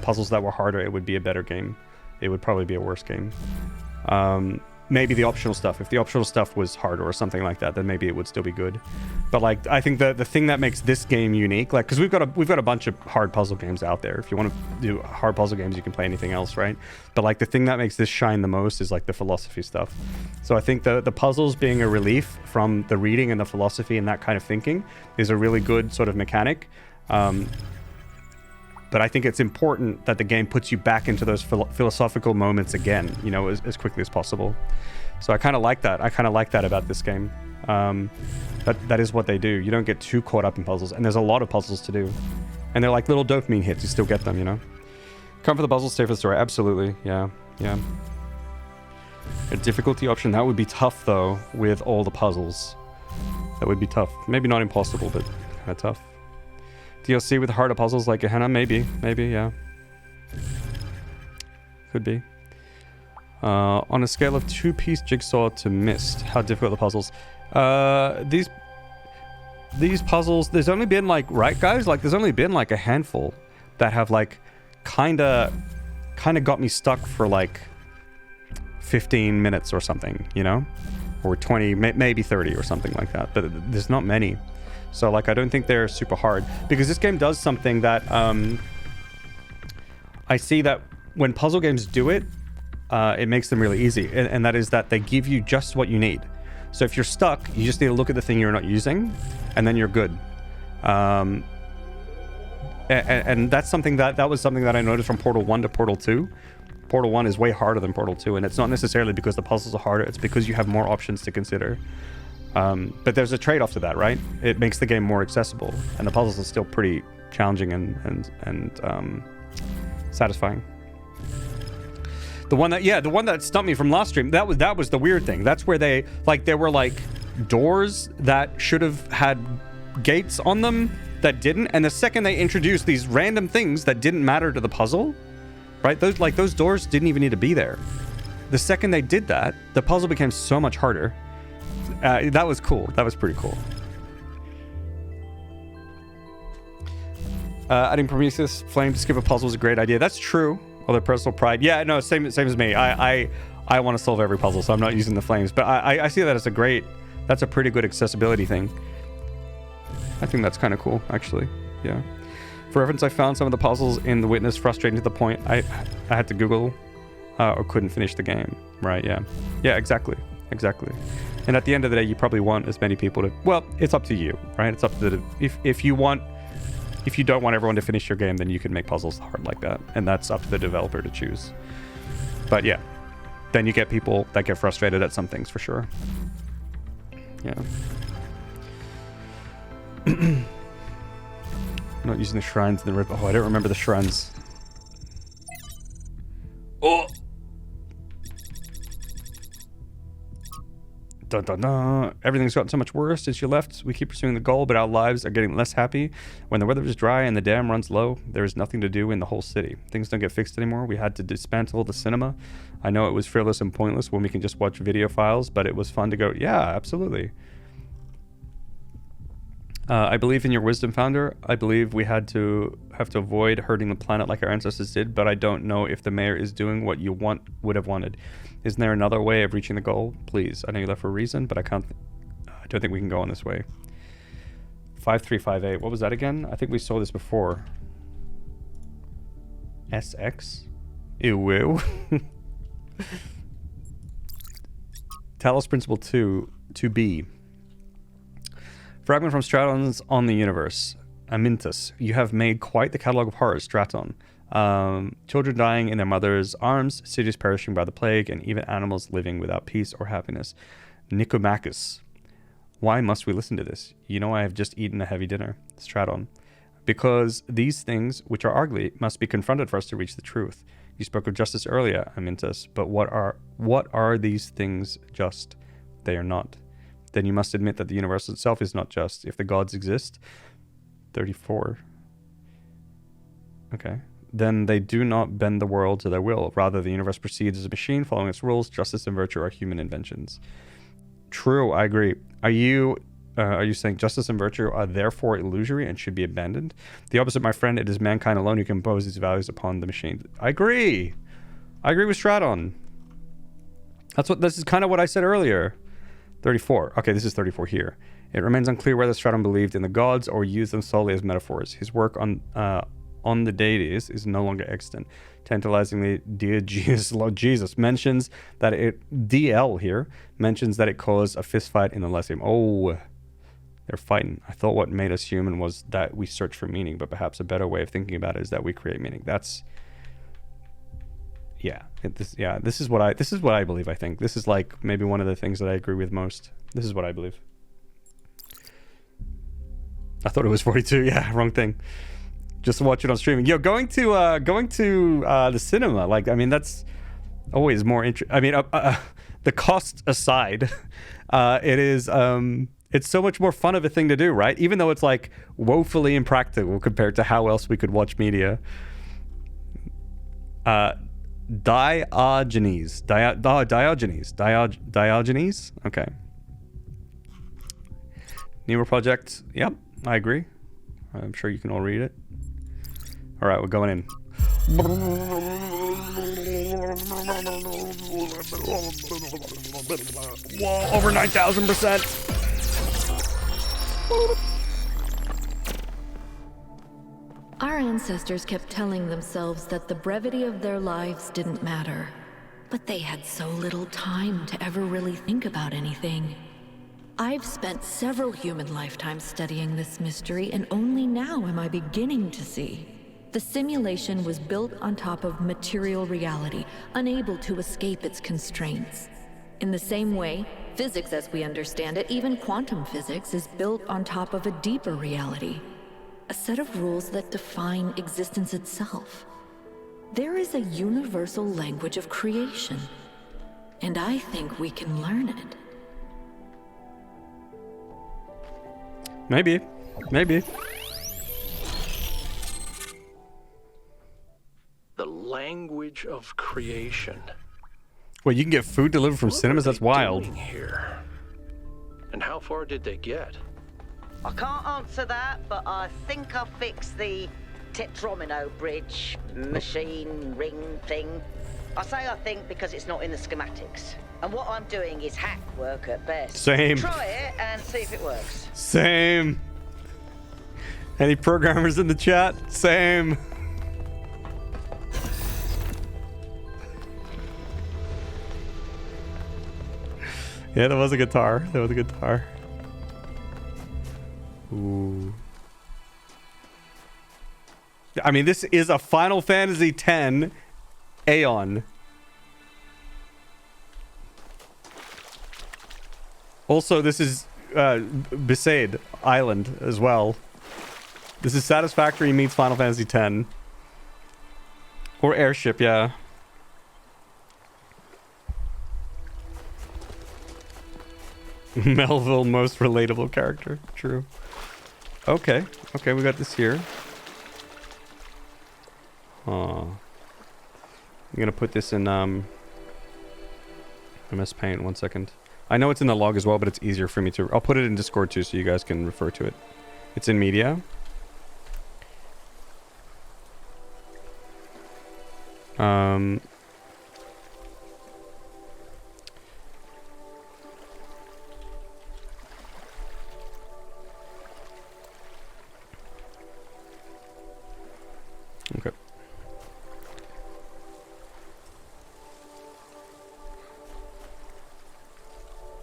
puzzles that were harder, it would be a better game. It would probably be a worse game. Maybe the optional stuff. If the optional stuff was harder or something like that, then maybe it would still be good. But like, I think the thing that makes this game unique, like, because we've got a bunch of hard puzzle games out there. If you want to do hard puzzle games, you can play anything else, right? But like, the thing that makes this shine the most is like the philosophy stuff. So I think the puzzles being a relief from the reading and the philosophy and that kind of thinking is a really good sort of mechanic. But I think it's important that the game puts you back into those philosophical moments again, you know, as quickly as possible. So I kind of like that. I kind of like that about this game. That is what they do. You don't get too caught up in puzzles, and there's a lot of puzzles to do. And they're like little dopamine hits. You still get them, you know. Come for the puzzles, stay for the story. Absolutely. Yeah. A difficulty option. That would be tough, though, with all the puzzles. That would be tough. Maybe not impossible, but kind of tough. DLC with harder puzzles like Gehenna? Maybe, yeah. Could be. On a scale of 2-piece Jigsaw to Myst, how difficult are the puzzles? These puzzles, there's only been like, right guys? Like there's only been like a handful that have like kinda got me stuck for like 15 minutes or something, you know? Or 20, maybe 30 or something like that. But there's not many. So like I don't think they're super hard, because this game does something that I see that when puzzle games do it, it makes them really easy, and that is that they give you just what you need. So if you're stuck, you just need to look at the thing you're not using, and then you're good. And that's something that was something that I noticed from Portal 1 to Portal 2. Portal 1 is way harder than Portal 2, and it's not necessarily because the puzzles are harder, it's because you have more options to consider. But there's a trade-off to that, right? It makes the game more accessible, and the puzzles are still pretty challenging and satisfying. The one that stumped me from last stream, that was the weird thing. That's where they were like doors that should have had gates on them that didn't, and the second they introduced these random things that didn't matter to the puzzle, right? Those doors didn't even need to be there. The second they did that, the puzzle became so much harder. That was cool. That was pretty cool. Adding Prometheus Flame to skip a puzzle is a great idea. That's true. Although personal pride, yeah, no, same as me. I want to solve every puzzle, so I'm not using the flames. But I see that as that's a pretty good accessibility thing. I think that's kind of cool, actually. Yeah. For reference, I found some of the puzzles in The Witness frustrating to the point I had to Google or couldn't finish the game. Right? Yeah. Yeah. Exactly. And at the end of the day, you probably want as many people to. Well, it's up to you, right? It's up to the if you don't want everyone to finish your game, then you can make puzzles hard like that, and that's up to the developer to choose. But yeah, then you get people that get frustrated at some things for sure. Yeah. Not using the shrines in the rip. Oh, I don't remember the shrines. Oh. Dun, dun, dun. Everything's gotten so much worse since you left. We keep pursuing the goal, but our lives are getting less happy. When the weather is dry and the dam runs low, there is nothing to do in the whole city. Things don't get fixed anymore. We had to dismantle the cinema. I know it was frivolous and pointless when we can just watch video files, but it was fun to go, yeah, absolutely. I believe in your wisdom, Founder. I believe we have to avoid hurting the planet like our ancestors did, but I don't know if the mayor is doing what you would have wanted. Isn't there another way of reaching the goal? Please. I know you left for a reason, but I don't think we can go on this way. 5358. What was that again? I think we saw this before. SX? Ew. Talos Principle 2, 2B. Fragment from Straton's On the Universe. Amintus. You have made quite the catalogue of horrors, Straton. Children dying in their mother's arms, cities perishing by the plague, and even animals living without peace or happiness. Nicomachus. Why must we listen to this? You know I have just eaten a heavy dinner. Straton. Because these things, which are ugly, must be confronted for us to reach the truth. You spoke of justice earlier, Amintus, but what are these things just? They are not. Then you must admit that the universe itself is not just. If the gods exist, 34. Okay. Then they do not bend the world to their will. Rather, the universe proceeds as a machine following its rules. Justice and virtue are human inventions. True, I agree. Are you saying justice and virtue are therefore illusory and should be abandoned? The opposite, my friend. It is mankind alone who can impose these values upon the machine. I agree. I agree with Straton. This is kind of what I said earlier. 34. Okay, this is 34 here. It remains unclear whether Straton believed in the gods or used them solely as metaphors. His work on the deities is no longer extant. Tantalizingly, dear Jesus, Lord Jesus mentions that DL here mentions that it caused a fist fight in the Elysium. Oh, they're fighting. I thought what made us human was that we search for meaning, but perhaps a better way of thinking about it is that we create meaning. That's this is what I believe. I think this is like maybe one of the things that I agree with most. This is what I believe. I thought it was 42. Yeah, wrong thing. Just watch it on streaming. Yo, going to the cinema. Like, I mean, that's always more interesting. I mean, the cost aside, it is it's so much more fun of a thing to do, right? Even though it's like woefully impractical compared to how else we could watch media. Diogenes. Okay. Nemo Project. Yep, I agree. I'm sure you can all read it. All right, we're going in. Whoa, over 9,000%. Our ancestors kept telling themselves that the brevity of their lives didn't matter. But they had so little time to ever really think about anything. I've spent several human lifetimes studying this mystery, and only now am I beginning to see. The simulation was built on top of material reality, unable to escape its constraints. In the same way, physics as we understand it, even quantum physics, is built on top of a deeper reality. A set of rules that define existence itself. There is a universal language of creation, and I think we can learn it. Maybe. Maybe. The language of creation. Wait, you can get food delivered from What cinemas? are That's they wild. doing here? And how far did they get? I can't answer that, but I think I fixed the Tetromino bridge, machine, ring thing. I say I think because it's not in the schematics. And what I'm doing is hack work at best. Same. Try it and see if it works. Same. Any programmers in the chat? Same. Yeah, that was a guitar. That was a guitar. Ooh. I mean, this is a Final Fantasy X Aeon. Also, this is Besaid Island as well. This is Satisfactory meets Final Fantasy X. Or Airship, yeah. Melville, most relatable character. True. Okay. Okay, we got this here. I'm gonna put this in MS Paint. 1 second. I know it's in the log as well, but it's easier for me to... I'll put it in Discord too, so you guys can refer to it. It's in media. Okay.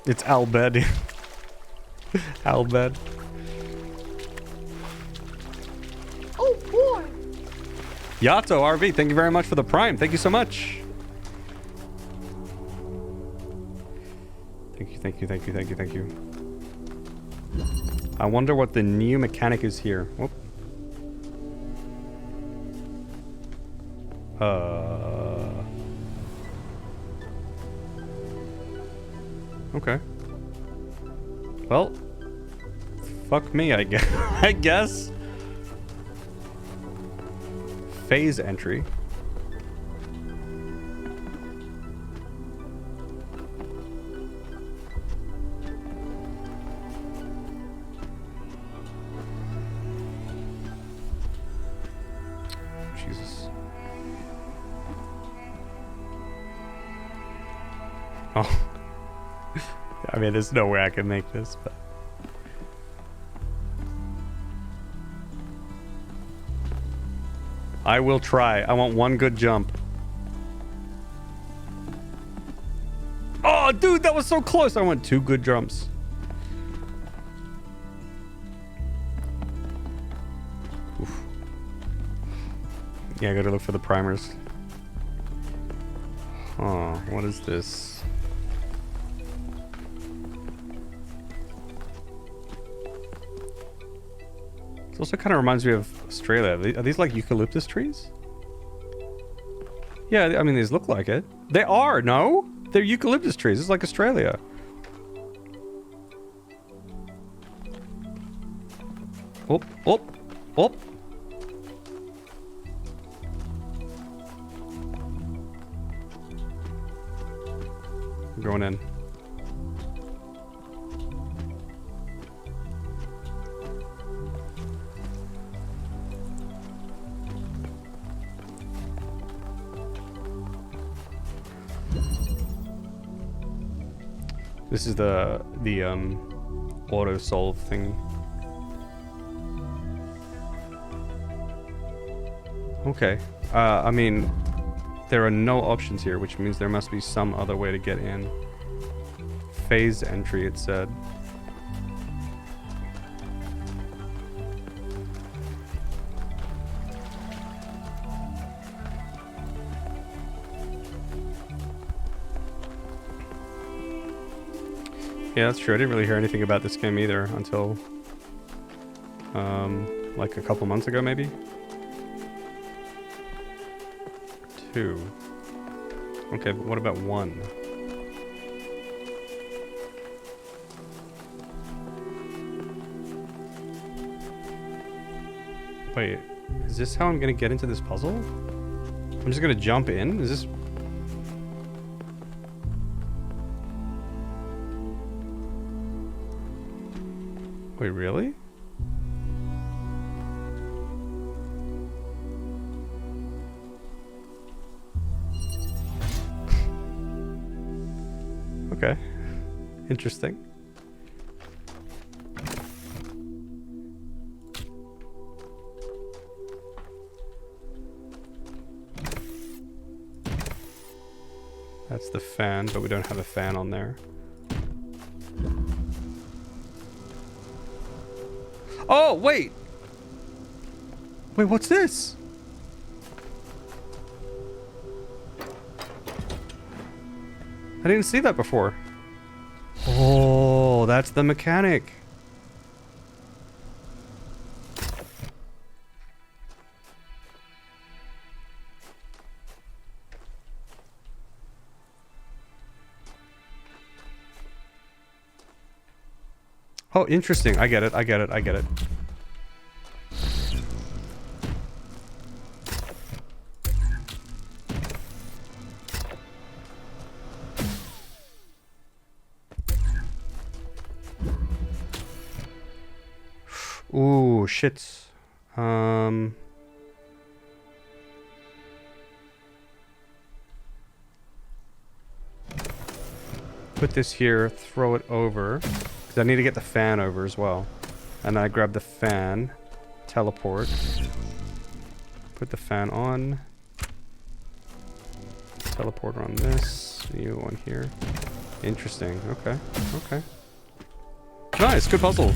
It's Albed. Albed. Oh boy! Yato RV, thank you very much for the Prime. Thank you so much. Thank you, thank you, thank you, thank you, thank you. I wonder what the new mechanic is here. Whoop. Okay. Well, fuck me, I guess. I guess. Phase entry. Jesus. Oh. I mean, there's no way I can make this, but... I will try. I want one good jump. Oh, dude, that was so close. I want 2 good jumps. Oof. Yeah, I gotta look for the primers. Oh, what is this? It also kind of reminds me of Australia. Are these like eucalyptus trees? Yeah, I mean, these look like it. They are, no? They're eucalyptus trees. It's like Australia. Oh, oh, oh. I'm going in. This is the auto solve thing. Okay. I mean, there are no options here, which means there must be some other way to get in. Phase entry, it said. Yeah, that's true. I didn't really hear anything about this game either until like a couple months ago, maybe. 2. Okay, but what about 1? Wait, is this how I'm gonna get into this puzzle? I'm just gonna jump in? Is this... Wait, really? Okay. Interesting. That's the fan, but we don't have a fan on there. Oh, wait! Wait, what's this? I didn't see that before. Oh, that's the mechanic. Oh, interesting. I get it. I get it. I get it. Ooh, shit. Put this here, throw it over. Because I need to get the fan over as well. And I grab the fan, teleport. Put the fan on. Teleport on this. You on here. Interesting. Okay. Okay. Nice. Good puzzle.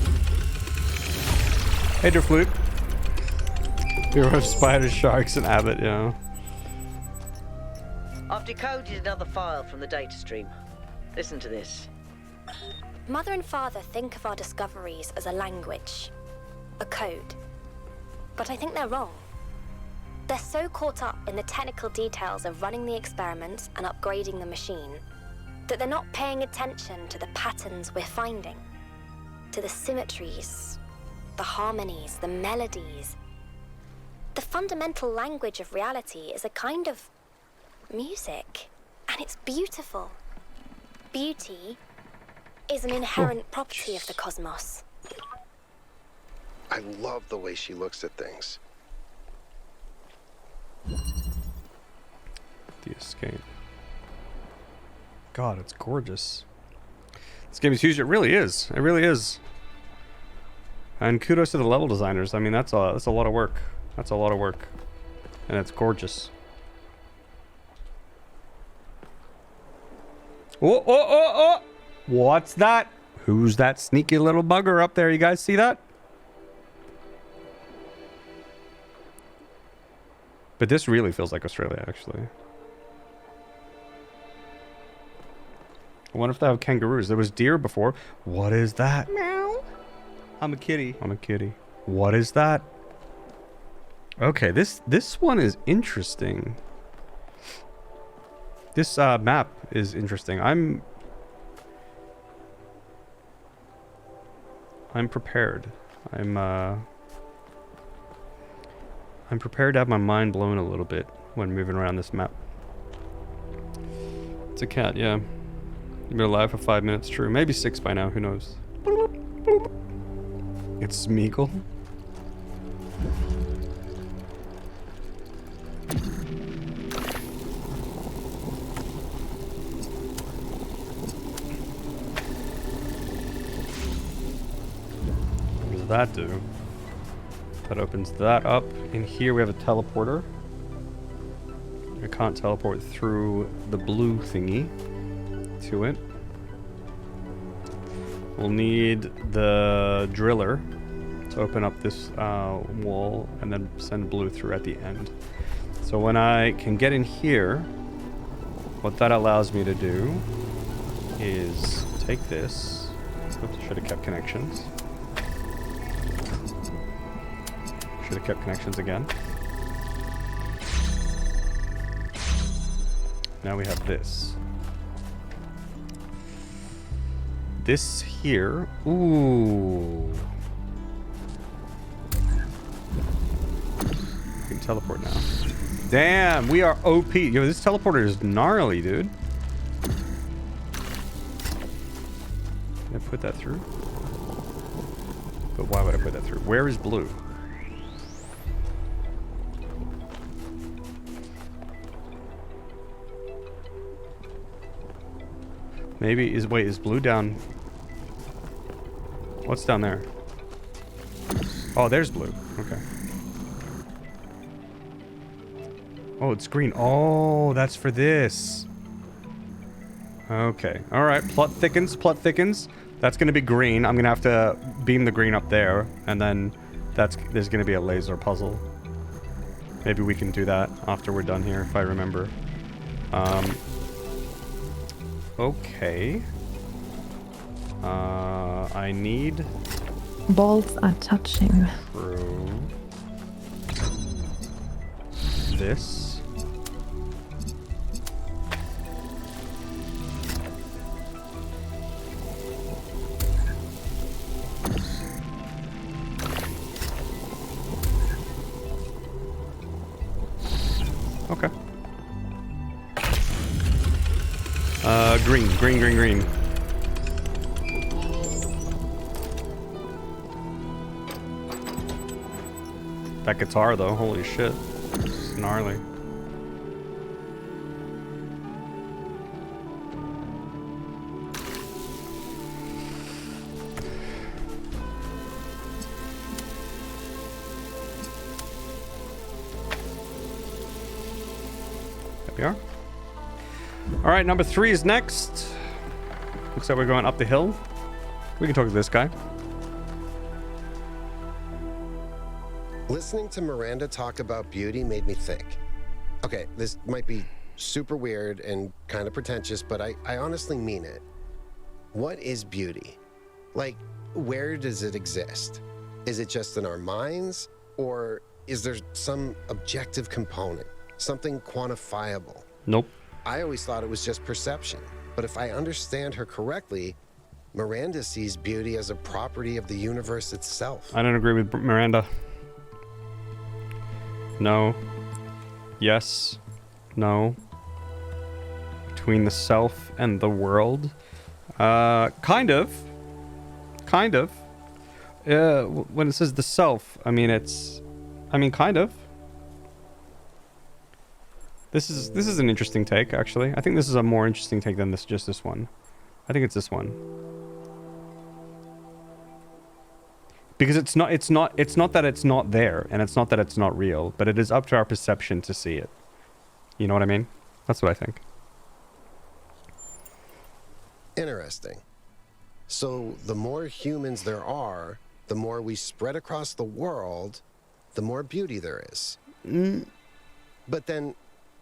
Hey, Flute. Hero of spiders, sharks, and abbot, yeah. I've decoded another file from the data stream. Listen to this. Mother and Father think of our discoveries as a language, a code. But I think they're wrong. They're so caught up in the technical details of running the experiments and upgrading the machine that they're not paying attention to the patterns we're finding, to the symmetries, the harmonies, the melodies. The fundamental language of reality is a kind of music, and it's beautiful. Beauty is an inherent property of the cosmos. I love the way she looks at things. The escape. God, it's gorgeous. This game is huge. It really is. It really is. And kudos to the level designers. I mean, that's a lot of work. That's a lot of work. And it's gorgeous. Oh, oh, oh, oh! What's that? Who's that sneaky little bugger up there? You guys see that? But this really feels like Australia, actually. I wonder if they have kangaroos. There was deer before. What is that? Meow. I'm a kitty. I'm a kitty. What is that? Okay, this one is interesting. This map is interesting. I'm prepared. I'm prepared to have my mind blown a little bit when moving around this map. It's a cat, yeah. You've been alive for 5 minutes, true. Maybe 6 by now, who knows? It's Smeagol. What does that do? That opens that up. In here we have a teleporter. I can't teleport through the blue thingy to it. We'll need the driller to open up this wall and then send blue through at the end. So when I can get in here, what that allows me to do is take this. Oops, should have kept connections. Should have kept connections again. Now we have this. This here. Ooh. teleport now. Damn, we are OP. Yo, this teleporter is gnarly, dude. Can I put that through? But why would I put that through? Where is blue? Maybe is blue down? What's down there? Oh, there's blue. Okay. Oh, it's green. Oh, that's for this. Okay. All right. Plot thickens. Plot thickens. That's going to be green. I'm going to have to beam the green up there. And then there's going to be a laser puzzle. Maybe we can do that after we're done here, if I remember. Okay. I need... Balls are touching. True. This. Okay. Green. That guitar though, holy shit. It's gnarly. There we are. Alright, number 3 is next. Looks like we're going up the hill. We can talk to this guy. Listening to Miranda talk about beauty made me think. Okay, this might be super weird and kind of pretentious, but I honestly mean it. What is beauty? Like, where does it exist? Is it just in our minds? Or is there some objective component? Something quantifiable? Nope. I always thought it was just perception. But if I understand her correctly, Miranda sees beauty as a property of the universe itself. I don't agree with Miranda. No. Yes. No. Between the self and the world. Kind of. Kind of. When it says the self, I mean kind of. This is an interesting take, actually. I think this is a more interesting take than just this one. I think it's this one. Because it's not that it's not there, and it's not that it's not real, but it is up to our perception to see it. You know what I mean? That's what I think. Interesting. So the more humans there are, the more we spread across the world, the more beauty there is. But then,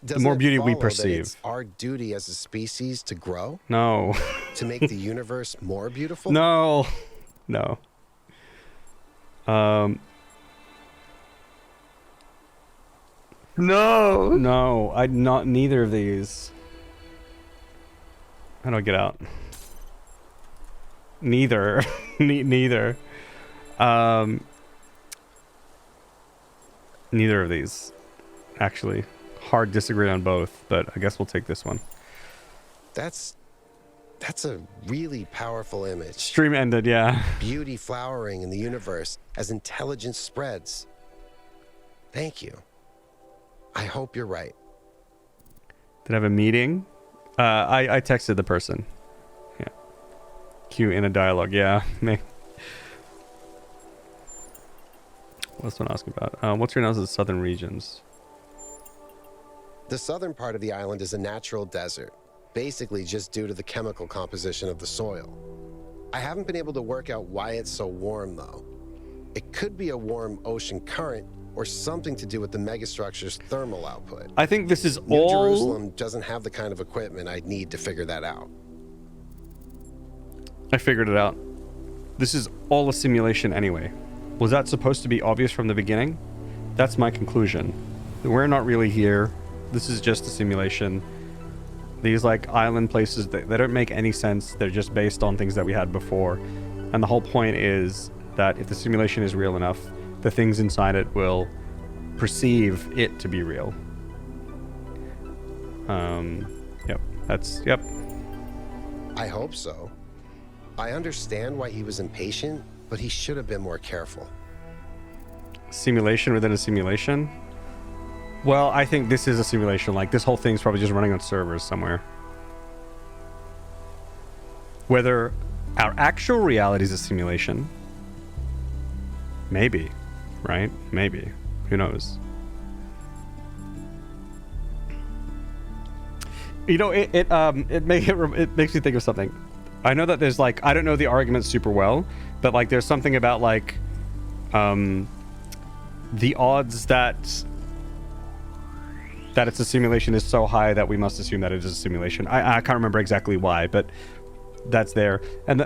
the more beauty we that perceive. It's our duty as a species to grow? No. To make the universe more beautiful? No. No. No. No, neither of these. How do I get out? Neither. Neither. Neither of these. Actually. Hard disagree on both, but I guess we'll take this one. That's a really powerful image. Stream ended, yeah. Beauty flowering in the universe as intelligence spreads. Thank you. I hope you're right. Did I have a meeting? I texted the person. Yeah. Q in a dialogue, yeah. Me. What's one asking about? What's your analysis of the southern regions? The southern part of the island is a natural desert, basically just due to the chemical composition of the soil. I haven't been able to work out why it's so warm, though. It could be a warm ocean current or something to do with the megastructure's thermal output. I think this is New all... Jerusalem doesn't have the kind of equipment I'd need to figure that out. I figured it out. This is all a simulation anyway. Was that supposed to be obvious from the beginning? That's my conclusion. We're not really here. This is just a simulation. These like island places, they don't make any sense. They're just based on things that we had before. And the whole point is that if the simulation is real enough, the things inside it will perceive it to be real. Yep. I hope so. I understand why he was impatient, but he should have been more careful. Simulation within a simulation? Well, I think this is a simulation. Like, this whole thing's probably just running on servers somewhere. Whether our actual reality is a simulation, maybe, right? Maybe. Who knows? You know, it makes me think of something. I know that there's like, I don't know the argument super well, but like there's something about like the odds that it's a simulation is so high that we must assume that it is a simulation. I can't remember exactly why, but that's there. And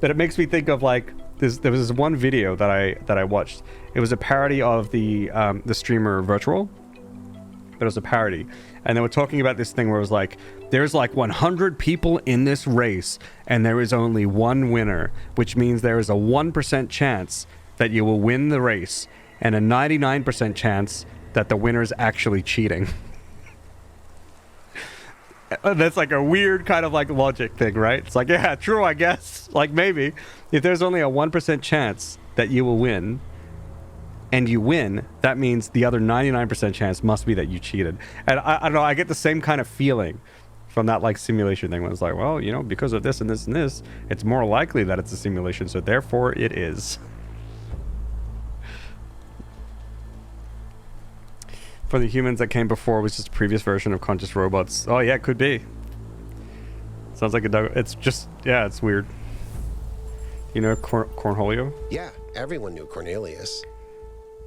but it makes me think of like there was this one video that I watched. It was a parody of the streamer Virtual, but it was a parody. And they were talking about this thing where it was like, there's like 100 people in this race and there is only one winner, which means there is a 1% chance that you will win the race and a 99% chance that the winner is actually cheating. That's like a weird kind of like logic thing, right? It's like, yeah, true, I guess. Like maybe if there's only a 1% chance that you will win, and you win, that means the other 99% chance must be that you cheated. And I don't know, I get the same kind of feeling from that like simulation thing when it's like, well, you know, because of this and this and this, it's more likely that it's a simulation, so therefore it is. For the humans that came before was just a previous version of conscious robots. Oh yeah, it could be. Sounds like it's just, yeah, it's weird. You know Cornholio? Yeah, everyone knew Cornelius.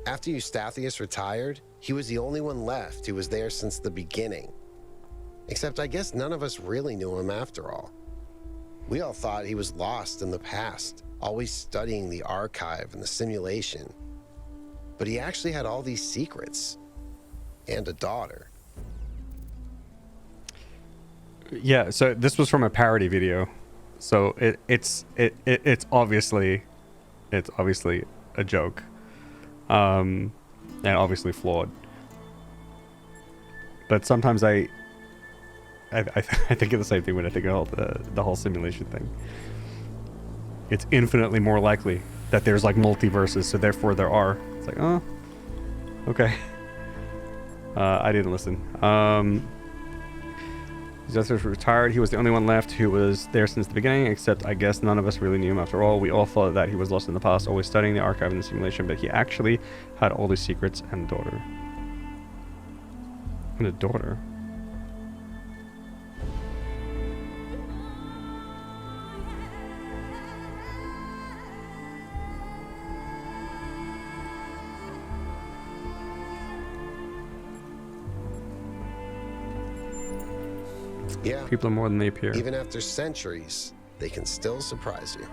After Eustathius retired, he was the only one left who was there since the beginning. Except I guess none of us really knew him after all. We all thought he was lost in the past, always studying the archive and the simulation. But he actually had all these secrets. And a daughter. Yeah, so this was from a parody video. So it's obviously a joke. And obviously flawed. But sometimes I think of the same thing when I think of the whole simulation thing. It's infinitely more likely that there's like multiverses, so therefore there are. It's like, oh, okay. I didn't listen. He's retired. He was the only one left who was there since the beginning, except I guess none of us really knew him after all. We all thought that he was lost in the past, always studying the archive and the simulation, but he actually had all these secrets and a daughter. And a daughter? Yeah. People are more than they appear. Even after centuries, they can still surprise you.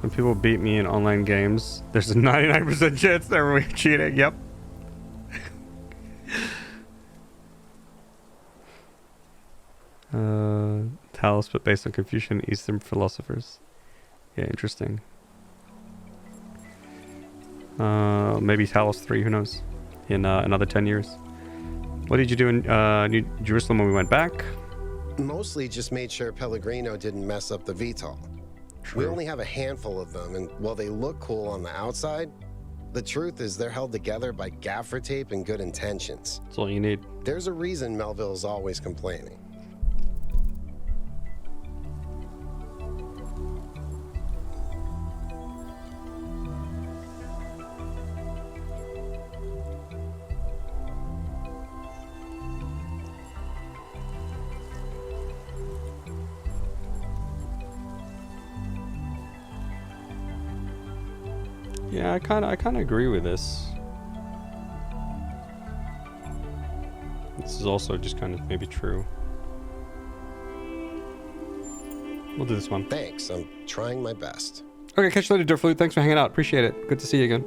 When people beat me in online games, there's a 99% chance they're cheating. Yep. Talos, but based on Confucian and Eastern philosophers. Yeah, interesting. Maybe Talos 3, who knows? In another 10 years. What did you do in New Jerusalem when we went back? Mostly just made sure Pellegrino didn't mess up the VTOL. True. We only have a handful of them, and while they look cool on the outside, the truth is they're held together by gaffer tape and good intentions. That's all you need. There's a reason Melville's always complaining. Yeah, I kind of agree with this. This is also just kind of maybe true. We'll do this one. Thanks, I'm trying my best. Okay, catch you later, Durflute. Thanks for hanging out. Appreciate it. Good to see you again.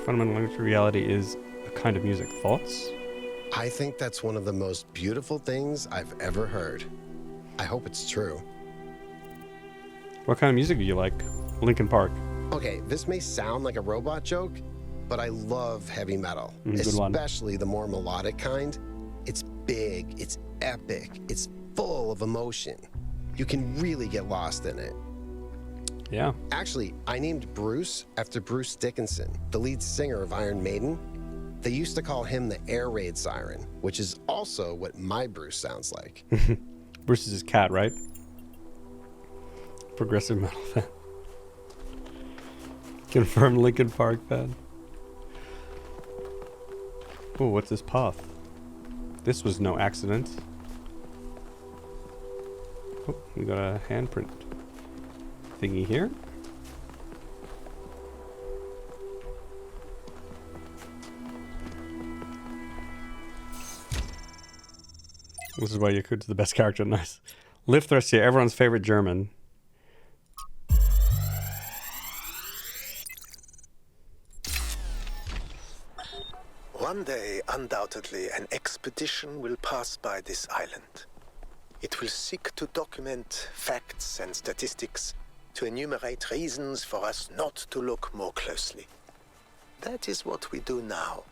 Fundamental language reality is a kind of music. Thoughts? I think that's one of the most beautiful things I've ever heard. I hope it's true. What kind of music do you like? Linkin Park. Okay, this may sound like a robot joke, but I love heavy metal, Good one. especially the more melodic kind. It's big, it's epic, it's full of emotion. You can really get lost in it. Yeah. Actually, I named Bruce after Bruce Dickinson, the lead singer of Iron Maiden. They used to call him the air raid siren, which is also what my Bruce sounds like. Bruce is his cat, right? Progressive metal fan. Confirmed Linkin Park fan. Oh, what's this path? This was no accident. Oh, we got a handprint thingy here. This is why Yakut's the best character. Nice. Liv Thirstier, everyone's favorite German. One day, undoubtedly, an expedition will pass by this island. It will seek to document facts and statistics, to enumerate reasons for us not to look more closely. That is what we do now.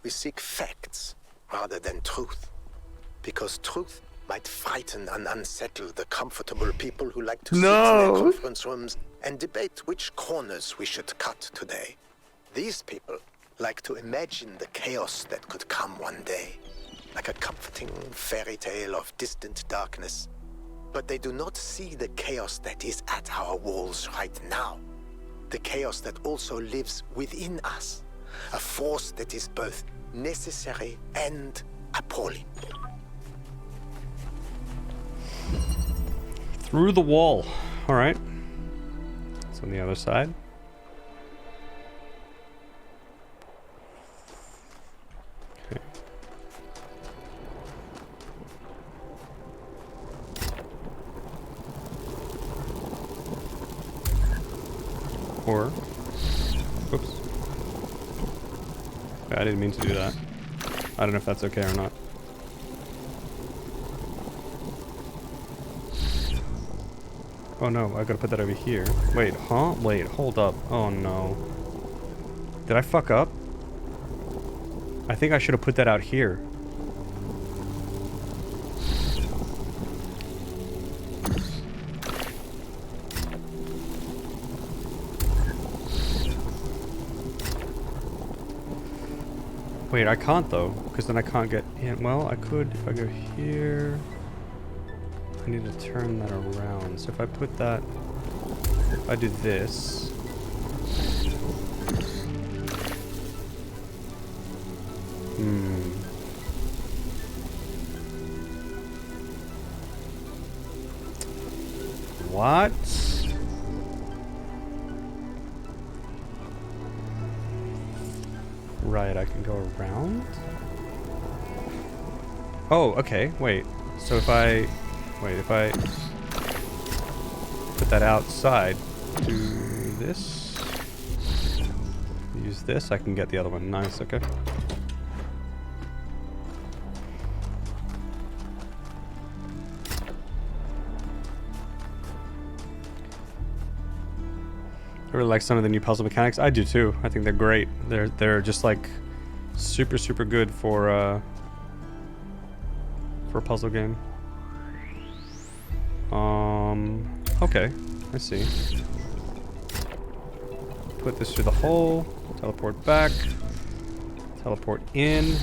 We seek facts rather than truth. Because truth might frighten and unsettle the comfortable people who like to sit in their conference rooms and debate which corners we should cut today. These people like to imagine the chaos that could come one day, like a comforting fairy tale of distant darkness. But they do not see the chaos that is at our walls right now. The chaos that also lives within us. A force that is both necessary and appalling. Through the wall. All right. It's on the other side. Okay. Or, oops. I didn't mean to do that. I don't know if that's okay or not. Oh no, I gotta put that over here. Wait, huh? Wait, hold up. Oh no. Did I fuck up? I think I should have put that out here. Wait, I can't though, because then I can't get in. Well, I could if I go here. I need to turn that around. So if I put that, if I do this. What? Right, I can go around? Oh, okay, wait. So if I put that outside, do this, use this, I can get the other one. Nice, okay. I really like some of the new puzzle mechanics. I do too. I think they're great. They're just like super good for a puzzle game. Okay, I see. Put this through the hole, teleport back, teleport in,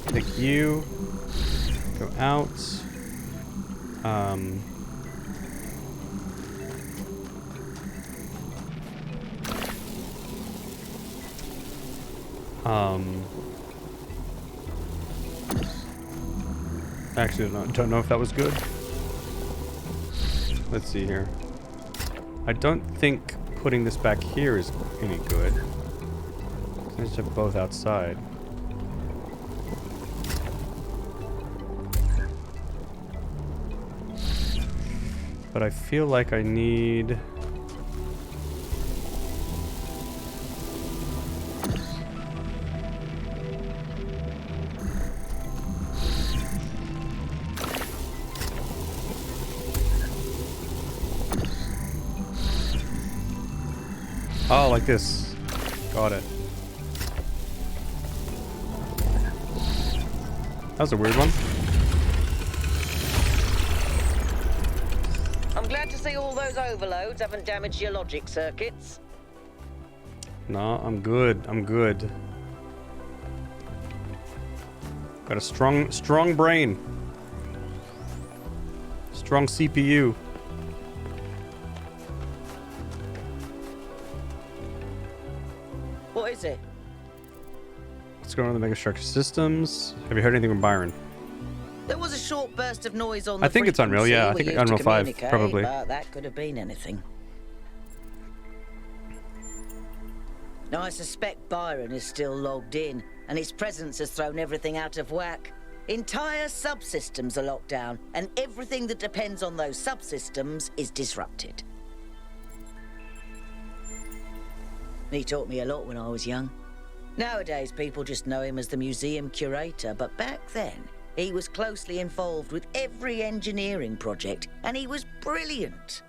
pick you, go out. Actually, don't know if that was good. Let's see here. I don't think putting this back here is any good. Let's have both outside. But I feel like I need... Oh, like this. Got it. That was a weird one. I'm glad to see all those overloads haven't damaged your logic circuits. No, I'm good. I'm good. Got a strong brain. Strong CPU. What is it? What's going on in the megastructure systems? Have you heard anything from Byron? There was a short burst of noise on the I think it's Unreal, yeah. I think frequency we Unreal used to 5, communicate, probably. But that could have been anything. Now, I suspect Byron is still logged in, and his presence has thrown everything out of whack. Entire subsystems are locked down, and everything that depends on those subsystems is disrupted. He taught me a lot when I was young. Nowadays, people just know him as the museum curator, but back then, he was closely involved with every engineering project, and he was brilliant.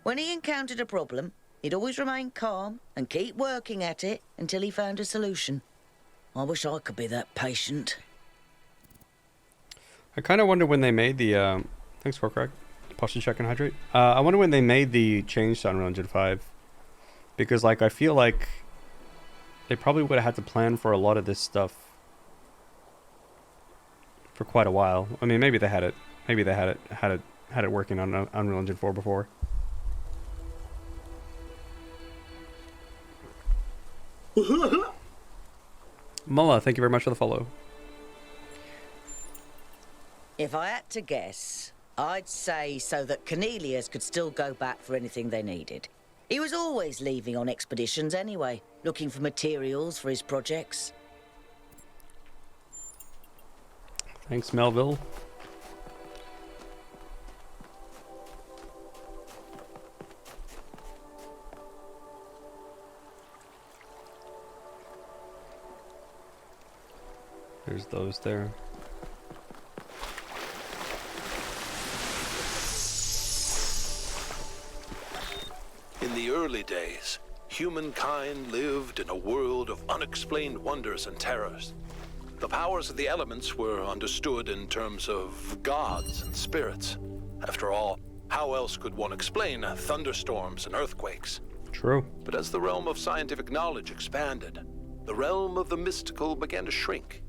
When he encountered a problem, he'd always remain calm and keep working at it until he found a solution. I wish I could be that patient. I kind of wonder when they made the, thanks for correct, posture check and hydrate. I wonder when they made the change to Unreal Engine 5. Because, like, I feel like they probably would have had to plan for a lot of this stuff for quite a while. I mean, maybe they had it. Maybe they had it working on Unreal Engine 4 before. Mullah, thank you very much for the follow. If I had to guess, I'd say so that Cornelius could still go back for anything they needed. He was always leaving on expeditions anyway, looking for materials for his projects. Thanks, Melville. There's those there. In the early days, humankind lived in a world of unexplained wonders and terrors. The powers of the elements were understood in terms of gods and spirits. After all, how else could one explain thunderstorms and earthquakes? True. But as the realm of scientific knowledge expanded, the realm of the mystical began to shrink.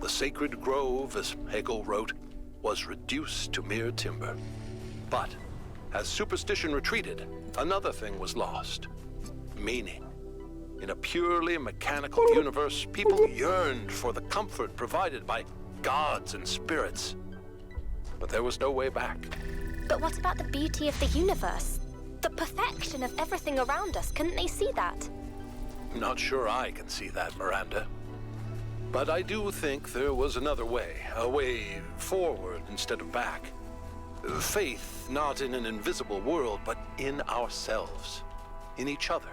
The sacred grove, as Hegel wrote, was reduced to mere timber. But as superstition retreated, another thing was lost: meaning. In a purely mechanical universe, people yearned for the comfort provided by gods and spirits. But there was no way back. But what about the beauty of the universe? The perfection of everything around us, couldn't they see that? Not sure I can see that, Miranda. But I do think there was another way, a way forward instead of back. Faith not in an invisible world, but in ourselves, in each other,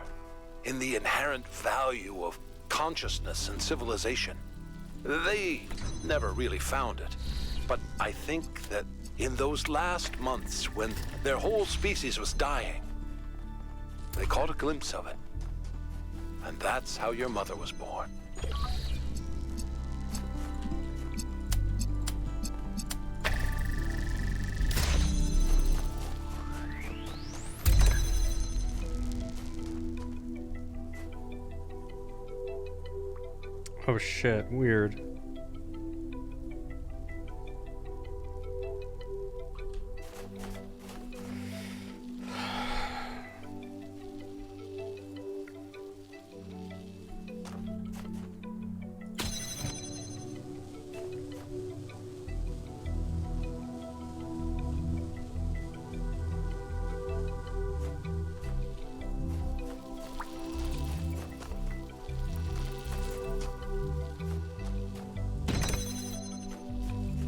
in the inherent value of consciousness and civilization. They never really found it, but I think that in those last months when their whole species was dying, they caught a glimpse of it. And that's how your mother was born. Oh shit, weird.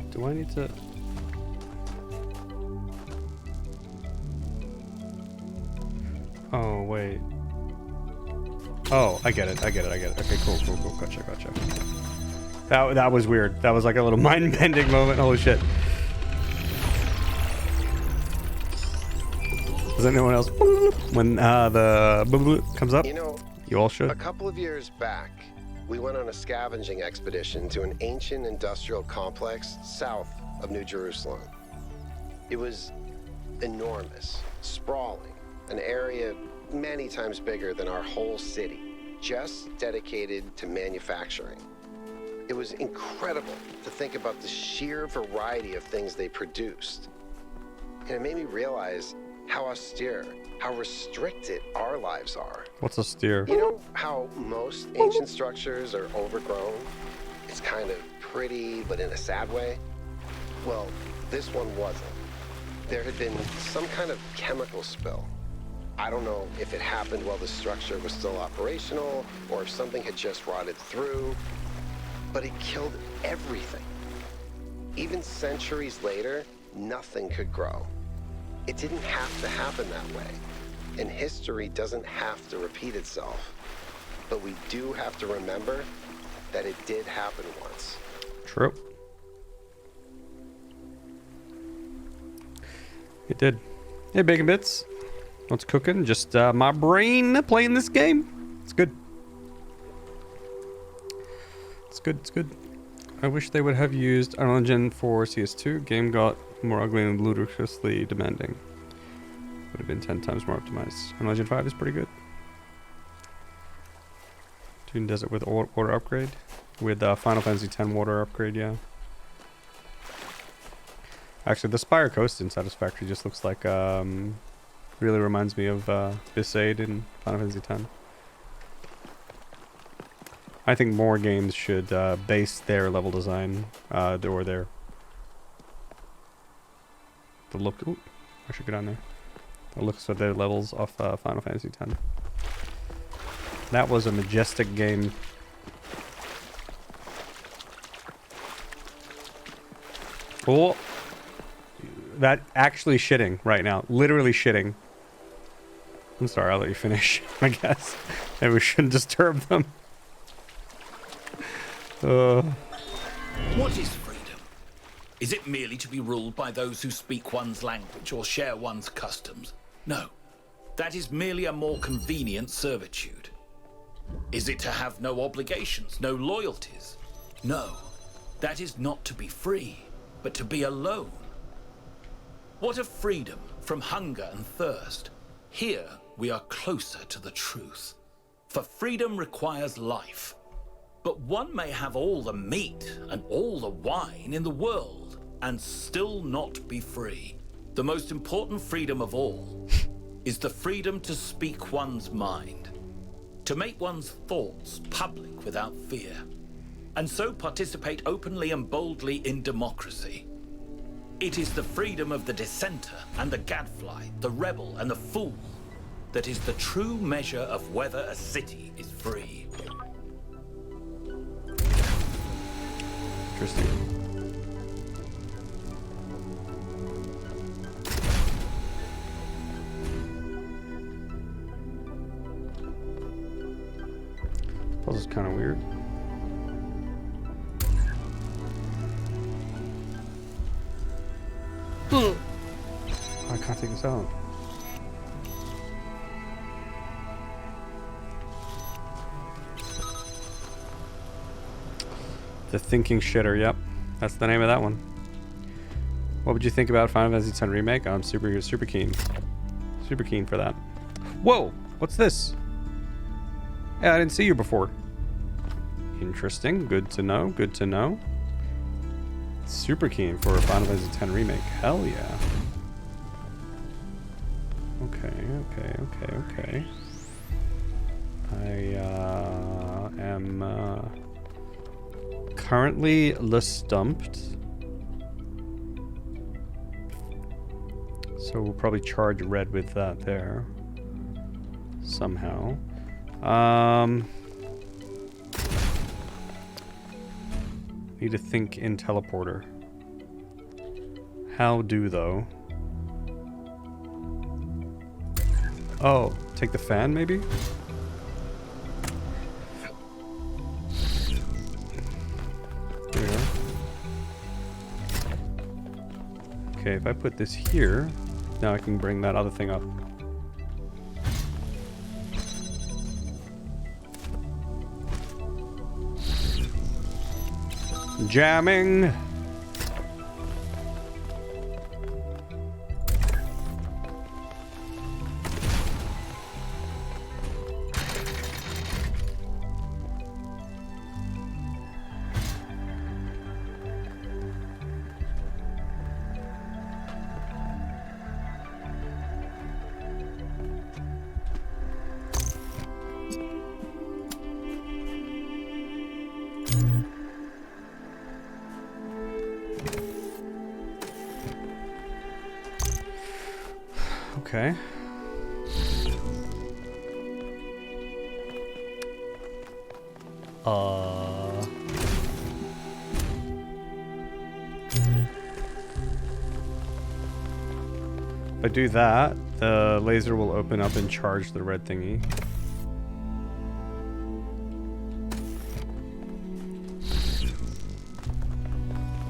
Do I need to... Oh, wait. Oh, I get it. Okay, cool. Gotcha. That was weird. That was like a little mind-bending moment. Holy shit. Does anyone else when the comes up? You know, you all should. A couple of years back, we went on a scavenging expedition to an ancient industrial complex south of New Jerusalem. It was enormous, sprawling, an area many times bigger than our whole city, just dedicated to manufacturing. It was incredible to think about the sheer variety of things they produced. And it made me realize how austere, how restricted our lives are. What's austere? You know how most ancient structures are overgrown? It's kind of pretty, but in a sad way. Well, this one wasn't. There had been some kind of chemical spill. I don't know if it happened while the structure was still operational or if something had just rotted through, but it killed everything. Even centuries later, nothing could grow. It didn't have to happen that way, and history doesn't have to repeat itself. But we do have to remember that it did happen once. True. It did. Hey, Bacon Bits. What's cooking? Just my brain playing this game. It's good. It's good. It's good. I wish they would have used Unreal Engine for CS2. Game got more ugly and ludicrously demanding. Would have been 10 times more optimized. Unreal Engine 5 is pretty good. Dune does it with water upgrade. With Final Fantasy X water upgrade, yeah. Actually, the Spire Coast in Satisfactory just looks like, really reminds me of Besaid in Final Fantasy X. I think more games should base their level design, or the look. Ooh, I should get on there. The looks of their levels off Final Fantasy X. That was a majestic game. Oh, that actually shitting right now, literally shitting. I'm sorry, I'll let you finish. I guess maybe we shouldn't disturb them. What is freedom? Is it merely to be ruled by those who speak one's language or share one's customs? No. That is merely a more convenient servitude. Is it to have no obligations, no loyalties? No. That is not to be free, but to be alone. What of freedom from hunger and thirst? Here we are closer to the truth. For freedom requires life. But one may have all the meat and all the wine in the world and still not be free. The most important freedom of all is the freedom to speak one's mind, to make one's thoughts public without fear, and so participate openly and boldly in democracy. It is the freedom of the dissenter and the gadfly, the rebel and the fool, that is the true measure of whether a city is free. Interesting. Puzzle's kind of weird. I can't take this out. The Thinking Shitter, yep. That's the name of that one. What would you think about Final Fantasy X Remake? I'm super keen. Super keen for that. Whoa! What's this? Yeah, I didn't see you before. Interesting. Good to know. Good to know. Super keen for a Final Fantasy X Remake. Hell yeah. Okay. I am currently stumped. So we'll probably charge red with that there. Somehow. Need to think in teleporter. How do though? Oh, take the fan maybe? There we go. Okay, if I put this here, Now I can bring that other thing up. Jamming. Okay. If I do that, the laser will open up and charge the red thingy.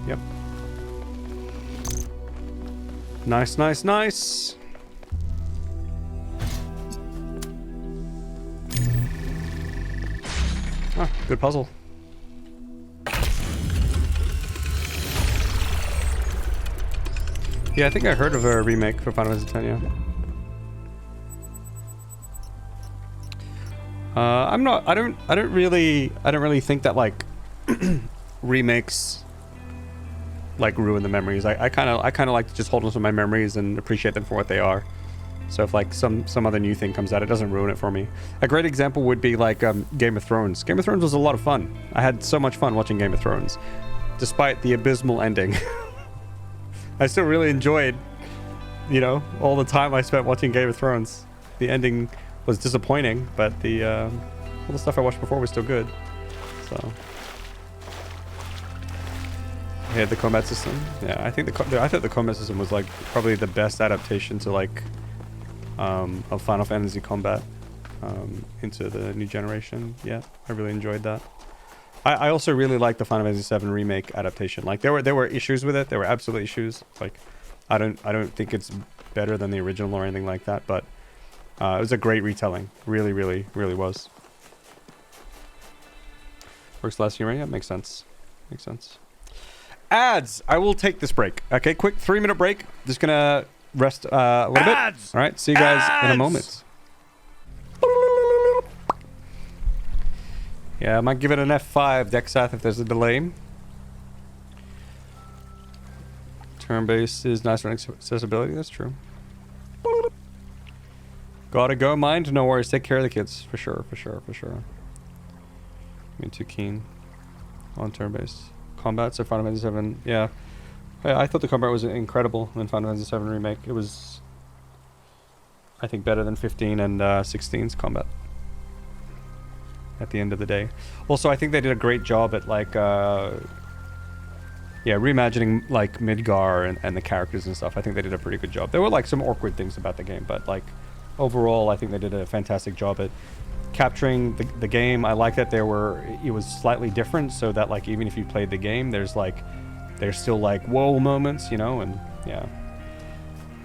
Yep. Nice, nice, nice. Ah, good puzzle. Yeah, I think I heard of a remake for Final Fantasy X, yeah. I don't really think that like remakes like ruin the memories. I kind of like to just hold on to my memories and appreciate them for what they are. So if like some other new thing comes out, it doesn't ruin it for me. A great example would be like Game of Thrones. Game of Thrones was a lot of fun. I had so much fun watching Game of Thrones, despite the abysmal ending. I still really enjoyed, you know, all the time I spent watching Game of Thrones. The ending was disappointing, but all the stuff I watched before was still good. So, yeah, the combat system. Yeah, I think I thought the combat system was like probably the best adaptation to like of Final Fantasy combat into the new generation. Yeah, I really enjoyed that. I also really like the Final Fantasy VII remake adaptation. Like there were issues with it. There were absolute issues. Like I don't think it's better than the original or anything like that. But it was a great retelling. Really, really, really was. Works last year, right? Yeah, makes sense. Makes sense. Ads. I will take this break. Okay, quick 3-minute break. Just gonna rest a little bit. All right. See you guys in a moment. Yeah, I might give it an F5, Dexath, if there's a delay. Turn-based is nice for accessibility, that's true. Gotta go, mind? No worries, take care of the kids. For sure, for sure, for sure. I'm too keen on turn-based. Combat, so Final Fantasy VII, yeah. I thought the combat was incredible in Final Fantasy VII Remake. It was, I think, better than 15 and 16's combat. At the end of the day. Also, I think they did a great job at like reimagining like Midgar and the characters and stuff. I think they did a pretty good job. There were like some awkward things about the game, but like overall I think they did a fantastic job at capturing the game. I like that it was slightly different, so that like even if you played the game, there's still like whoa moments, you know. And yeah,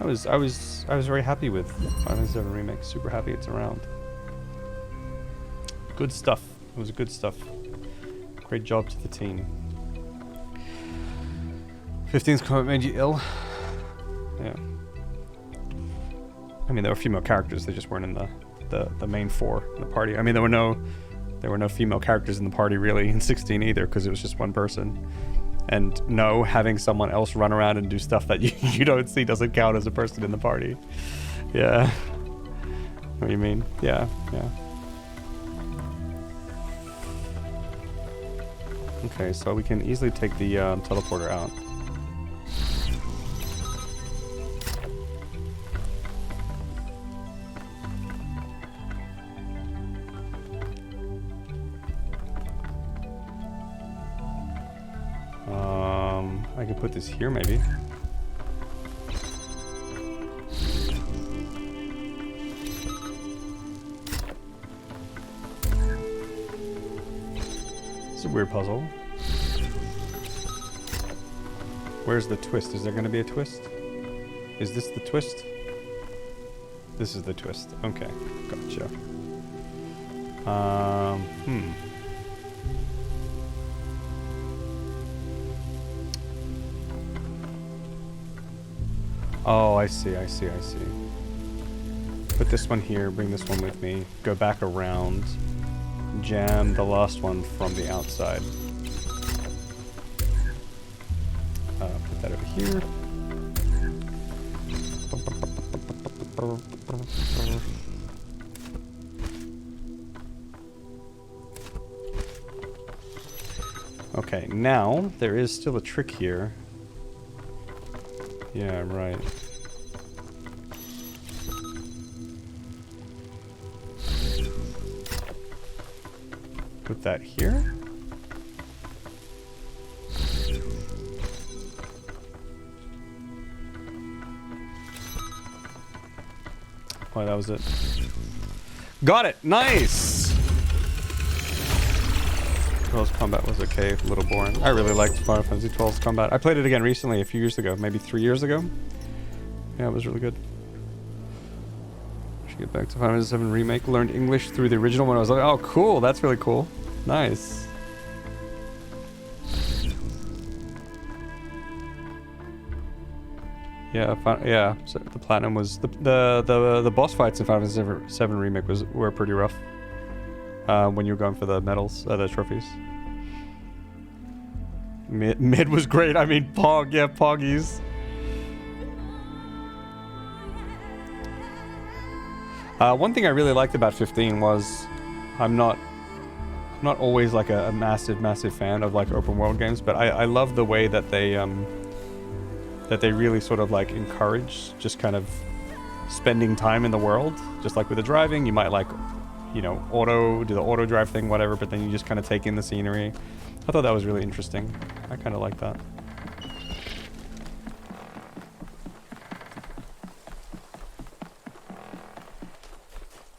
I was very happy with Final Fantasy VII Remake. Super happy it's around. Good stuff. It was good stuff. Great job to the team. 15's comment made you ill. Yeah. I mean, there were female characters. They just weren't in the main four in the party. I mean, there were no female characters in the party really in 16 either, because it was just one person. And no, having someone else run around and do stuff that you don't see doesn't count as a person in the party. Yeah. What do you mean? Yeah. Yeah. Okay, so we can easily take the teleporter out. I can put this here maybe. It's a weird puzzle. Where's the twist? Is there going to be a twist? Is this the twist? This is the twist. Okay, gotcha. Oh, I see. Put this one here, bring this one with me, go back around, jam the last one from the outside. Put that over here. Okay, now there is still a trick here. Yeah, right. Put that here. Oh, that was it. Got it! Nice! XII's combat was okay, a little boring. I really liked Final Fantasy XII's combat. I played it again recently, a few years ago, maybe 3 years ago. Yeah, it was really good. Should get back to Final Fantasy VII Remake. Learned English through the original one. I was like, oh, cool, that's really cool. Nice. Yeah, so the platinum was the boss fights in Final Fantasy VII Remake were pretty rough. When you were going for the medals, the trophies. Mid was great. I mean, Pog, yeah, Poggies. One thing I really liked about 15 was I'm not always like a massive fan of like open world games, but I love the way that they really sort of like encourage just kind of spending time in the world. Just like with the driving, you might like, you know, do the auto drive thing, whatever, but then you just kind of take in the scenery. I thought that was really interesting. I kind of like that.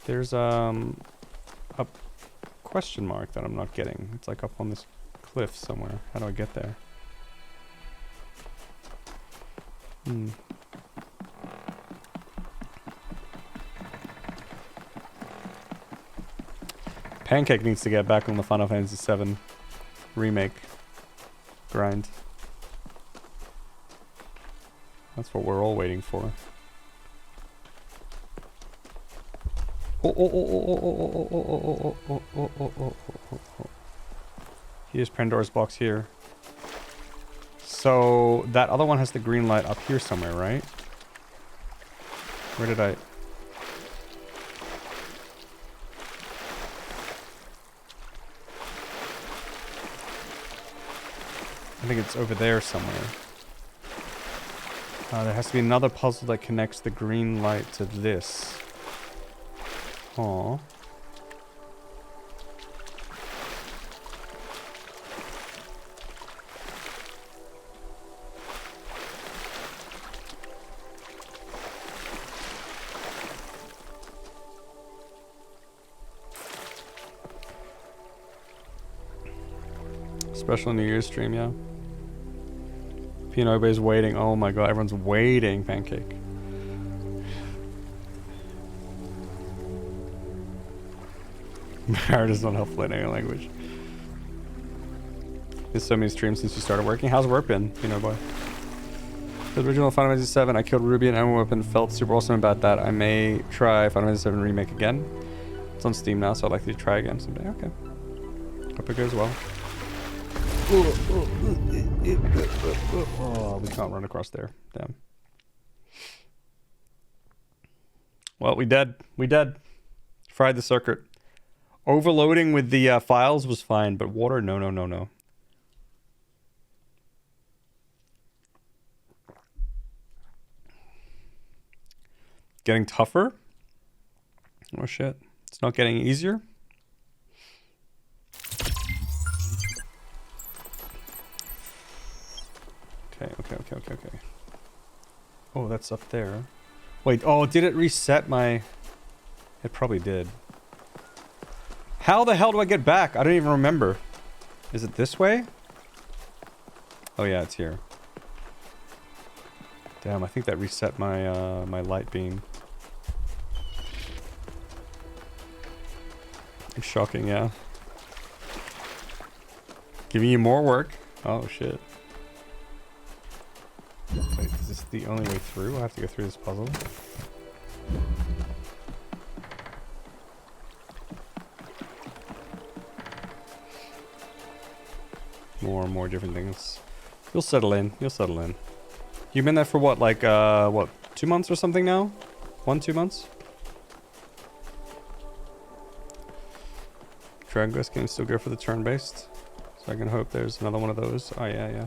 There's a question mark that I'm not getting. It's like up on this cliff somewhere. How do I get there? Pancake needs to get back on the Final Fantasy VII Remake grind. That's what we're all waiting for. Here's Pandora's box here. So that other one has the green light up here somewhere, right? Where did I... I think it's over there somewhere. There has to be another puzzle that connects the green light to this. Aww. Special New Year's stream, yeah. Pinobe is waiting. Oh my god, everyone's waiting, Pancake. Merit is not helpful in any language. There's so many streams since you started working. How's work been, Pinoboy? The original Final Fantasy VII, I killed Ruby and Emma Weapon, felt super awesome about that. I may try Final Fantasy VII Remake again. It's on Steam now, so I'd like to try again someday. Okay. Hope it goes well. Oh, we can't run across there. Damn. Well, we dead. We dead. Fried the circuit. Overloading with the files was fine, but water, no, no, no, no. Getting tougher? Oh shit. It's not getting easier? Okay. Oh, that's up there. Wait, oh, did it reset my... It probably did. How the hell do I get back? I don't even remember. Is it this way? Oh yeah, it's here. Damn, I think that reset my my light beam. Shocking, yeah. Giving you more work. Oh, shit. Wait, is this the only way through? I have to go through this puzzle. More and more different things. You'll settle in. You'll settle in. You've been there for what, like, what, 2 months or something now? 1-2 months? Dragon Quest games still go for the turn-based. So I can hope there's another one of those. Oh, yeah, yeah.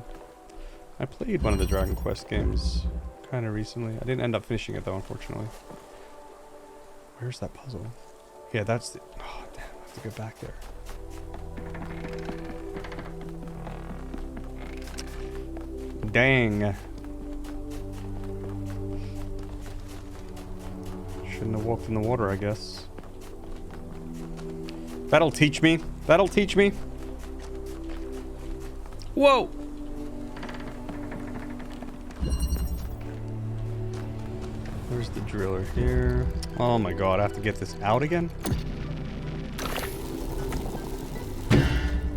I played one of the Dragon Quest games kind of recently. I didn't end up finishing it, though, unfortunately. Where's that puzzle? Yeah, that's the... Oh, damn. I have to go back there. Dang. Shouldn't have walked in the water, I guess. That'll teach me. That'll teach me. Whoa! Where's the driller here? Oh my god, I have to get this out again?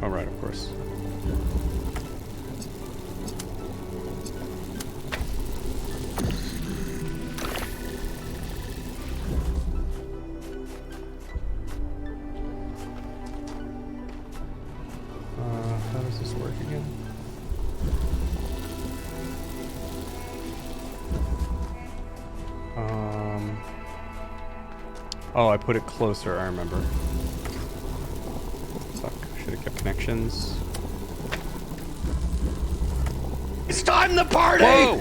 Alright, of course. How does this work again? Oh, I put it closer, I remember. Fuck, should have kept connections. It's time to party! Whoa!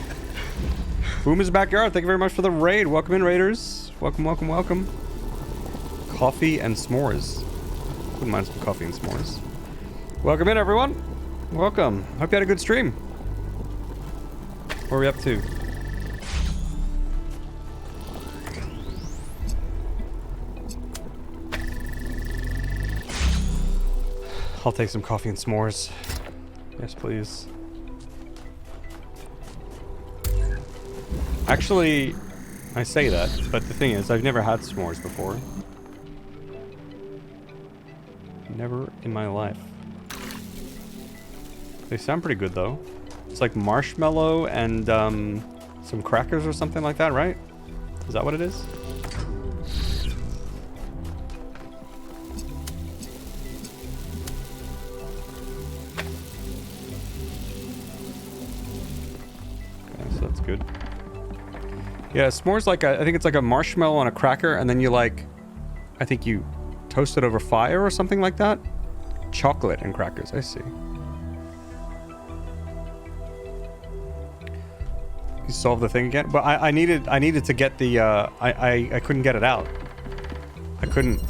Boom is backyard, thank you very much for the raid. Welcome in, raiders. Welcome, welcome, welcome. Coffee and s'mores. Wouldn't mind some coffee and s'mores. Welcome in, everyone. Welcome. Hope you had a good stream. What are we up to? I'll take some coffee and s'mores. Yes, please. Actually, I say that, but the thing is, I've never had s'mores before. Never in my life. They sound pretty good, though. It's like marshmallow and some crackers or something like that, right? Is that what it is? Okay, so that's good. Yeah, s'mores like I think it's like a marshmallow on a cracker, and then you like, I think you toast it over fire or something like that. Chocolate and crackers, I see. You solved the thing again, but I needed to get the I couldn't get it out. I couldn't.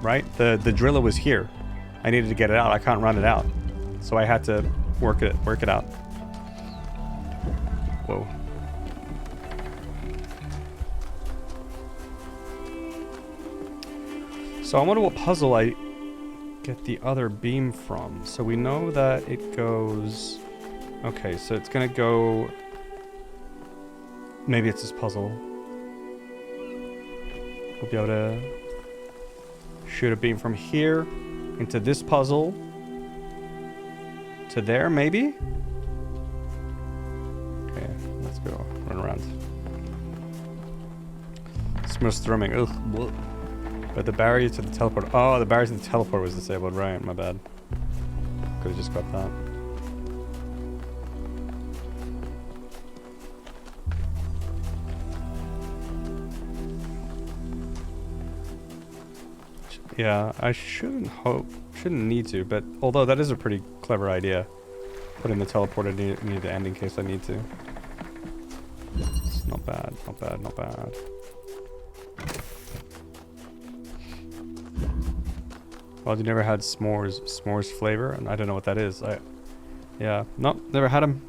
Right? The driller was here. I needed to get it out. I can't run it out, so I had to work it out. Whoa. So I wonder what puzzle I get the other beam from. So we know that it goes... Okay, so it's gonna go... Maybe it's this puzzle. We'll be able to shoot a beam from here into this puzzle to there, maybe? Okay, let's go. Run around. Smells thrumming. Ugh. Bleh. But the barrier to the teleport... Oh, the barrier to the teleport was disabled. Right, my bad. Could have just got that. Yeah, I shouldn't need to, but although that is a pretty clever idea. Put in the teleporter near the end in case I need to. It's not bad, not bad, not bad. Well, you never had s'mores flavor, and I don't know what that is. Yeah, nope, never had them.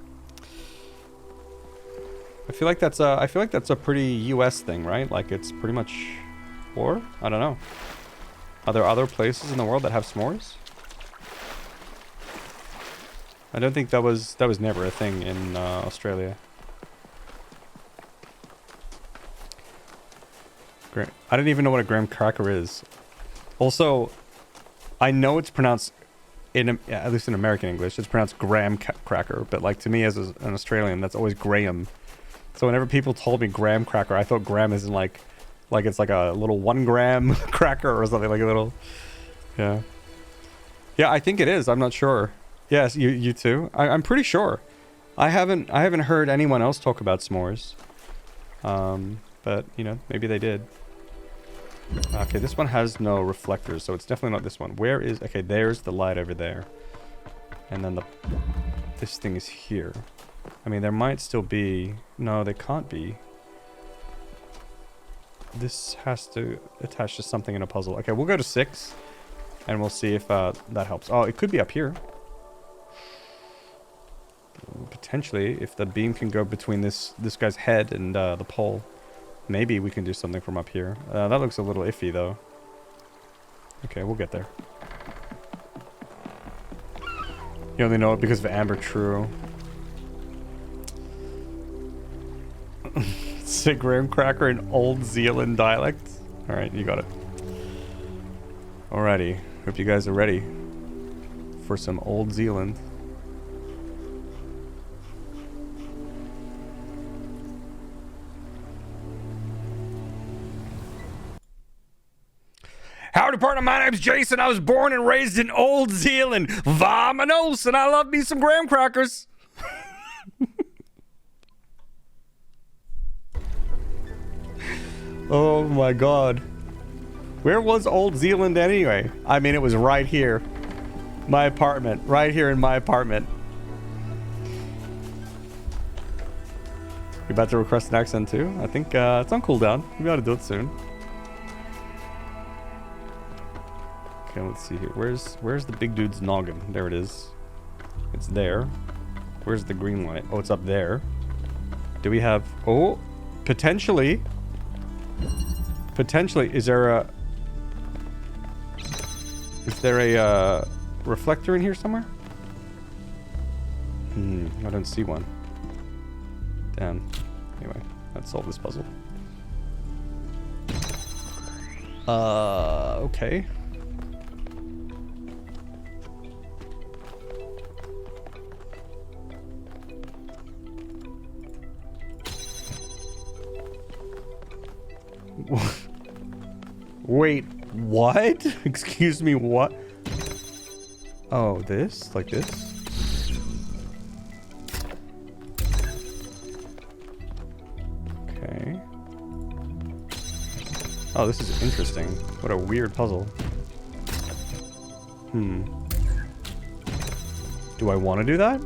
I feel like that's a pretty US thing, right? Like it's pretty much, or I don't know. Are there other places in the world that have s'mores? I don't think that was never a thing in Australia. Great. I don't even know what a graham cracker is. Also, I know it's pronounced, at least in American English, it's pronounced graham cracker. But like to me as an Australian, that's always Graham. So whenever people told me graham cracker, I thought graham isn't like it's like a little 1 gram cracker or something, like a little, yeah. Yeah, I think it is. I'm not sure. Yes, you too. I'm pretty sure. I haven't heard anyone else talk about s'mores. But you know, maybe they did. Okay, this one has no reflectors, so it's definitely not this one. Where is... Okay, there's the light over there. And then this thing is here. I mean, there might still be... No, they can't be. This has to attach to something in a puzzle. Okay, we'll go to 6. And we'll see if that helps. Oh, it could be up here. Potentially, if the beam can go between this guy's head and the pole. Maybe we can do something from up here. That looks a little iffy, though. Okay, we'll get there. You only know it because of Amber, true. Say graham cracker in Old Zealand dialect. Alright, you got it. Alrighty. Hope you guys are ready for some Old Zealand. Howdy, partner. My name's Jason. I was born and raised in Old Zealand. Vamanos, and I love me some graham crackers. Oh my god. Where was Old Zealand anyway? I mean, it was right here. My apartment. Right here in my apartment. You about to request an accent too? I think it's on cooldown. We gotta do it soon. Okay, let's see here. Where's the big dude's noggin? There it is. It's there. Where's the green light? Oh, it's up there. Do we have... Oh, potentially. Potentially. Is there a reflector in here somewhere? I don't see one. Damn. Anyway, let's solve this puzzle. Okay. Wait, what? Excuse me, what? Oh, this? Like this? Okay. Oh, this is interesting. What a weird puzzle. Do I want to do that?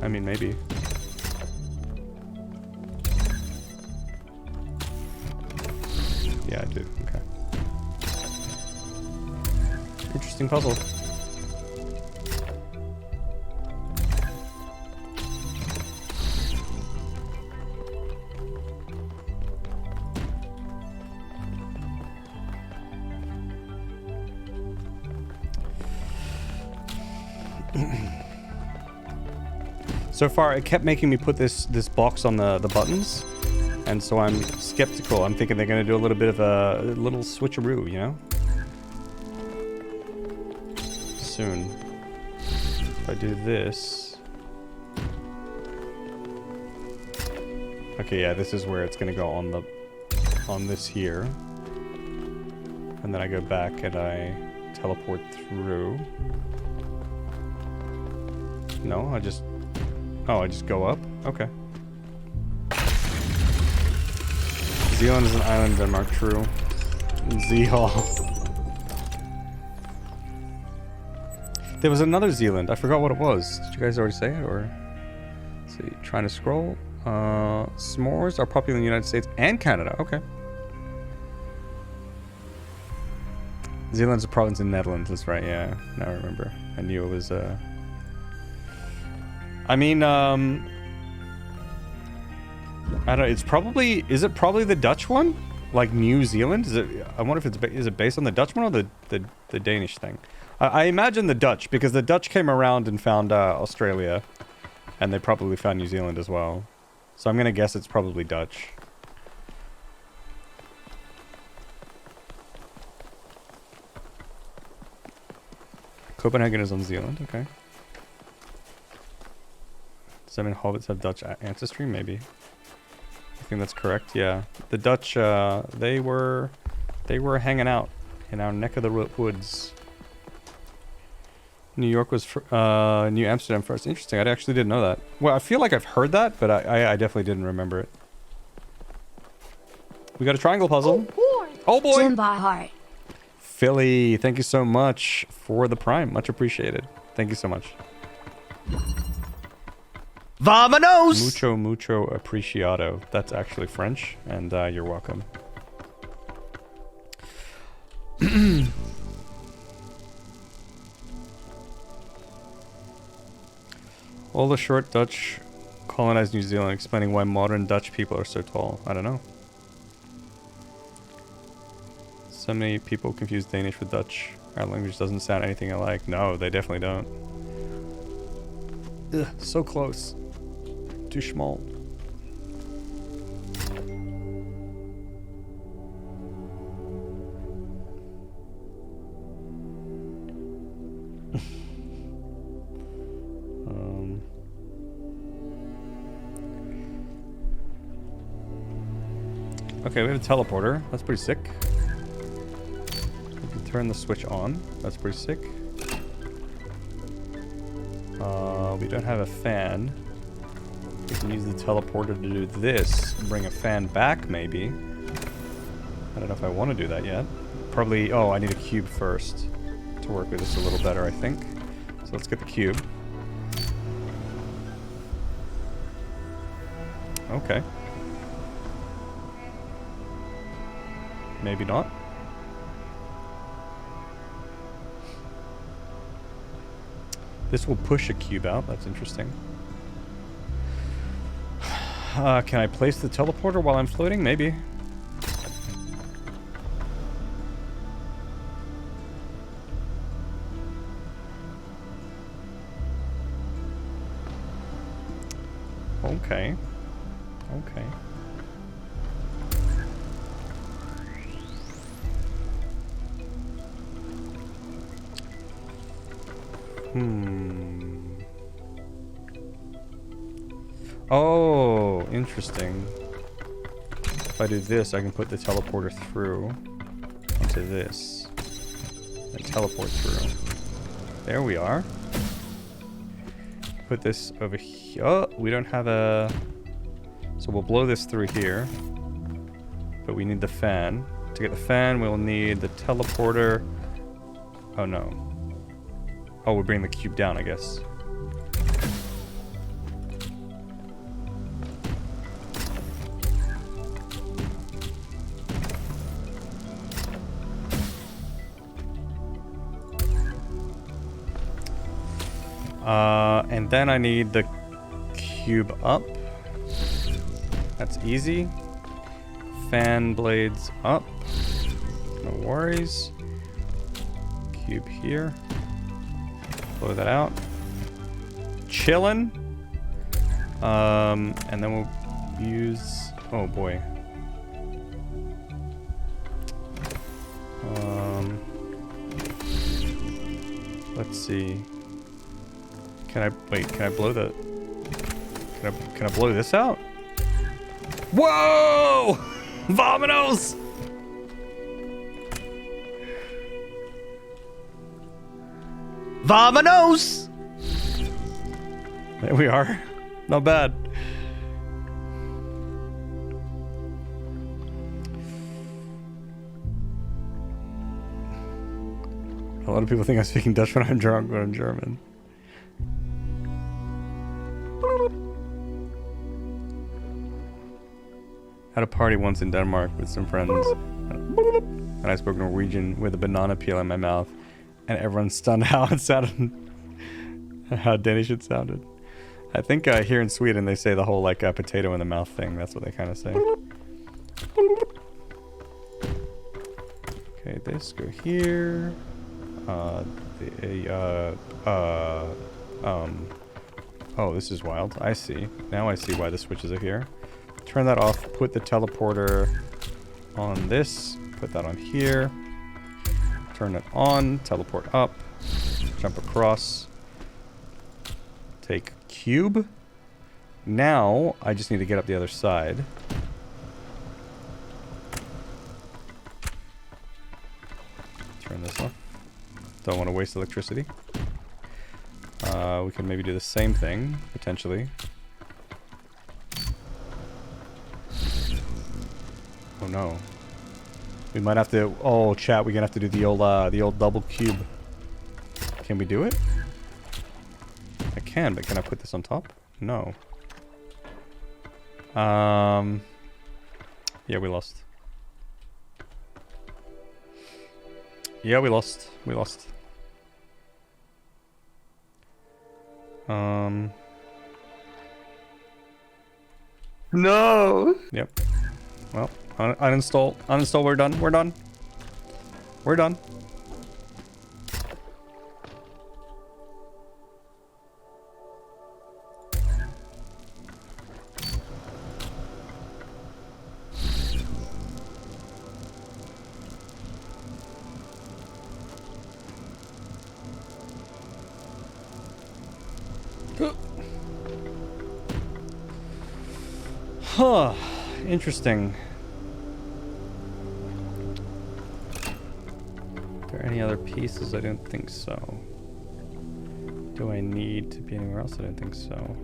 I mean, maybe. Yeah, I do. Okay. Interesting puzzle. So far, it kept making me put this box on the buttons, and so I'm skeptical. I'm thinking they're going to do a little bit of a little switcheroo, you know? Soon. If I do this... Okay, yeah, this is where it's going to go on this here. And then I go back and I teleport through. No, I just go up? Okay. Zealand is an island in Denmark, true. Zeehall. There was another Zealand. I forgot what it was. Did you guys already say it, or? Let's see, trying to scroll. S'mores are popular in the United States and Canada. Okay. Zealand's a province in Netherlands. That's right. Yeah. Now I remember. I knew it was. I mean, I don't know. It's probably... Is it probably the Dutch one? Like New Zealand? Is it? I wonder if it's... Is it based on the Dutch one or the Danish thing? I imagine the Dutch, because the Dutch came around and found Australia. And they probably found New Zealand as well. So I'm gonna guess it's probably Dutch. Copenhagen is on Zealand, okay. Does that mean hobbits have Dutch ancestry? Maybe. I think that's correct, yeah. The Dutch, they were hanging out in our neck of the woods. New York was New Amsterdam first. Interesting, I actually didn't know that. Well, I feel like I've heard that, but I definitely didn't remember it. We got a triangle puzzle. Oh boy! Jim by heart. Philly, thank you so much for the prime. Much appreciated. Thank you so much. Vamonos! Mucho appreciado. That's actually French, and you're welcome. All the short Dutch colonized New Zealand, explaining why modern Dutch people are so tall. I don't know. So many people confuse Danish with Dutch. Our language doesn't sound anything alike. No, they definitely don't. Ugh, so close. Too small. Okay, we have a teleporter. That's pretty sick. We can turn the switch on. That's pretty sick. We don't have a fan. We can use the teleporter to do this. Bring a fan back, maybe. I don't know if I want to do that yet. Probably... Oh, I need a cube first to work with this a little better, I think. So let's get the cube. Okay. Maybe not. This will push a cube out. That's interesting. Can I place the teleporter while I'm floating? Maybe. Okay. Okay. Oh, interesting. If I do this, I can put the teleporter through onto this and teleport through. There we are. Put this over here. Oh, we don't have a... So we'll blow this through here. But we need the fan. To get the fan, we'll need the teleporter. Oh, no. Oh, we'll bring the cube down, I guess. And then I need the cube up. That's easy. Fan blades up. No worries. Cube here. Blow that out. Chillin'. And then we'll use... Oh boy. Let's see. Can I wait? Can I blow the? Can I blow this out? Whoa! Vamonos! Vamonos! There we are. Not bad. A lot of people think I'm speaking Dutch when I'm drunk, but I'm German. Had a party once in Denmark with some friends, and I spoke Norwegian with a banana peel in my mouth, and everyone stunned how it sounded, how Danish it sounded. I think here in Sweden they say the whole like potato in the mouth thing. That's what they kind of say. Okay, this go here. Oh, this is wild. I see. Now I see why the switches are here. Turn that off. Put the teleporter on this. Put that on here. Turn it on. Teleport up. Jump across. Take cube. Now, I just need to get up the other side. Turn this off. Don't want to waste electricity. We can maybe do the same thing, potentially. Oh no. We might have to... Oh, chat, we're gonna have to do the old double cube. Can we do it? I can, but can I put this on top? No. Yeah, we lost. Yeah, we lost. We lost. No. Yep. Well, uninstall. Uninstall. We're done. We're done. We're done. Huh. Interesting. Are there any other pieces? I don't think so. Do I need to be anywhere else? I don't think so.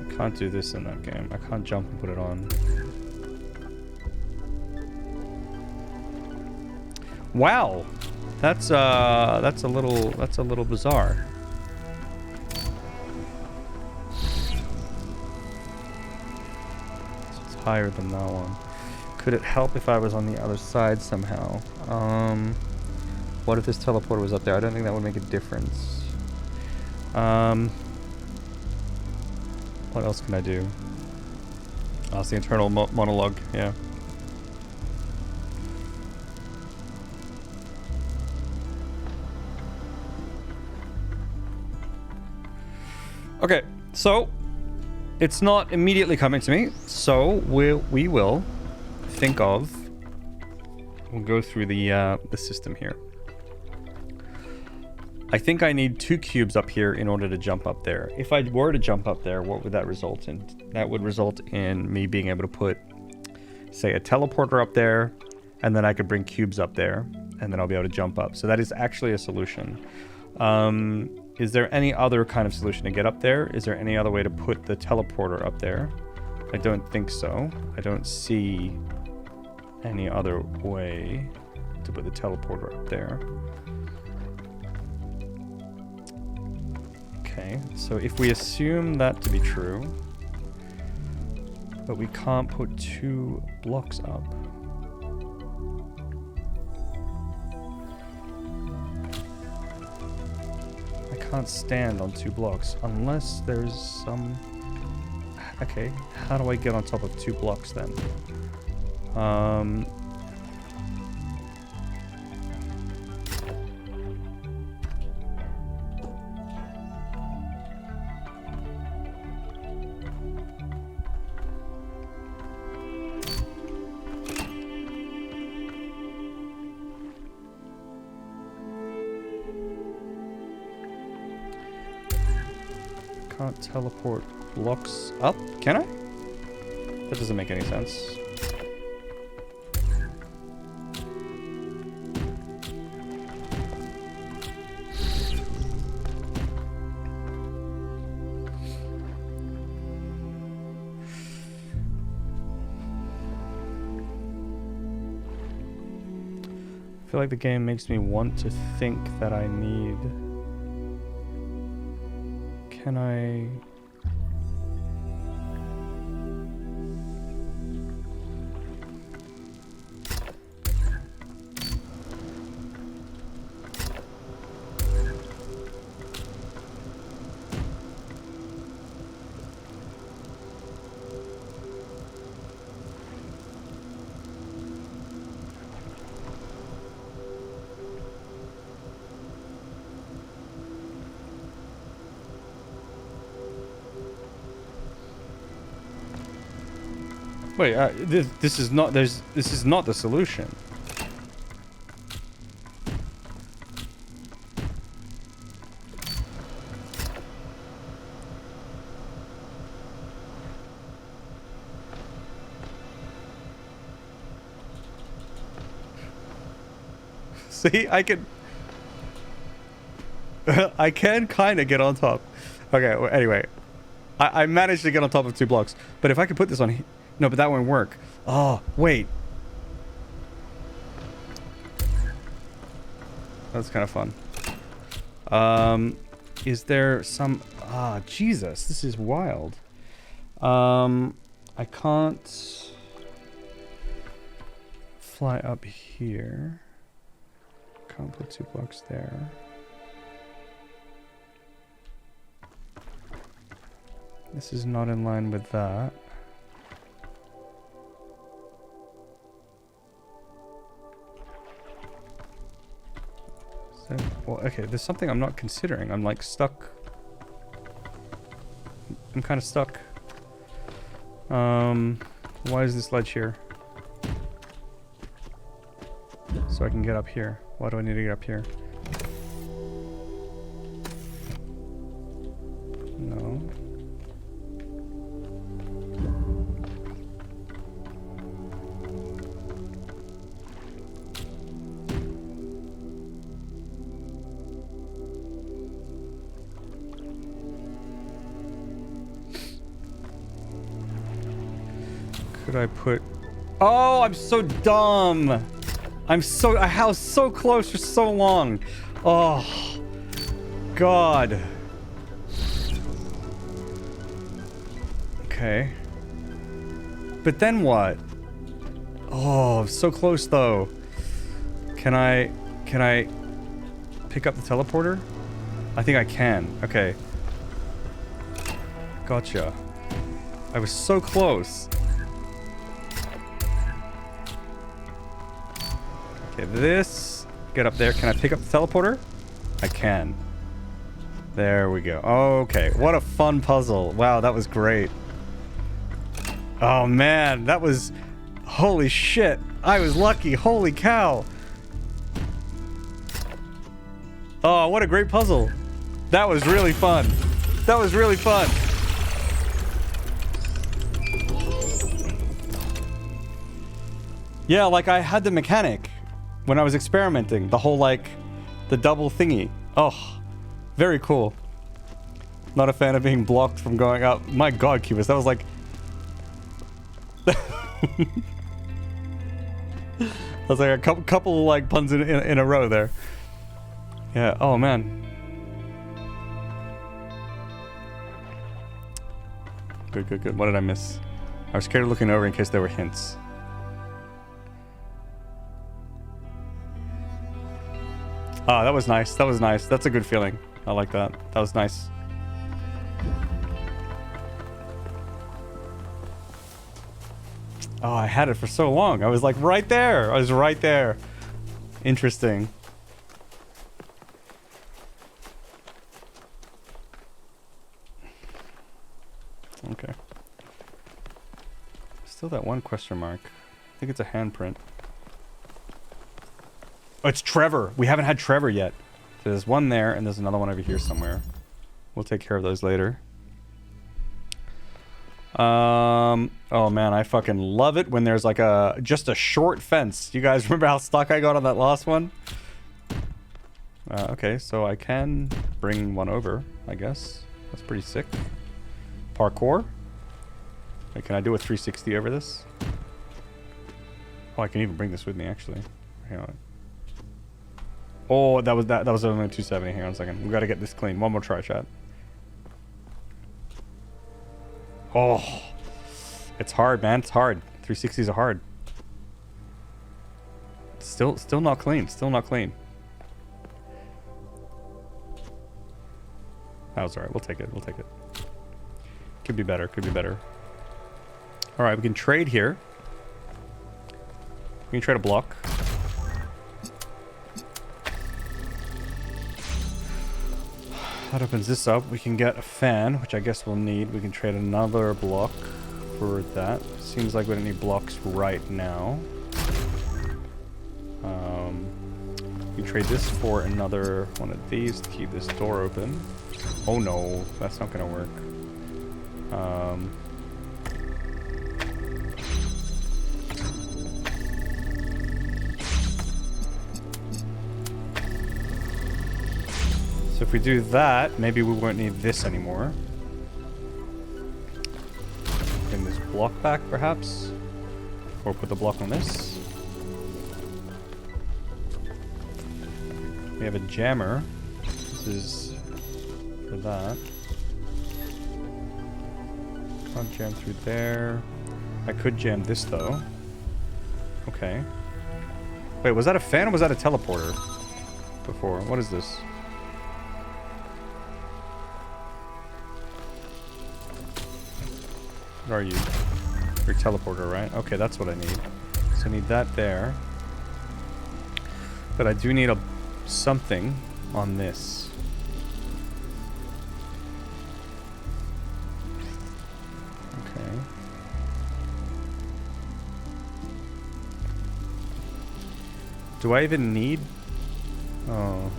I can't do this in that game. I can't jump and put it on. Wow, that's a little bizarre. So it's higher than that one. Could it help if I was on the other side somehow? What if this teleporter was up there? I don't think that would make a difference. What else can I do? Oh, it's the internal monologue, yeah. Okay, so it's not immediately coming to me, so we will think of. We'll go through the system here. I think I need 2 cubes up here in order to jump up there. If I were to jump up there, what would that result in? That would result in me being able to put, say, a teleporter up there, and then I could bring cubes up there, and then I'll be able to jump up. So that is actually a solution. Is there any other kind of solution to get up there? Is there any other way to put the teleporter up there? I don't think so. I don't see any other way to put the teleporter up there. Okay, so if we assume that to be true, but we can't put 2 blocks up. I can't stand on 2 blocks unless there's some... Okay, how do I get on top of 2 blocks then? Can't teleport blocks up, can I? That doesn't make any sense. I feel like the game makes me want to think that I need... Can I... Wait, this is not this is not the solution. See, I can I can kind of get on top. Okay, well, anyway. I managed to get on top of 2 blocks. But if I could put this on... No, but that won't work. Oh, wait. That's kind of fun. Is there some... Ah, Jesus. This is wild. I can't... fly up here. Can't put 2 blocks there. This is not in line with that. So, well, okay, there's something I'm not considering. I'm like stuck. I'm kind of stuck. Why is this ledge here? So I can get up here. Why do I need to get up here? No. Could I put... Oh, I'm so dumb. I was so close for so long. Oh, God. Okay. But then what? Oh, I'm so close though. Can I pick up the teleporter? I think I can. Okay. Gotcha. I was so close. Okay, this. Get up there. Can I pick up the teleporter? I can. There we go. Okay, what a fun puzzle. Wow, that was great. Oh man, that was... Holy shit. I was lucky. Holy cow. Oh, what a great puzzle. That was really fun. That was really fun. Yeah, like I had the mechanic when I was experimenting. The whole, like, the double thingy. Oh, very cool. Not a fan of being blocked from going up. My God, Cubus, that was like... that was like a couple like puns in a row there. Yeah, oh man. Good, good, good. What did I miss? I was scared of looking over in case there were hints. Oh, that was nice. That was nice. That's a good feeling. I like that. That was nice. Oh, I had it for so long. I was like right there. I was right there. Interesting. Okay. Still that one question mark. I think it's a handprint. Oh, it's Trevor. We haven't had Trevor yet. So there's one there, and there's another one over here somewhere. We'll take care of those later. Oh man, I fucking love it when there's like just a short fence. You guys remember how stuck I got on that last one? Okay, so I can bring one over, I guess. That's pretty sick. Parkour. Wait, can I do a 360 over this? Oh, I can even bring this with me, actually. Hang on. Oh, that was only 270. Hang on a second. We gotta get this clean. One more try, chat. Oh, it's hard, man. It's hard. 360s are hard. Still not clean. Still not clean. That was alright. We'll take it. We'll take it. Could be better. Could be better. All right, we can trade here. We can trade a block. That opens this up. We can get a fan, which I guess we'll need. We can trade another block for that. Seems like we don't need blocks right now. We trade this for another one of these to keep this door open. Oh no, that's not gonna work. So if we do that, maybe we won't need this anymore. Bring this block back, perhaps? Or put the block on this. We have a jammer. This is for that. Can't jam through there. I could jam this, though. Okay. Wait, was that a fan or was that a teleporter? Before. What is this? What are you? You're a teleporter, right? Okay, that's what I need. So I need that there. But I do need something on this. Okay. Do I even need... Oh.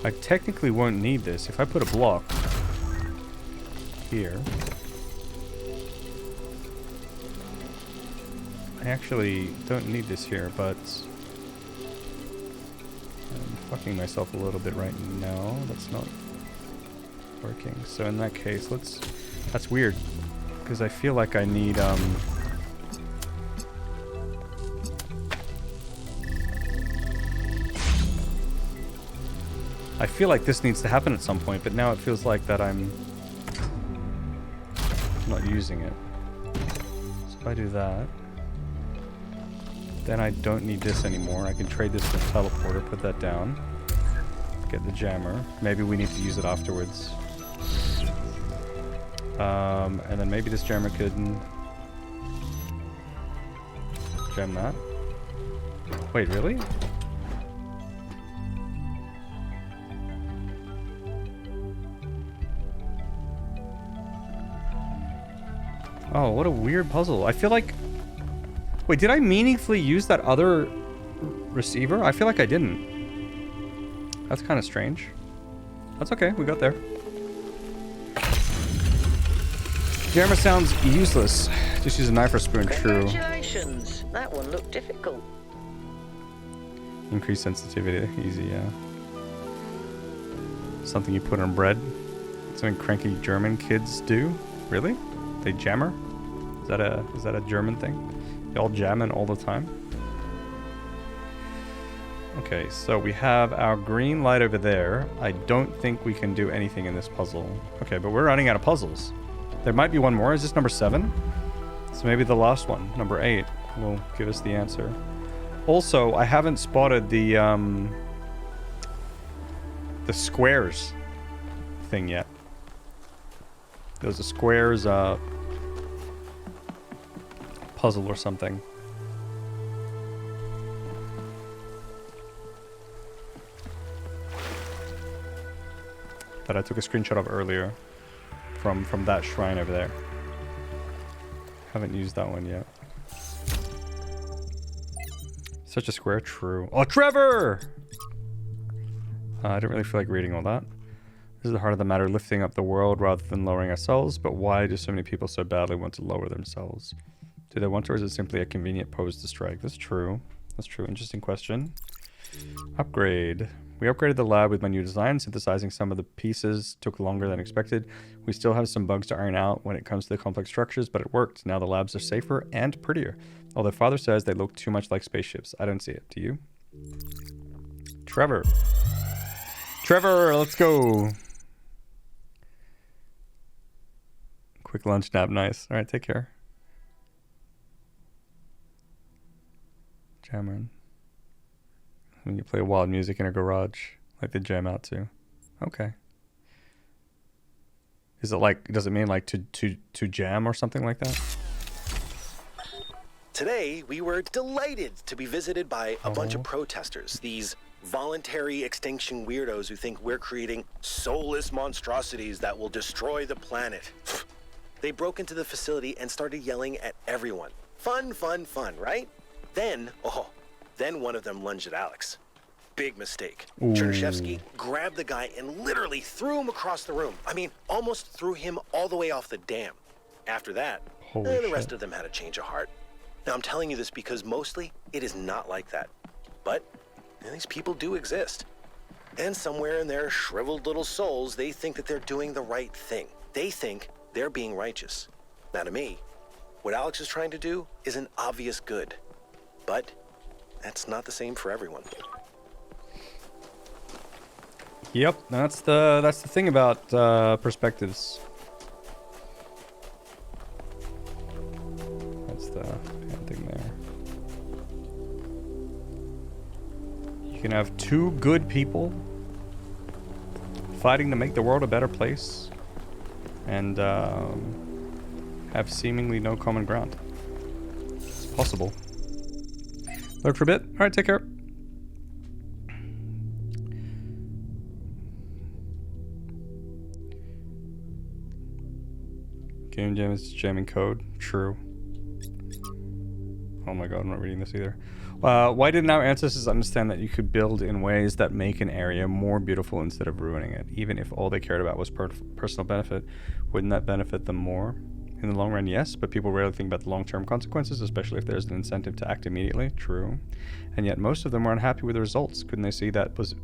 I technically won't need this. If I put a block here, I actually don't need this here, but I'm fucking myself a little bit right now. That's not working. So in that case, that's weird, because I feel like I need, I feel like this needs to happen at some point, but now it feels like that I'm not using it. So if I do that, then I don't need this anymore. I can trade this for the teleporter, put that down, get the jammer. Maybe we need to use it afterwards. And then maybe this jammer could jam that. Wait, really? Oh, what a weird puzzle. I feel like... Wait, did I meaningfully use that other receiver? I feel like I didn't. That's kind of strange. That's okay, we got there. Jammer sounds useless. Just use a knife or spoon, true. Congratulations. That one looked difficult. Increased sensitivity, easy, yeah. Something you put on bread. Something cranky German kids do? Really? They jammer? Is that a German thing? They all jamming all the time? Okay, so we have our green light over there. I don't think we can do anything in this puzzle. Okay, but we're running out of puzzles. There might be one more. Is this number 7? So maybe the last one, number 8, will give us the answer. Also, I haven't spotted the squares thing yet. There's a squares puzzle or something. That I took a screenshot of earlier from that shrine over there. Haven't used that one yet. Such a square, true. Oh, Trevor! I don't really feel like reading all that. This is the heart of the matter, lifting up the world rather than lowering ourselves. But why do so many people so badly want to lower themselves? Do they want to, or is it simply a convenient pose to strike? That's true. That's true. Interesting question. Upgrade. We upgraded the lab with my new design. Synthesizing some of the pieces took longer than expected. We still have some bugs to iron out when it comes to the complex structures, but it worked. Now the labs are safer and prettier. Although Father says they look too much like spaceships. I don't see it. Do you? Trevor. Trevor, let's go. Quick lunch nap, nice. All right, take care. Jamming. When you play wild music in a garage, like they jam out to. Okay. Is it like, does it mean like to jam or something like that? Today, we were delighted to be visited by a bunch of protesters, these Voluntary extinction weirdos who think we're creating soulless monstrosities that will destroy the planet. They broke into the facility and started yelling at everyone. Fun, fun, fun, right? Then one of them lunged at Alex. Big mistake. Chernyshevsky grabbed the guy and literally threw him across the room. I mean, almost threw him all the way off the dam. After that, the rest of them had a change of heart. Now, I'm telling you this because mostly it is not like that. But these people do exist. And somewhere in their shriveled little souls, they think that they're doing the right thing. They think they're being righteous. Now, to me, what Alex is trying to do is an obvious good. But that's not the same for everyone. Yep, that's the thing about perspectives. That's the thing there. You can have two good people fighting to make the world a better place, and have seemingly no common ground. It's possible. Look for a bit. All right, take care. Game jam is jamming code. True. Oh my god, I'm not reading this either. Why didn't our ancestors understand that you could build in ways that make an area more beautiful instead of ruining it? Even if all they cared about was personal benefit, wouldn't that benefit them more? In the long run, yes, but people rarely think about the long-term consequences, especially if there's an incentive to act immediately. True. And yet most of them were unhappy with the results. Couldn't they see that was,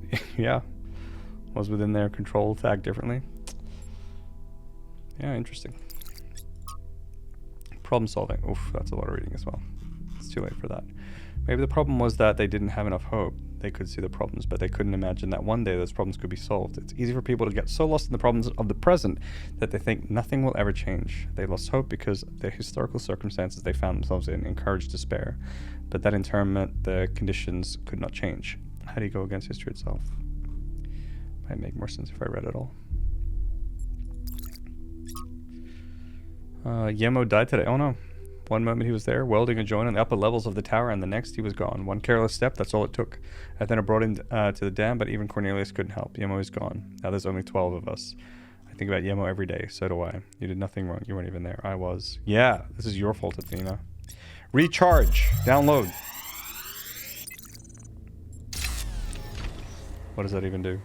was within their control to act differently? Yeah, interesting. Problem solving. Oof, that's a lot of reading as well. It's too late for that. Maybe the problem was that they didn't have enough hope. They could see the problems, but they couldn't imagine that one day those problems could be solved. It's easy for people to get so lost in the problems of the present that they think nothing will ever change. They lost hope because the historical circumstances they found themselves in encouraged despair. But that in turn meant the conditions could not change. How do you go against history itself? Might make more sense if I read it all. Yemo died today. Oh no. One moment he was there, welding a joint on the upper levels of the tower, and the next he was gone. One careless step, that's all it took. And then it brought him to the dam, but even Cornelius couldn't help. Yemo is gone. Now there's only 12 of us. I think about Yemo every day. So do I. You did nothing wrong. You weren't even there. I was. Yeah, this is your fault, Athena. Recharge. Download. What does that even do?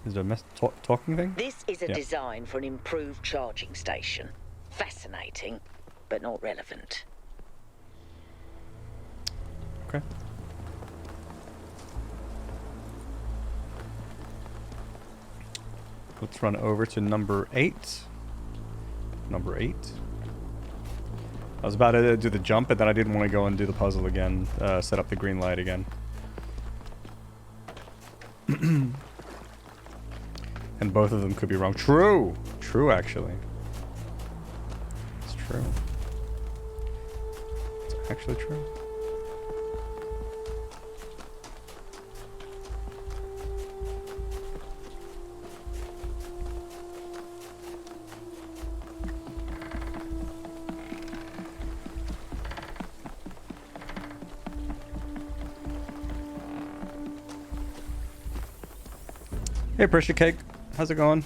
Is it a talking thing? This is a design for an improved charging station. Fascinating, but not relevant. Okay. Let's run over to number 8. Number 8. I was about to do the jump, but then I didn't want to go and do the puzzle again. Set up the green light again. And both of them could be wrong. True! True, actually. It's true. It's actually true. Hey, Pressure Cake. How's it going?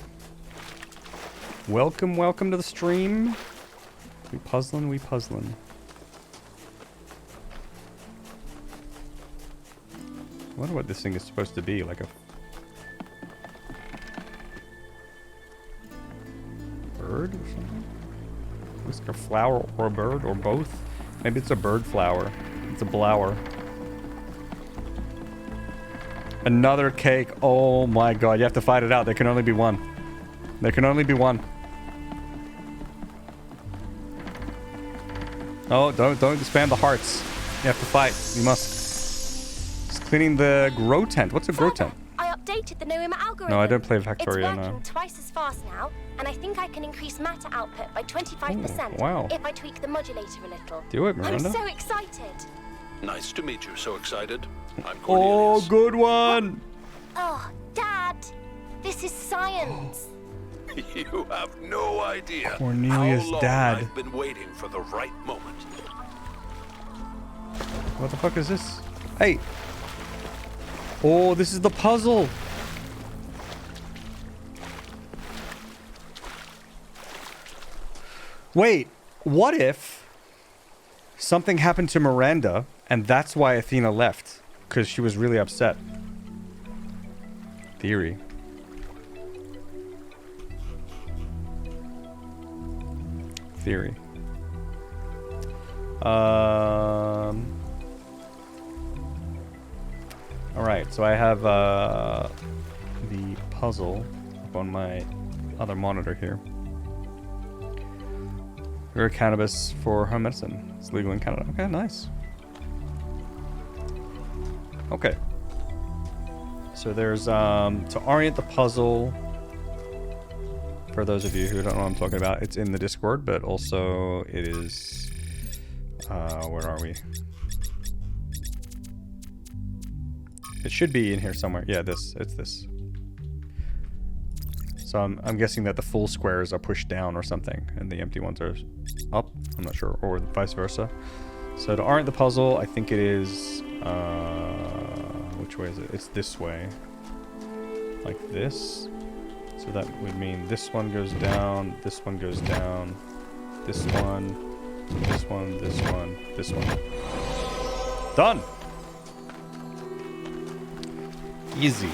Welcome, welcome to the stream. We puzzling, we puzzling. I wonder what this thing is supposed to be, like a bird or something? Looks like a flower or a bird or both. Maybe it's a bird flower. It's a blower. Another cake. Oh my god, you have to fight it out. There can only be one. There can only be one. Oh, don't spam the hearts. You have to fight. You must. Just cleaning the grow tent. What's a grow tent? I updated the Noema algorithm. No, I don't play Factorio It's working now. twice as fast now, and I think I can increase matter output by 25% wow. if I tweak the modulator a little. Do it, Miranda. I'm so excited. Nice to meet you. So excited. I'm Oh, good one. Oh, Dad, this is science. You have no idea Cornelius' how long dad. I've been waiting for the right moment. What the fuck is this? Hey. Oh, this is the puzzle. Wait, what if something happened to Miranda and that's why Athena left? Because she was really upset. Theory. Theory. Alright, so I have the puzzle up on my other monitor here. Rare cannabis for home medicine. It's legal in Canada. Okay, nice. Okay. So there's to orient the puzzle. For those of you who don't know what I'm talking about, it's in the Discord, but also it is where are we? It should be in here somewhere. Yeah, it's this. So I'm guessing that the full squares are pushed down or something, and the empty ones are up. I'm not sure, or vice versa. So to orient the puzzle, I think it is... which way is it? It's this way. Like this. So that would mean this one goes down, this one goes down, this one, this one, this one, this one. Done! Easy.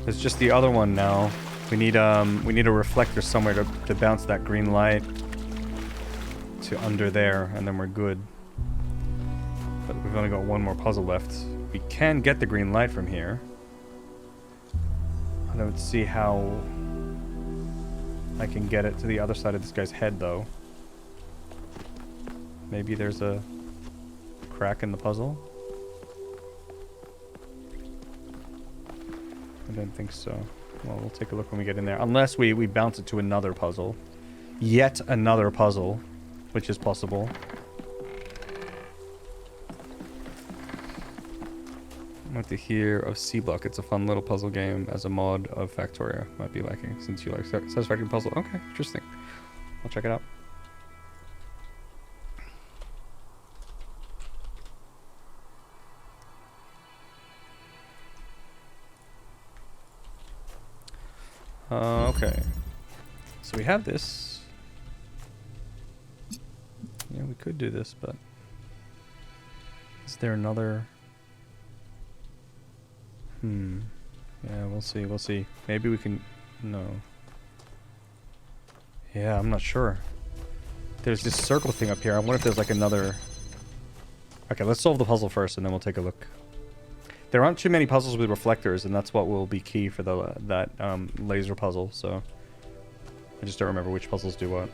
There's just the other one now. We need a reflector somewhere to bounce that green light to under there, and then we're good. But we've only got one more puzzle left. We can get the green light from here. I don't see how I can get it to the other side of this guy's head, though. Maybe there's a crack in the puzzle? I don't think so. Well, we'll take a look when we get in there. Unless we bounce it to another puzzle. Yet another puzzle, which is possible. What to hear of C-Block. It's a fun little puzzle game as a mod of Factoria. Might be liking since you like satisfactory puzzle. Okay, interesting. I'll check it out. Okay. So we have this. Yeah, we could do this, but is there another? Yeah, we'll see. We'll see. Maybe we can. No. Yeah, I'm not sure. There's this circle thing up here. I wonder if there's like another. Okay, let's solve the puzzle first, and then we'll take a look. There aren't too many puzzles with reflectors, and that's what will be key for that laser puzzle. So I just don't remember which puzzles do what.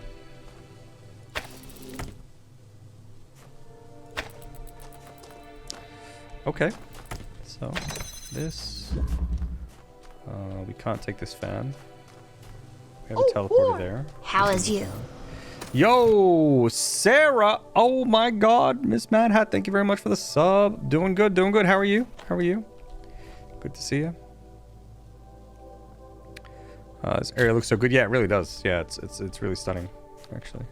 Okay, so this we can't take this fan. We have a teleporter there. How is you? Yo, Sarah! Oh my God, Miss Mad Hat, thank you very much for the sub. Doing good, doing good. How are you? How are you? Good to see you. This area looks so good. Yeah, it really does. Yeah, it's really stunning, actually.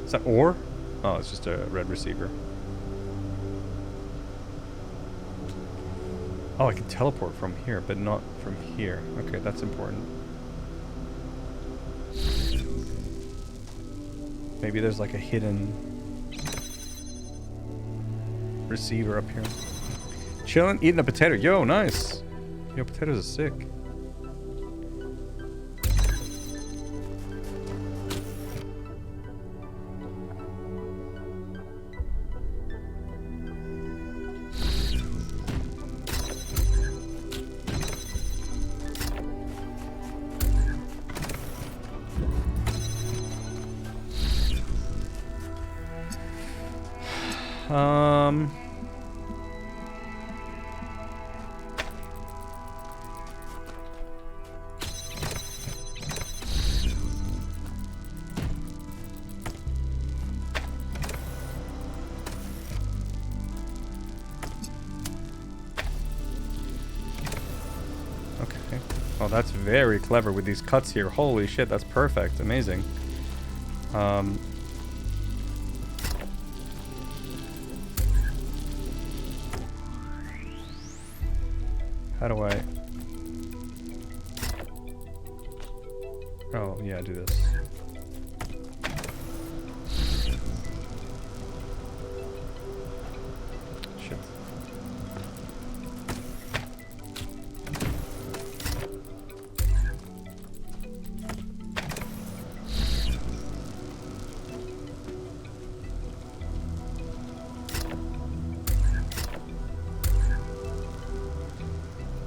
Is that ore? Oh, it's just a red receiver. Oh, I can teleport from here, but not from here. Okay, that's important. Maybe there's like a hidden receiver up here. Chilling, eating a potato. Yo, nice. Yo, potatoes are sick. Oh, that's very clever with these cuts here. Holy shit, that's perfect. Amazing. How do I... Oh, yeah, do this. Shit.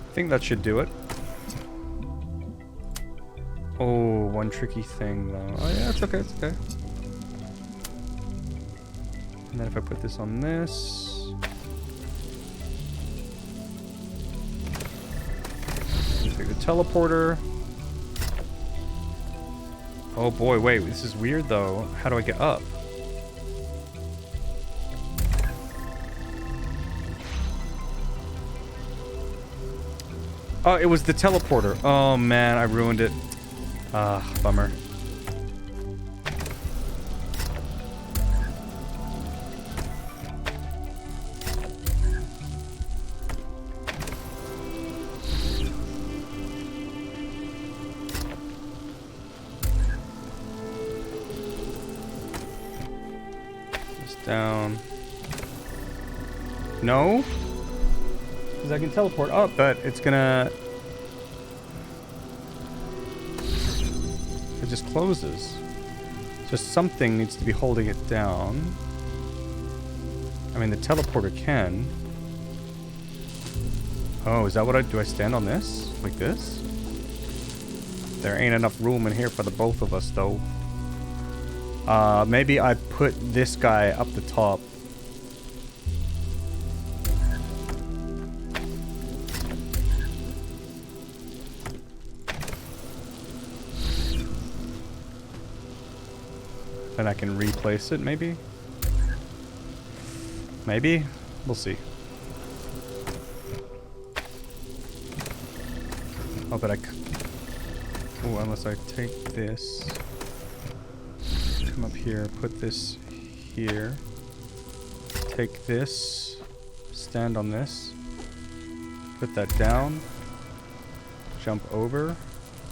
I think that should do it. Oh, one tricky thing though. Oh yeah, it's okay, it's okay. And then if I put this on this... Take the teleporter. Oh boy, wait, this is weird though. How do I get up? Oh, it was the teleporter. Oh man, I ruined it. Ah, bummer. Just down. No? Because I can teleport up, but it's gonna... It just closes. So something needs to be holding it down. I mean, the teleporter can. Oh, is that what I... Do I stand on this? Like this? There ain't enough room in here for the both of us, though. Maybe I put this guy up the top. Then I can replace it, maybe? Maybe? We'll see. Oh, but oh, unless I take this, come up here, put this here, take this, stand on this, put that down, jump over,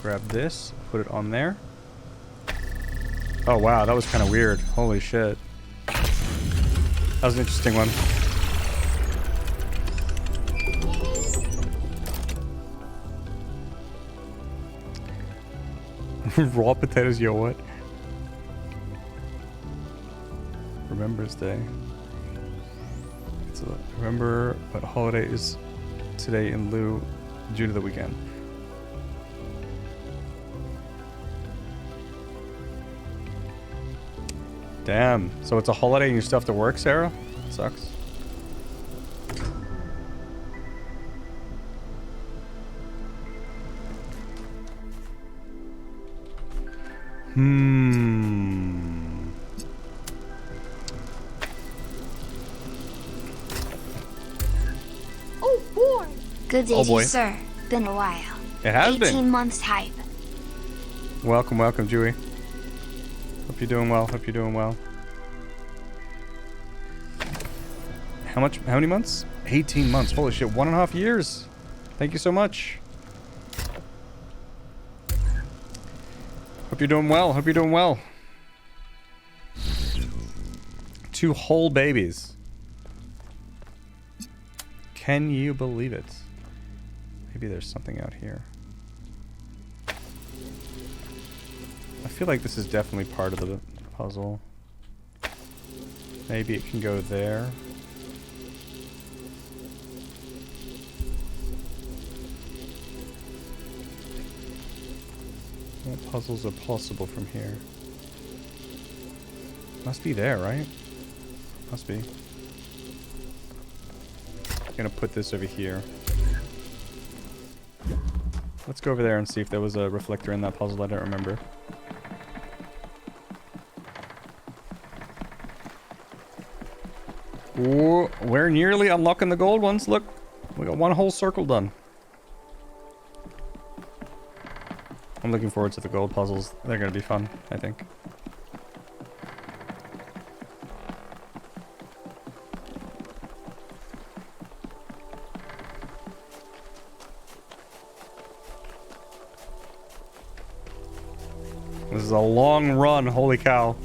grab this, put it on there. Oh wow, that was kind of weird. Holy shit. That was an interesting one. Raw potatoes, yo, what? Remembrance Day. So remember what holiday is today in lieu due to the weekend. Damn. So it's a holiday and you still have to work, Sarah? Sucks. Oh boy. Good day Oh, to boy. you, sir. Been a while. It has 18 been. months hype. Welcome, welcome, Dewey. Hope you're doing well. Hope you're doing well. How many months? 18 months. Holy shit, 1.5 years. Thank you so much. Hope you're doing well. Hope you're doing well. 2 whole babies. Can you believe it? Maybe there's something out here. I feel like this is definitely part of the puzzle. Maybe it can go there. What puzzles are possible from here? Must be there, right? Must be. I'm gonna put this over here. Let's go over there and see if there was a reflector in that puzzle. I don't remember. Ooh, we're nearly unlocking the gold ones. Look, we got one whole circle done. I'm looking forward to the gold puzzles. They're gonna be fun, I think. This is a long run, holy cow.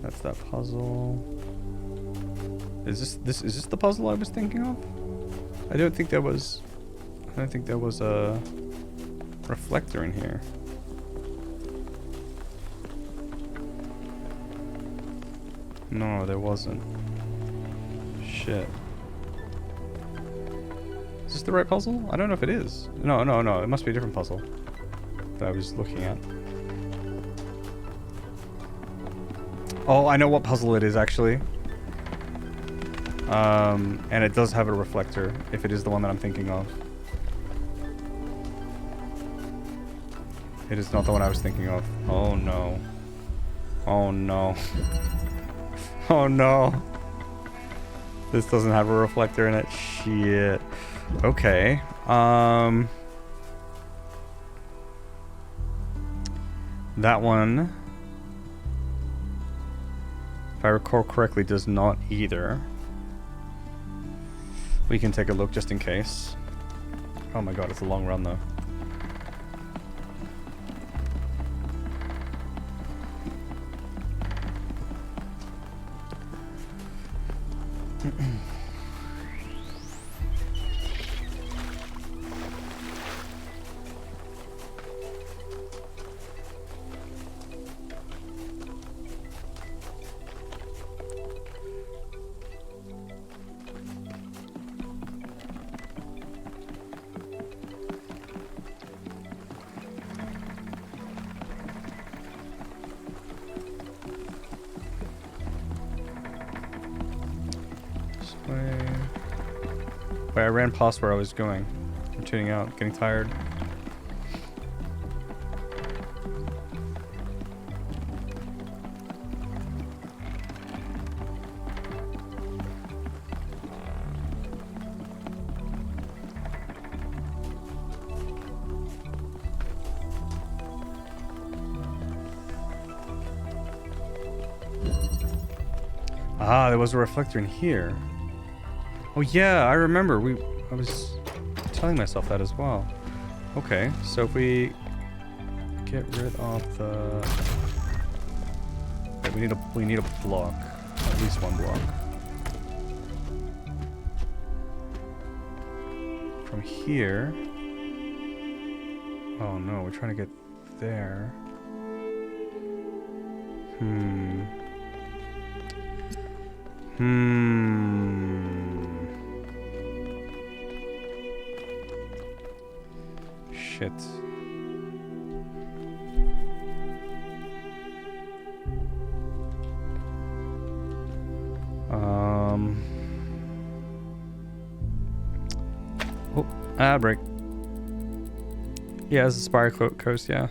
That's that puzzle. Is this the puzzle I was thinking of? I don't think there was a reflector in here. No, there wasn't. Shit. Is this the right puzzle? I don't know if it is. No, it must be a different puzzle that I was looking at. Oh, I know what puzzle it is, actually. And it does have a reflector, if it is the one that I'm thinking of. It is not the one I was thinking of. Oh no. Oh no. Oh no. This doesn't have a reflector in it. Shit. Okay. That one, if I recall correctly, does not either. We can take a look just in case. Oh my god, it's a long run though. Wait, I ran past where I was going. I'm tuning out, getting tired. Ah, there was a reflector in here. Oh yeah, I remember. I was telling myself that as well. Okay, so if we get rid of the... Okay, we need a block. At least one block. From here... Oh no, we're trying to get there. Shit. Oh, break. Yeah, it's a Spire Coast, yeah.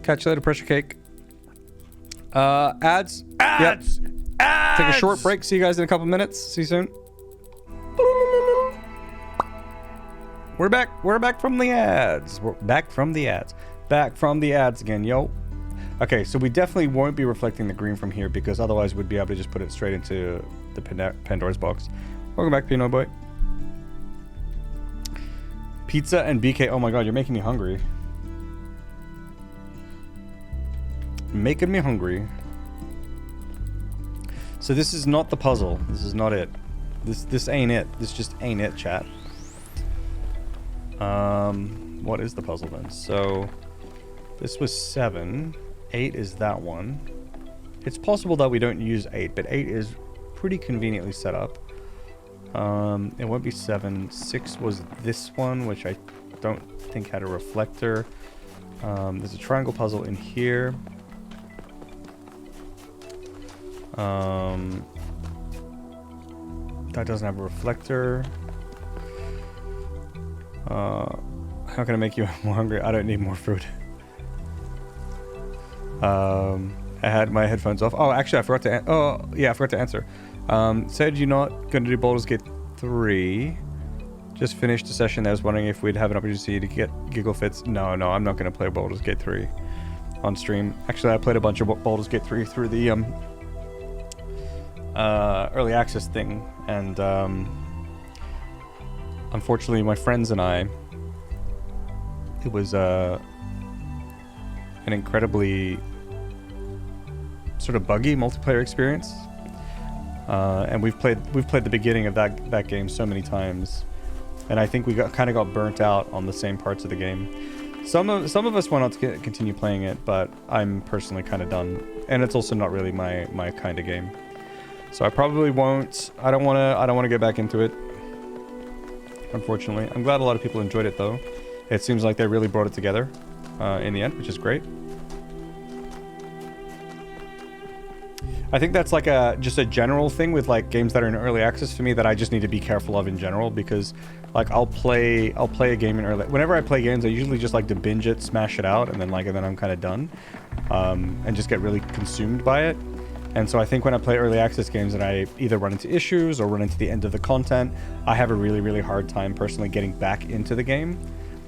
Catch you later, Pressure Cake. Ads. Ads. Yep. Ads. Take a short break. See you guys in a couple minutes. See you soon. We're back. We're back from the ads. We're back from the ads. Back from the ads again, yo. Okay, so we definitely won't be reflecting the green from here because otherwise we'd be able to just put it straight into the Pandora's box. Welcome back, Pino Boy. Pizza and BK. Oh my god, you're making me hungry. Making me hungry. So this is not the puzzle. This is not it. This ain't it. This just ain't it, chat. What is the puzzle then? So this was 7. 8 is that one. It's possible that we don't use 8, but 8 is pretty conveniently set up. It won't be 7. 6 was this one, which I don't think had a reflector. There's a triangle puzzle in here. That doesn't have a reflector. How can I make you more hungry? I don't need more fruit. I had my headphones off. Oh, actually, I forgot to. Oh, yeah, I forgot to answer. Said you're not going to do Baldur's Gate 3. Just finished a session. I was wondering if we'd have an opportunity to get giggle fits. No, I'm not going to play Baldur's Gate 3 on stream. Actually, I played a bunch of Baldur's Gate 3 through the early access thing, and unfortunately, my friends and I, it was an incredibly sort of buggy multiplayer experience, and we've played the beginning of that game so many times, and I think we kind of got burnt out on the same parts of the game. Some of us went on to continue playing it, but I'm personally kind of done, and it's also not really my kind of game. So I probably won't. I don't want to get back into it, unfortunately. I'm glad a lot of people enjoyed it though. It seems like they really brought it together in the end, which is great. I think that's like just a general thing with like games that are in early access for me that I just need to be careful of in general, because like I'll play a game in early. Whenever I play games, I usually just like to binge it, smash it out, and then I'm kind of done, and just get really consumed by it. And so I think when I play early access games and I either run into issues or run into the end of the content, I have a really, really hard time personally getting back into the game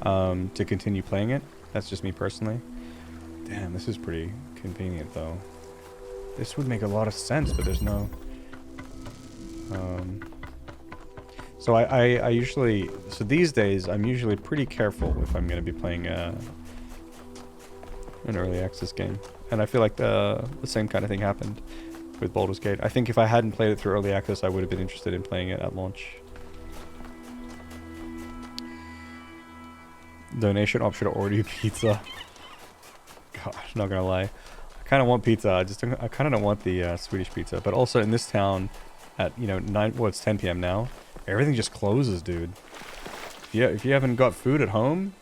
to continue playing it. That's just me personally. Damn, this is pretty convenient though. This would make a lot of sense, but there's no... So I usually... So these days, I'm usually pretty careful if I'm going to be playing an early access game. And I feel like the same kind of thing happened with Baldur's Gate. I think if I hadn't played it through early access, I would have been interested in playing it at launch. Donation option to order you pizza. God, I'm not gonna lie. I kind of want pizza. I kind of don't want the Swedish pizza. But also in this town, at it's 10 p.m. now. Everything just closes, dude. Yeah, if you haven't got food at home,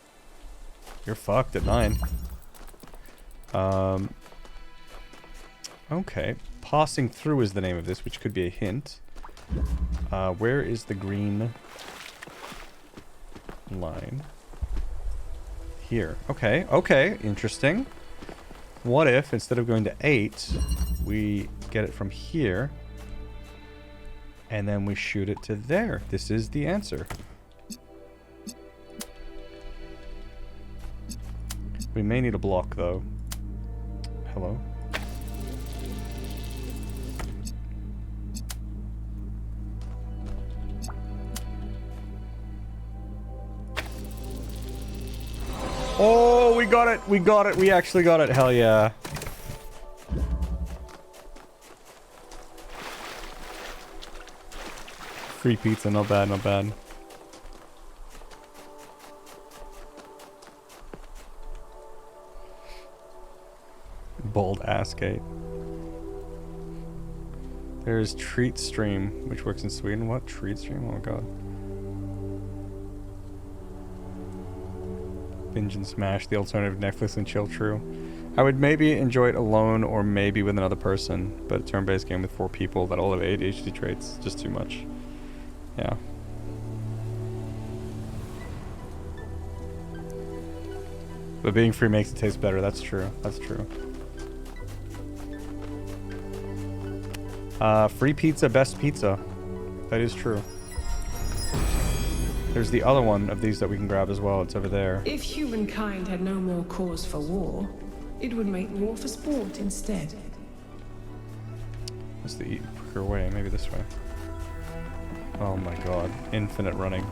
you're fucked at 9. Okay, passing through is the name of this, which could be a hint. Where is the green line? Here. Okay, interesting. What if, instead of going to 8, we get it from here, and then we shoot it to there? This is the answer. We may need a block, though. Hello? Oh, we got it! We got it! We actually got it! Hell yeah. Free pizza, not bad, not bad. Bold ass gate. There's Treat Stream, which works in Sweden. What? Treat Stream? Oh my god. Binge and Smash, the alternative Netflix and chill, true. I would maybe enjoy it alone or maybe with another person, but a turn-based game with 4 people that all have ADHD traits, just too much. Yeah. But being free makes it taste better, that's true. That's true. Free pizza, best pizza. That is true. There's the other one of these that we can grab as well. It's over there. If humankind had no more cause for war, it would make war for sport instead. What's the quicker way? Maybe this way. Oh my god. Infinite running.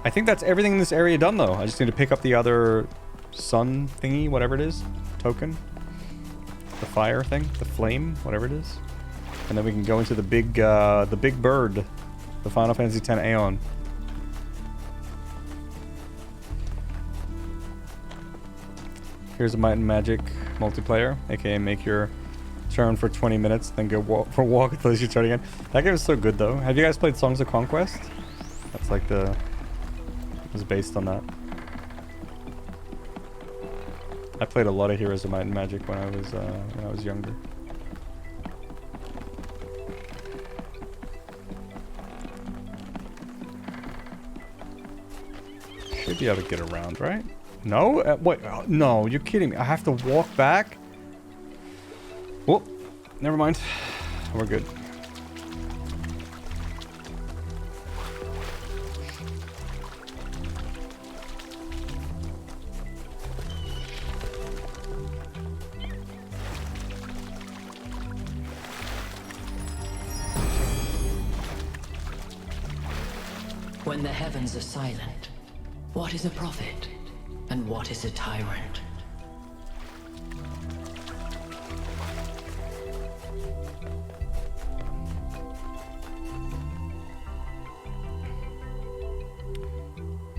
I think that's everything in this area done though. I just need to pick up the other sun thingy, whatever it is. Token. The fire thing. The flame, whatever it is. And then we can go into the big bird. The Final Fantasy X Aeon. Here's a Might and Magic multiplayer, aka make your turn for 20 minutes, then go for a walk until you start again. That game is so good though. Have you guys played Songs of Conquest? That's like it was based on that. I played a lot of Heroes of Might and Magic when I was younger. Should be able to get around, right? No? Wait, no, you're kidding me. I have to walk back? Whoop. Never mind. We're good. When the heavens are silent, what is a prophet and what is a tyrant?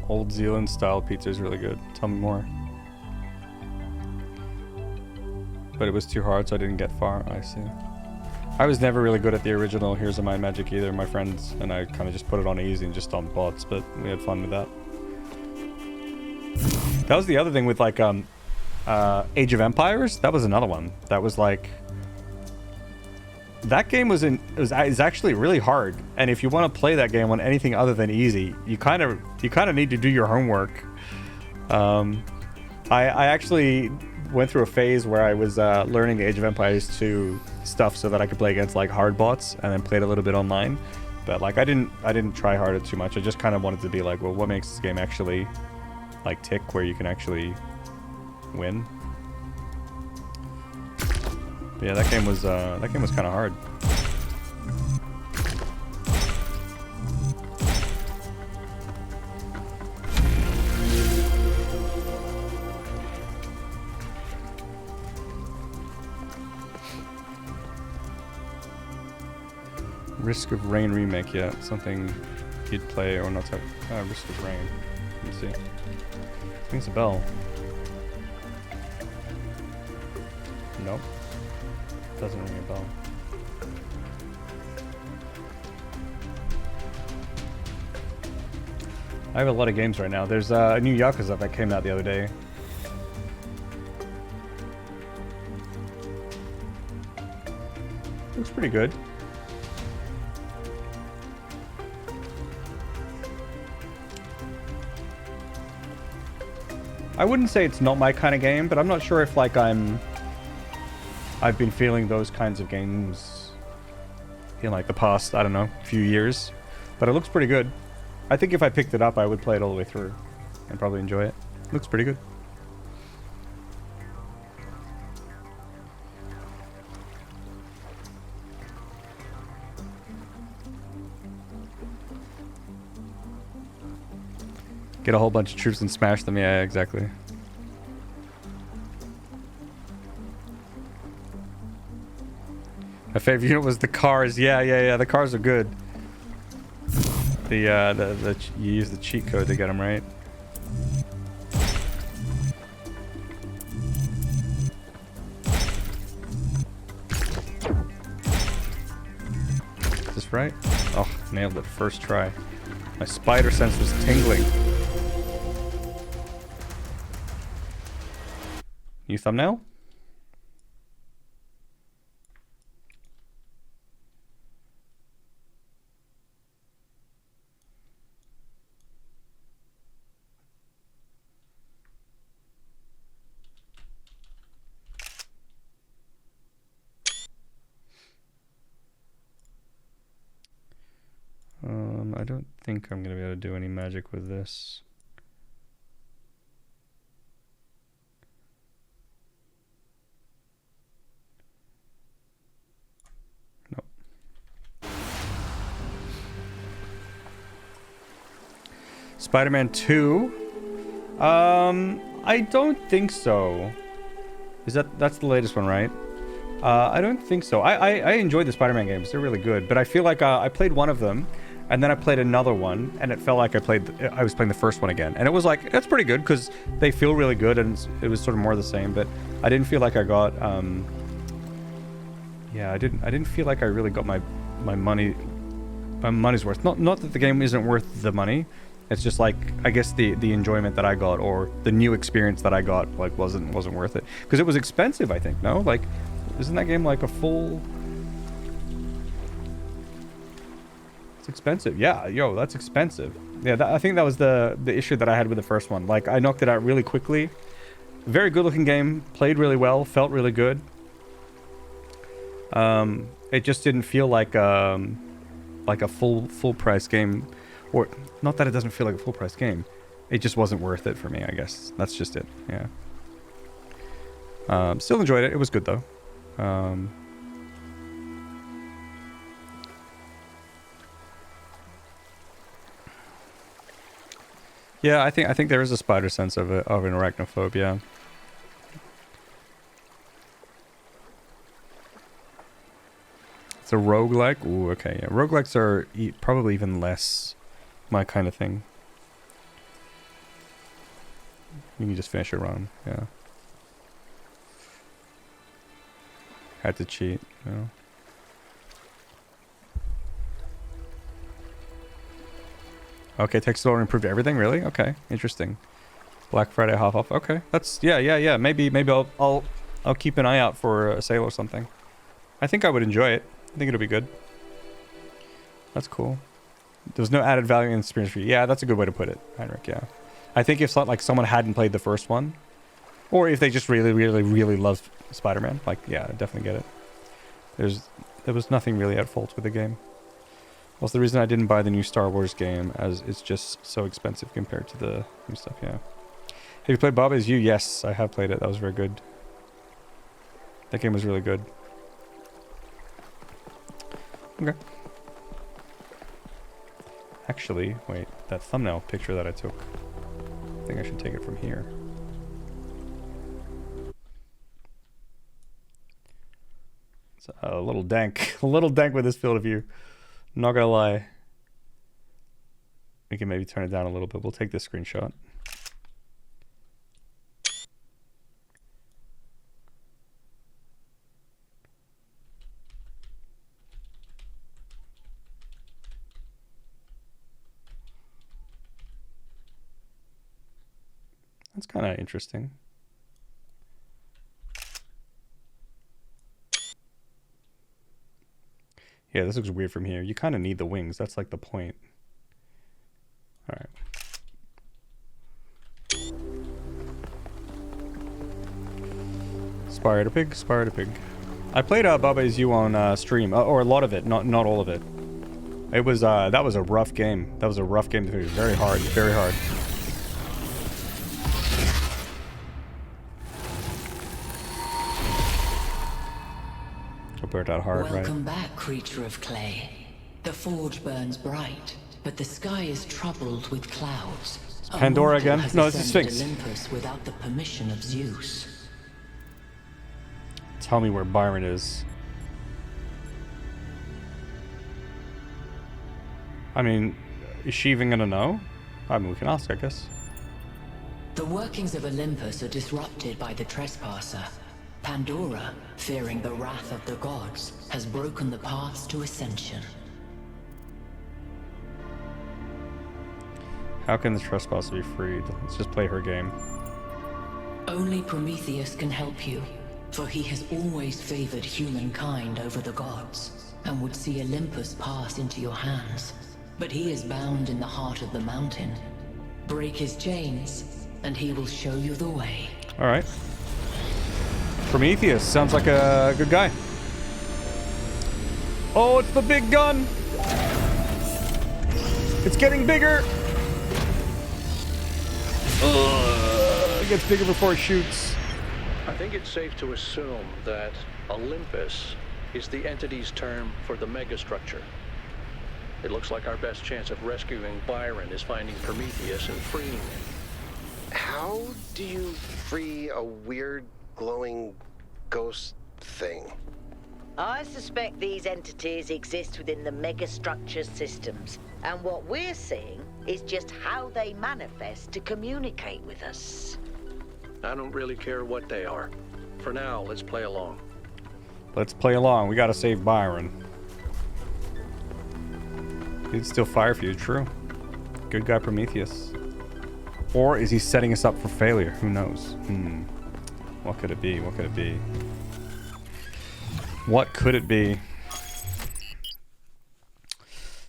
Old Zealand style pizza is really good. Tell me more. But it was too hard, so I didn't get far. I see. I was never really good at the original Here's a Mind Magic either, my friends, and I kind of just put it on easy and just on bots, but we had fun with that. That was the other thing with like Age of Empires. That was another one. That was like that game is actually really hard, and if you want to play that game on anything other than easy, you kind of need to do your homework. I actually went through a phase where I was learning Age of Empires 2 stuff so that I could play against like hard bots, and then played a little bit online. But like I didn't try hard too much. I just kind of wanted to be like, well, what makes this game actually like tick, where you can actually win. But yeah, that game was kind of hard. Risk of Rain remake, yeah, something you'd play or not. Risk of Rain. Let me see. Rings a bell. Nope. Doesn't ring a bell. I have a lot of games right now. There's a new Yakuza that came out the other day. Looks pretty good. I wouldn't say it's not my kind of game, but I'm not sure if like I've been feeling those kinds of games in like the past, I don't know, few years. But it looks pretty good. I think if I picked it up, I would play it all the way through and probably enjoy it. Looks pretty good. Get a whole bunch of troops and smash them. Yeah, exactly. My favorite unit was the cars. Yeah. The cars are good. You use the cheat code to get them right. Is this right? Oh, nailed it first try. My spider sense was tingling. New thumbnail? I don't think I'm gonna be able to do any magic with this. Spider-Man 2? I don't think so. That's the latest one, right? I don't think so. I enjoyed the Spider-Man games. They're really good. But I feel like I played one of them, and then I played another one, and it felt like I was playing the first one again. And it was like, that's pretty good, because they feel really good, and it was sort of more the same. But I didn't feel like I got... yeah, I didn't feel like I really got my money's worth. Not that the game isn't worth the money. It's just like, I guess the enjoyment that I got, or the new experience that I got, like wasn't worth it, because it was expensive. I think, no, like, isn't that game like a full? It's expensive. Yeah, yo, that's expensive. Yeah, I think that was the issue that I had with the first one. Like, I knocked it out really quickly. Very good looking game. Played really well. Felt really good. It just didn't feel like a full price game. Or, not that it doesn't feel like a full price game. It just wasn't worth it for me, I guess. That's just it. Yeah. Still enjoyed it. It was good, though. Yeah, I think there is a spider sense of an arachnophobia. It's a roguelike. Ooh, okay. Yeah, roguelikes are probably even less my kind of thing. You can just finish a run. Yeah. Had to cheat. You know. Okay, textile improved everything. Really? Okay, interesting. Black Friday half off. Okay, that's yeah. Maybe I'll keep an eye out for a sale or something. I think I would enjoy it. I think it'll be good. That's cool. There's no added value in experience for you. Yeah, that's a good way to put it, Heinrich. Yeah, I think if like someone hadn't played the first one, or if they just really love Spider-Man, like yeah, I definitely get it. There was nothing really at fault with the game. Well, the reason I didn't buy the new Star Wars game, as it's just so expensive compared to the new stuff, yeah. Have you played Bob Is You? Yes, I have played it. That was very good. That game was really good. Okay. Actually, wait, that thumbnail picture that I took, I think I should take it from here. It's a little dank. A little dank with this field of view. Not gonna lie. We can maybe turn it down a little bit. We'll take this screenshot. That's kind of interesting. Yeah, this looks weird from here. You kind of need the wings. That's like the point. All right. Spider Pig, Spider Pig. I played Baba Is You on stream, or a lot of it, not all of it. It was that was a rough game. That was a rough game to finish. Very hard, very hard. Burnt out hard, Welcome right? back, creature of clay. The forge burns bright, but the sky is troubled with clouds. Pandora again? No, it's the Sphinx. Olympus without the permission of Zeus. Tell me where Byron is. I mean, is she even gonna know? I mean, we can ask, I guess. The workings of Olympus are disrupted by the trespasser. Pandora, fearing the wrath of the gods, has broken the paths to ascension. How can the trespasser be freed? Let's just play her game. Only Prometheus can help you, for he has always favored humankind over the gods, and would see Olympus pass into your hands. But he is bound in the heart of the mountain. Break his chains, and he will show you the way. All right. Prometheus sounds like a good guy. Oh, it's the big gun. It's getting bigger. It gets bigger before it shoots. I think it's safe to assume that Olympus is the entity's term for the megastructure. It looks like our best chance of rescuing Byron is finding Prometheus and freeing him. How do you free a weird glowing ghost thing? I suspect these entities exist within the megastructure systems, and what we're seeing is just how they manifest to communicate with us. I don't really care what they are. For now, let's play along. Let's play along. We gotta save Byron. He'd still fire for you, true. Good guy Prometheus. Or is he setting us up for failure? Who knows? What could it be? What could it be? What could it be?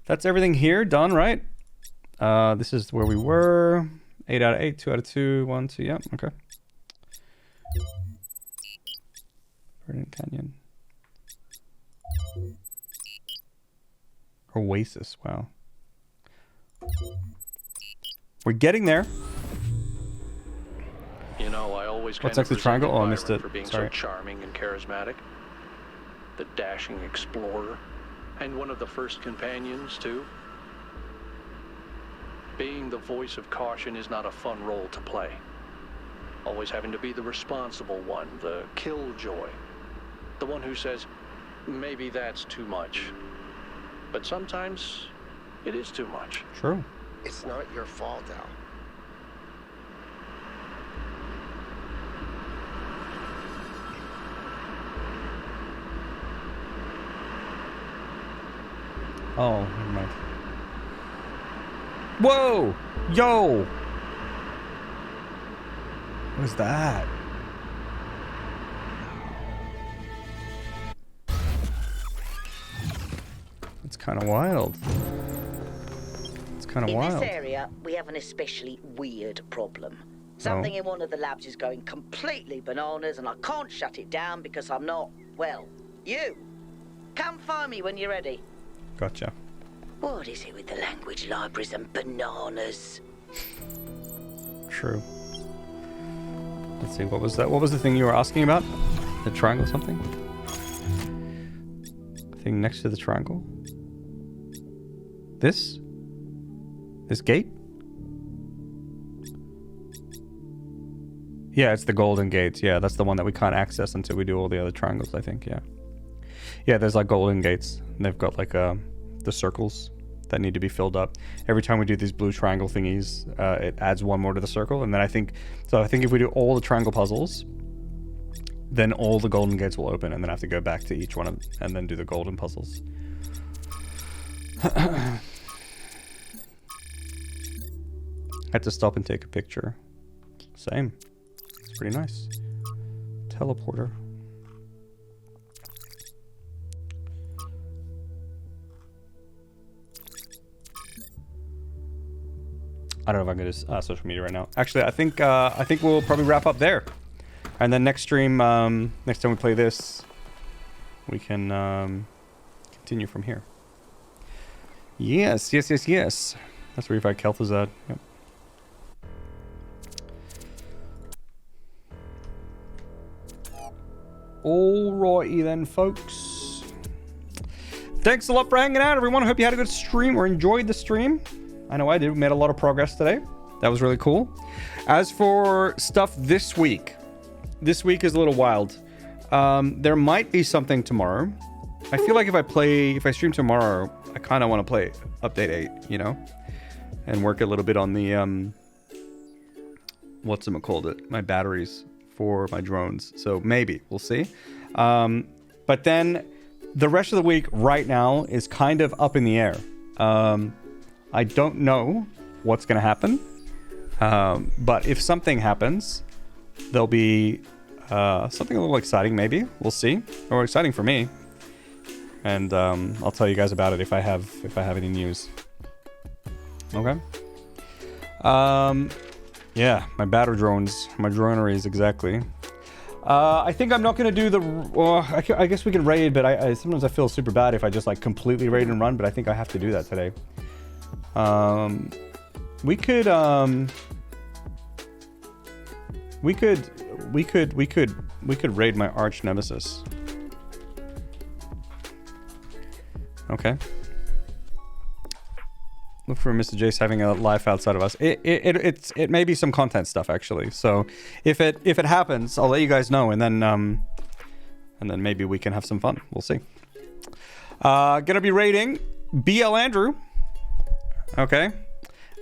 That's everything here done, right? This is where we were. 8 out of 8, 2 out of 2, 1, 2. Yeah, okay. Verdant Canyon. Oasis, wow. We're getting there. You know, I always What's kind next to of triangle? Oh, I resented missed Byron it. for being Sorry. so charming and charismatic. The dashing explorer. And one of the first companions, too. Being the voice of caution is not a fun role to play. Always having to be the responsible one, the killjoy. The one who says, maybe that's too much. But sometimes it is too much. True. It's not your fault, Al. Oh, never mind. Whoa! Yo! What is that? It's kind of wild. It's kind of In wild. this area, we have an especially weird problem. Something in one of the labs is going completely bananas, and I can't shut it down because I'm not, well, you. Come find me when you're ready. Gotcha. What is it with the language libraries and bananas? True. Let's see, what was that? What was the thing you were asking about? The triangle something? Thing next to the triangle? This? This gate? Yeah, it's the golden gates. Yeah, that's the one that we can't access until we do all the other triangles, I think, yeah. Yeah, there's like golden gates. And they've got like the circles that need to be filled up. Every time we do these blue triangle thingies, it adds one more to the circle. And then I think if we do all the triangle puzzles, then all the golden gates will open, and then I have to go back to each one and then do the golden puzzles. I had to stop and take a picture. Same. It's pretty nice. Teleporter. I don't know if I'm going to social media right now. Actually, I think we'll probably wrap up there, and then next stream, next time we play this, we can continue from here. Yes. That's where you find Kel'Thuzad. Yep. Alrighty then, folks. Thanks a lot for hanging out, everyone. I hope you had a good stream or enjoyed the stream. I know I did. We made a lot of progress today. That was really cool. As for stuff this week is a little wild. There might be something tomorrow. I feel like if I stream tomorrow, I kind of want to play Update 8, you know? And work a little bit on the, my batteries for my drones. So maybe, we'll see. But then the rest of the week right now is kind of up in the air. I don't know what's going to happen. But if something happens, there'll be something a little exciting maybe. We'll see. Or exciting for me. And I'll tell you guys about it if I have any news. Okay. Yeah, my battle drones, my droneries, exactly. I think I'm not gonna do the. Well, I guess we can raid, but I sometimes I feel super bad if I just like completely raid and run. But I think I have to do that today. We could raid my arch nemesis. Okay. Look for Mr. Jace having a life outside of us. It may be some content stuff actually. So if it happens, I'll let you guys know, and then maybe we can have some fun. We'll see. Gonna be raiding BL Andrew. Okay.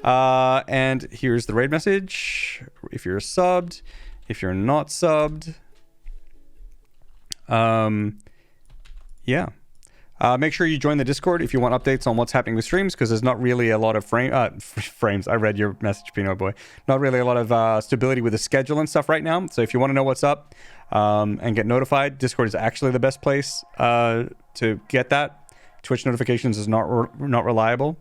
And here's the raid message. If you're subbed, if you're not subbed, yeah. Make sure you join the Discord if you want updates on what's happening with streams, because there's not really a lot of frames. I read your message, Pino Boy. Not really a lot of stability with the schedule and stuff right now. So if you want to know what's up and get notified, Discord is actually the best place to get that. Twitch notifications is not reliable.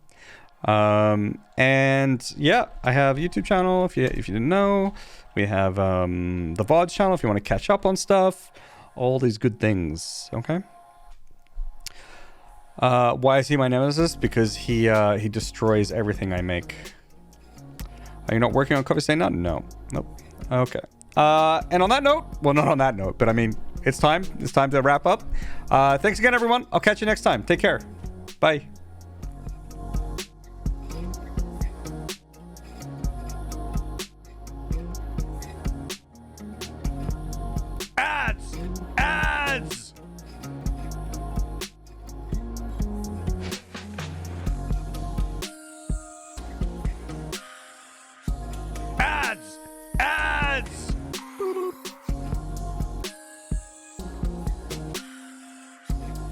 And yeah, I have a YouTube channel if you didn't know. We have the VODs channel if you want to catch up on stuff. All these good things. Okay. Why is he my nemesis? Because he destroys everything I make. Are you not working on Coffee Stain now? No. Nope. Okay. And on that note, well, not on that note, but I mean, it's time. It's time to wrap up. Thanks again, everyone. I'll catch you next time. Take care. Bye. Ads!